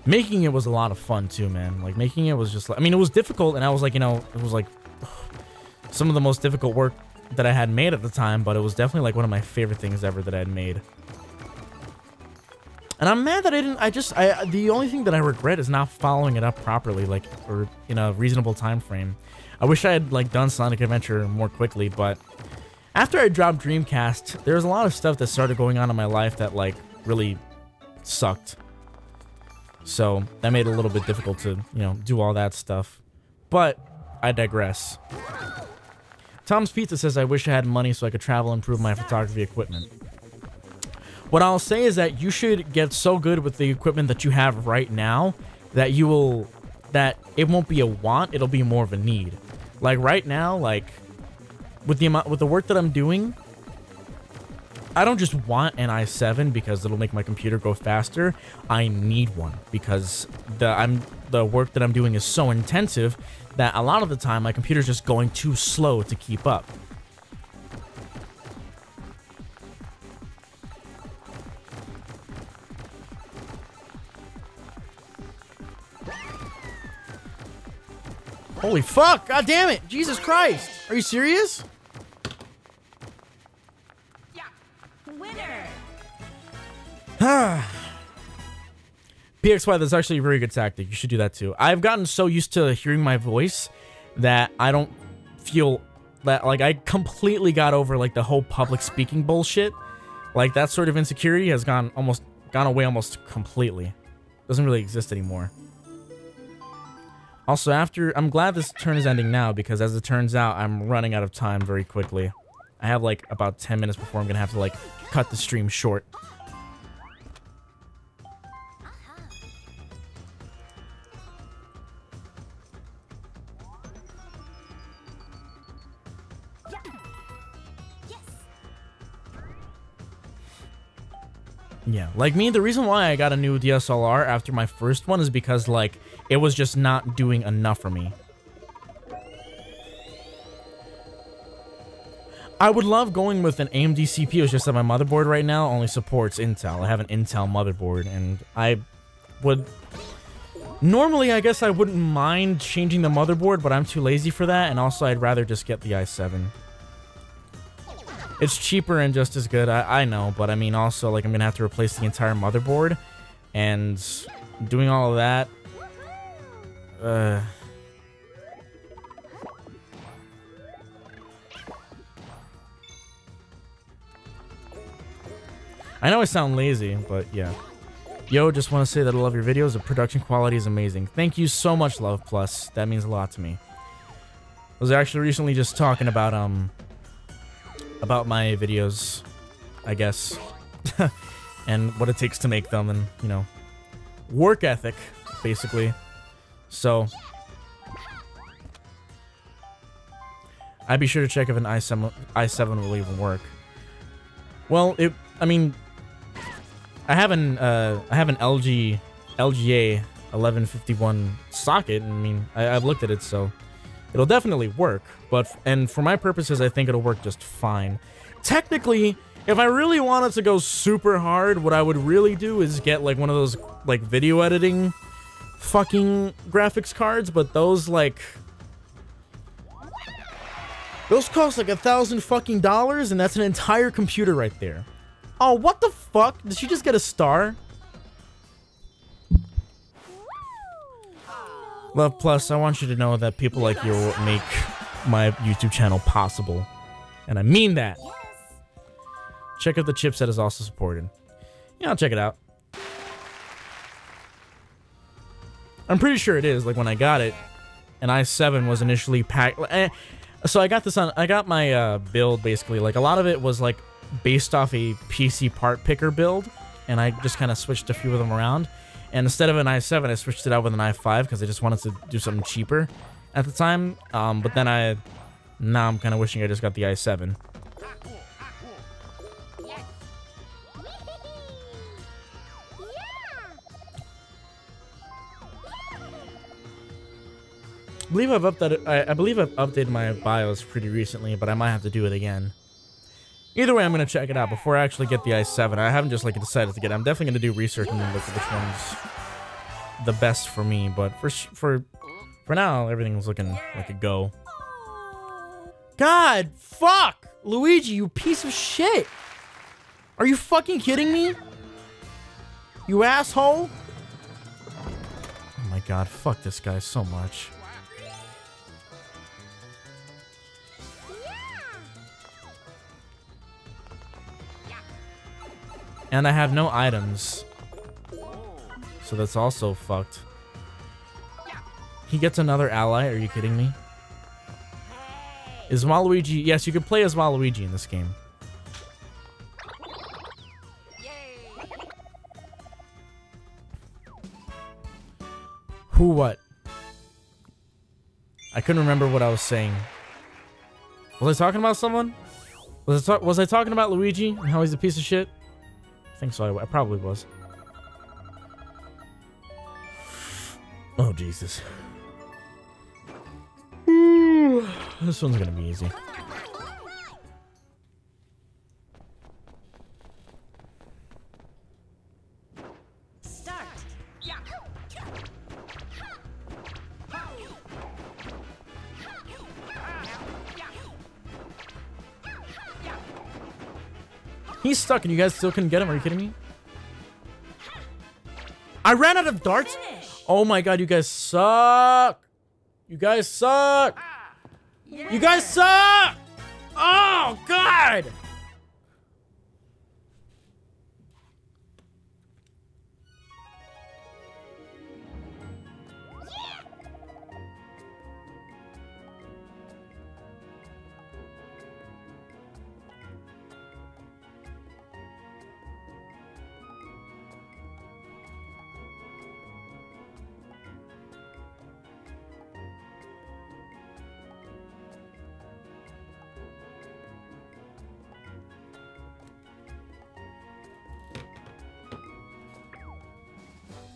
Making it was a lot of fun, too, man. Like, making it was just, like, I mean, it was difficult, and I was, like, you know, it was, like, some of the most difficult work that I had made at the time, but it was definitely, like, one of my favorite things ever that I had made. And I'm mad that the only thing that I regret is not following it up properly, like, or in a reasonable time frame. I wish I had, like, done Sonic Adventure more quickly, but after I dropped Dreamcast, there was a lot of stuff that started going on in my life that, like, really sucked. So that made it a little bit difficult to, you know, do all that stuff. But I digress. Tom's Pizza says, I wish I had money so I could travel and improve my photography equipment. What I'll say is that you should get so good with the equipment that you have right now that it won't be a want, it'll be more of a need. Like right now, like with the work that I'm doing, I don't just want an i7 because it'll make my computer go faster. I need one because the work that I'm doing is so intensive that a lot of the time my computer's just going too slow to keep up. Holy fuck! God damn it! Jesus Christ! Are you serious? Winner. PXY, that's actually a very good tactic. You should do that too. I've gotten so used to hearing my voice that I don't feel that, like, I completely got over, like, the whole public speaking bullshit. Like, that sort of insecurity has gone away almost completely. Doesn't really exist anymore. Also, I'm glad this turn is ending now because as it turns out, I'm running out of time very quickly. I have, like, about 10 minutes before I'm gonna have to, like, cut the stream short. Yeah, like me, the reason why I got a new DSLR after my first one is because, like, it was just not doing enough for me. I would love going with an AMD CPU, it's just that my motherboard right now only supports Intel. I have an Intel motherboard, and I would... Normally, I guess I wouldn't mind changing the motherboard, but I'm too lazy for that, and also I'd rather just get the i7. It's cheaper and just as good, I know, but I mean also, like, I'm gonna have to replace the entire motherboard, and doing all of that, I know I sound lazy, but yeah. Yo, just want to say that I love your videos, the production quality is amazing. Thank you so much, Love Plus, that means a lot to me. I was actually recently just talking about my videos, I guess, and what it takes to make them, and, you know, work ethic, basically. So, I'd be sure to check if an i7 will even work. Well, I mean, I have an LGA 1151 socket, and I mean, I've looked at it, so it'll definitely work, and for my purposes, I think it'll work just fine. Technically, if I really wanted to go super hard, what I would really do is get, like, one of those, like, video editing fucking graphics cards, but those, like... Those cost, like, $1,000 fucking dollars, and that's an entire computer right there. Oh, what the fuck? Did she just get a star? Love Plus, I want you to know that people like you make my YouTube channel possible. And I mean that. Check if the chipset is also supported. Yeah, I'll check it out. I'm pretty sure it is. Like, when I got it, an i7 was initially packed. So I got my build, basically. Like, a lot of it was, like, based off a PC part picker build. And I just kind of switched a few of them around. And instead of an i7, I switched it out with an i5 because I just wanted to do something cheaper at the time. But then now I'm kind of wishing I just got the i7. I believe I've updated my BIOS pretty recently, but I might have to do it again. Either way, I'm gonna check it out before I actually get the i7. I haven't just, like, decided to get it. I'm definitely gonna do research and look at which one's the best for me. But for now, everything's looking like a go. God, fuck! Luigi, you piece of shit! Are you fucking kidding me? You asshole! Oh my god, fuck this guy so much. And I have no items. So that's also fucked. He gets another ally, are you kidding me? Is Waluigi... Yes, you can play as Waluigi in this game. Who what? I couldn't remember what I was saying. Was I talking about someone? Was I talking about Luigi and how he's a piece of shit? I think so. I probably was. Oh, Jesus. This one's gonna be easy. Start. He's stuck and you guys still couldn't get him. Are you kidding me? I ran out of darts? Oh my god, you guys suck. You guys suck. You guys suck. Oh god.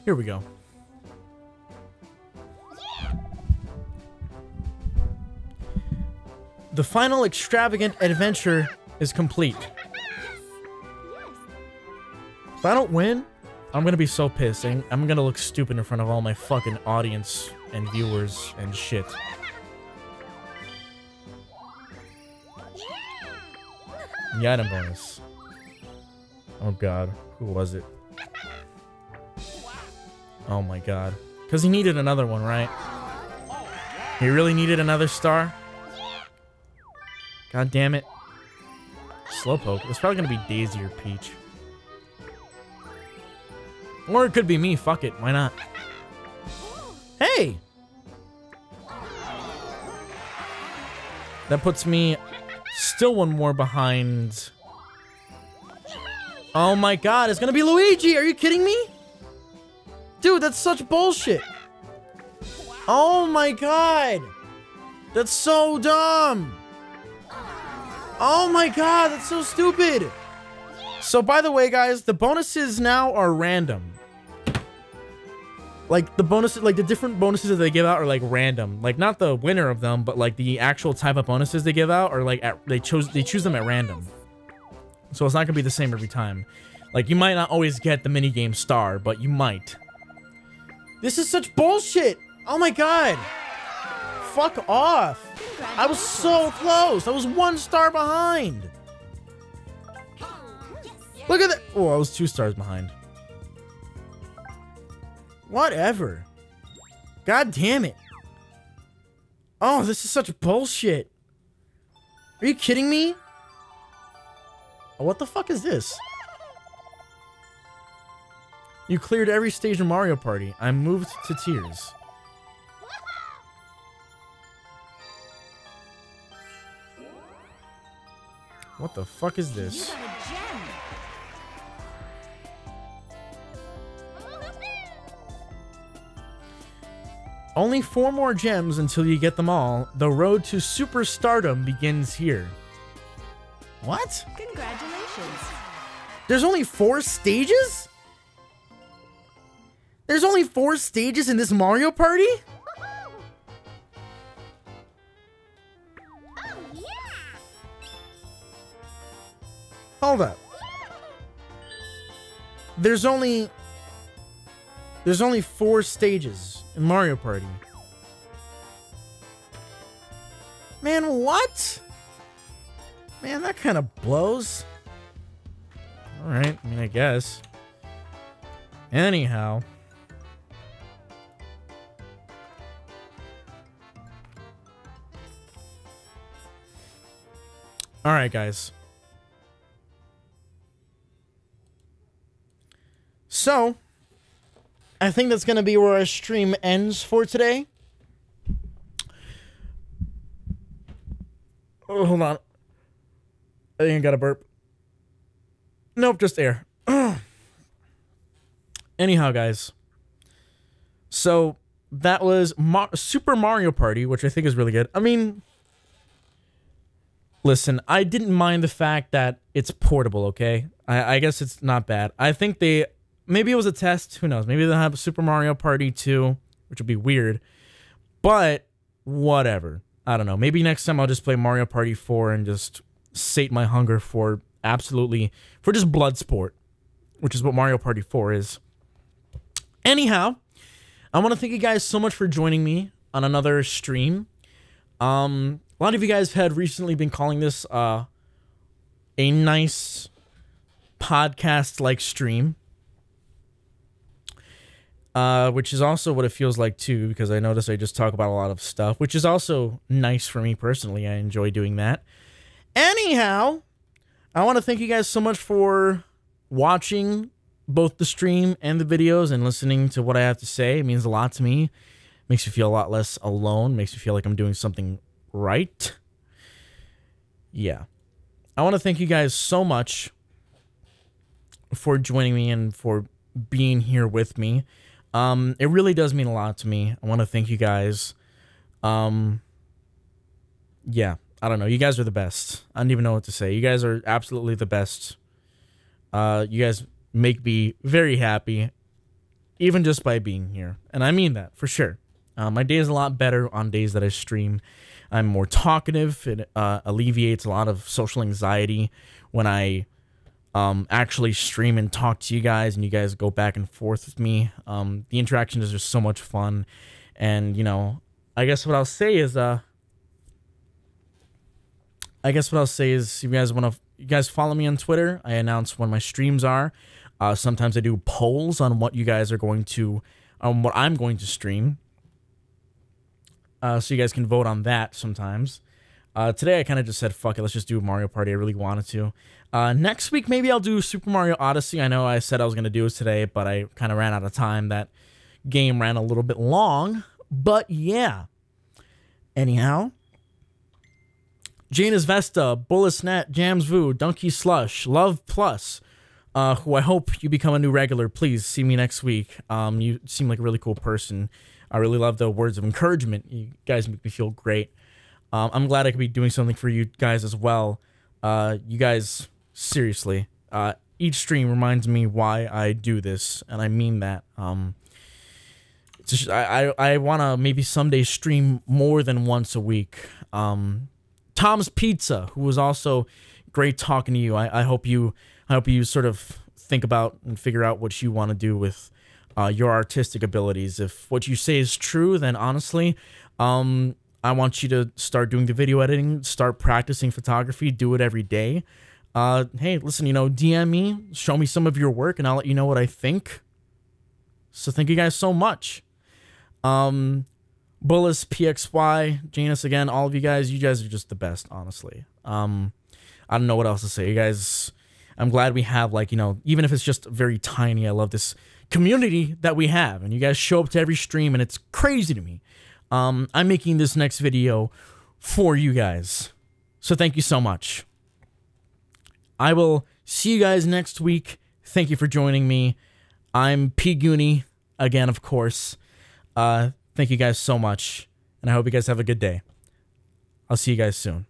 Here we go. The final extravagant adventure is complete. If I don't win, I'm gonna be so pissed. And I'm gonna look stupid in front of all my fucking audience and viewers and shit. The item bonus. Oh god, who was it? Oh my god. Because he needed another one, right? He really needed another star? God damn it. Slowpoke. It's probably going to be Daisy or Peach. Or it could be me. Fuck it. Why not? Hey! That puts me still one more behind. Oh my god. It's going to be Luigi. Are you kidding me? Dude, that's such bullshit. Oh my god. That's so dumb. Oh my god, that's so stupid. So by the way, guys, the bonuses now are random. Like the bonuses, like the different bonuses that they give out are like random. Like not the winner of them, but like the actual type of bonuses they give out are like they choose them at random. So it's not gonna be the same every time. Like you might not always get the minigame star, but you might. This is such bullshit! Oh my god! Fuck off! I was so close! I was 1 star behind! Look at that! Oh, I was 2 stars behind. Whatever. God damn it. Oh, this is such bullshit. Are you kidding me? Oh, what the fuck is this? You cleared every stage in Mario Party. I'm moved to tears. What the fuck is this? You got a gem. Only 4 more gems until you get them all. The road to superstardom begins here. What? Congratulations. There's only 4 stages? There's only 4 stages in this Mario Party? Hold up. There's only 4 stages in Mario Party. Man, what? Man, that kind of blows. Alright, I mean, I guess. Anyhow. Alright, guys. So, I think that's going to be where our stream ends for today. Oh, hold on. I think I got a burp. Nope, just air. Anyhow, guys. So, that was Super Mario Party, which I think is really good. I mean, Listen, I didn't mind the fact that it's portable, okay? I guess it's not bad. I think maybe it was a test, who knows? Maybe they'll have Super Mario Party 2, which would be weird. But whatever. I don't know. Maybe next time I'll just play Mario Party 4 and just sate my hunger for just blood sport, which is what Mario Party 4 is. Anyhow, I want to thank you guys so much for joining me on another stream. A lot of you guys had recently been calling this a nice podcast-like stream, which is also what it feels like too, because I notice I just talk about a lot of stuff, which is also nice for me personally. I enjoy doing that. Anyhow, I want to thank you guys so much for watching both the stream and the videos and listening to what I have to say. It means a lot to me. Makes me feel a lot less alone. Makes me feel like I'm doing something right. Yeah. I want to thank you guys so much for joining me and for being here with me. It really does mean a lot to me. I want to thank you guys. Yeah, I don't know. You guys are the best. I don't even know what to say. You guys are absolutely the best. You guys make me very happy, even just by being here. And I mean that, for sure. My day is a lot better on days that I stream. I'm more talkative. It alleviates a lot of social anxiety when I actually stream and talk to you guys and you guys go back and forth with me. The interaction is just so much fun. And, you know, I guess what I'll say is if you guys follow me on Twitter, I announce when my streams are. Sometimes I do polls on what you guys are going to, what I'm going to stream. So you guys can vote on that sometimes. Today I kind of just said, fuck it, let's just do Mario Party. I really wanted to. Next week, maybe I'll do Super Mario Odyssey. I know I said I was going to do it today, but I kind of ran out of time. That game ran a little bit long. But yeah. Anyhow. Janus Vesta, Bullisnet, Jamsvu, Donkey Slush, Love Plus, who I hope you become a new regular. Please see me next week. You seem like a really cool person. I really love the words of encouragement. You guys make me feel great. I'm glad I could be doing something for you guys as well. You guys, seriously, each stream reminds me why I do this, and I mean that. It's just, I want to maybe someday stream more than once a week. Tom's Pizza, who was also great talking to you. I hope you sort of think about and figure out what you want to do with your artistic abilities. If what you say is true, then honestly, I want you to start doing the video editing, start practicing photography, do it every day. Hey, listen, you know, DM me, show me some of your work, and I'll let you know what I think. So thank you guys so much. Bullis, PXY, Janus again, all of you guys are just the best, honestly. I don't know what else to say. You guys, I'm glad we have, like, you know, even if it's just very tiny, I love this community that we have, and you guys show up to every stream, and it's crazy to me. I'm making this next video for you guys, so thank you so much. I will see you guys next week. Thank you for joining me. I'm P. Goonie, again, of course. Thank you guys so much, and I hope you guys have a good day. I'll see you guys soon.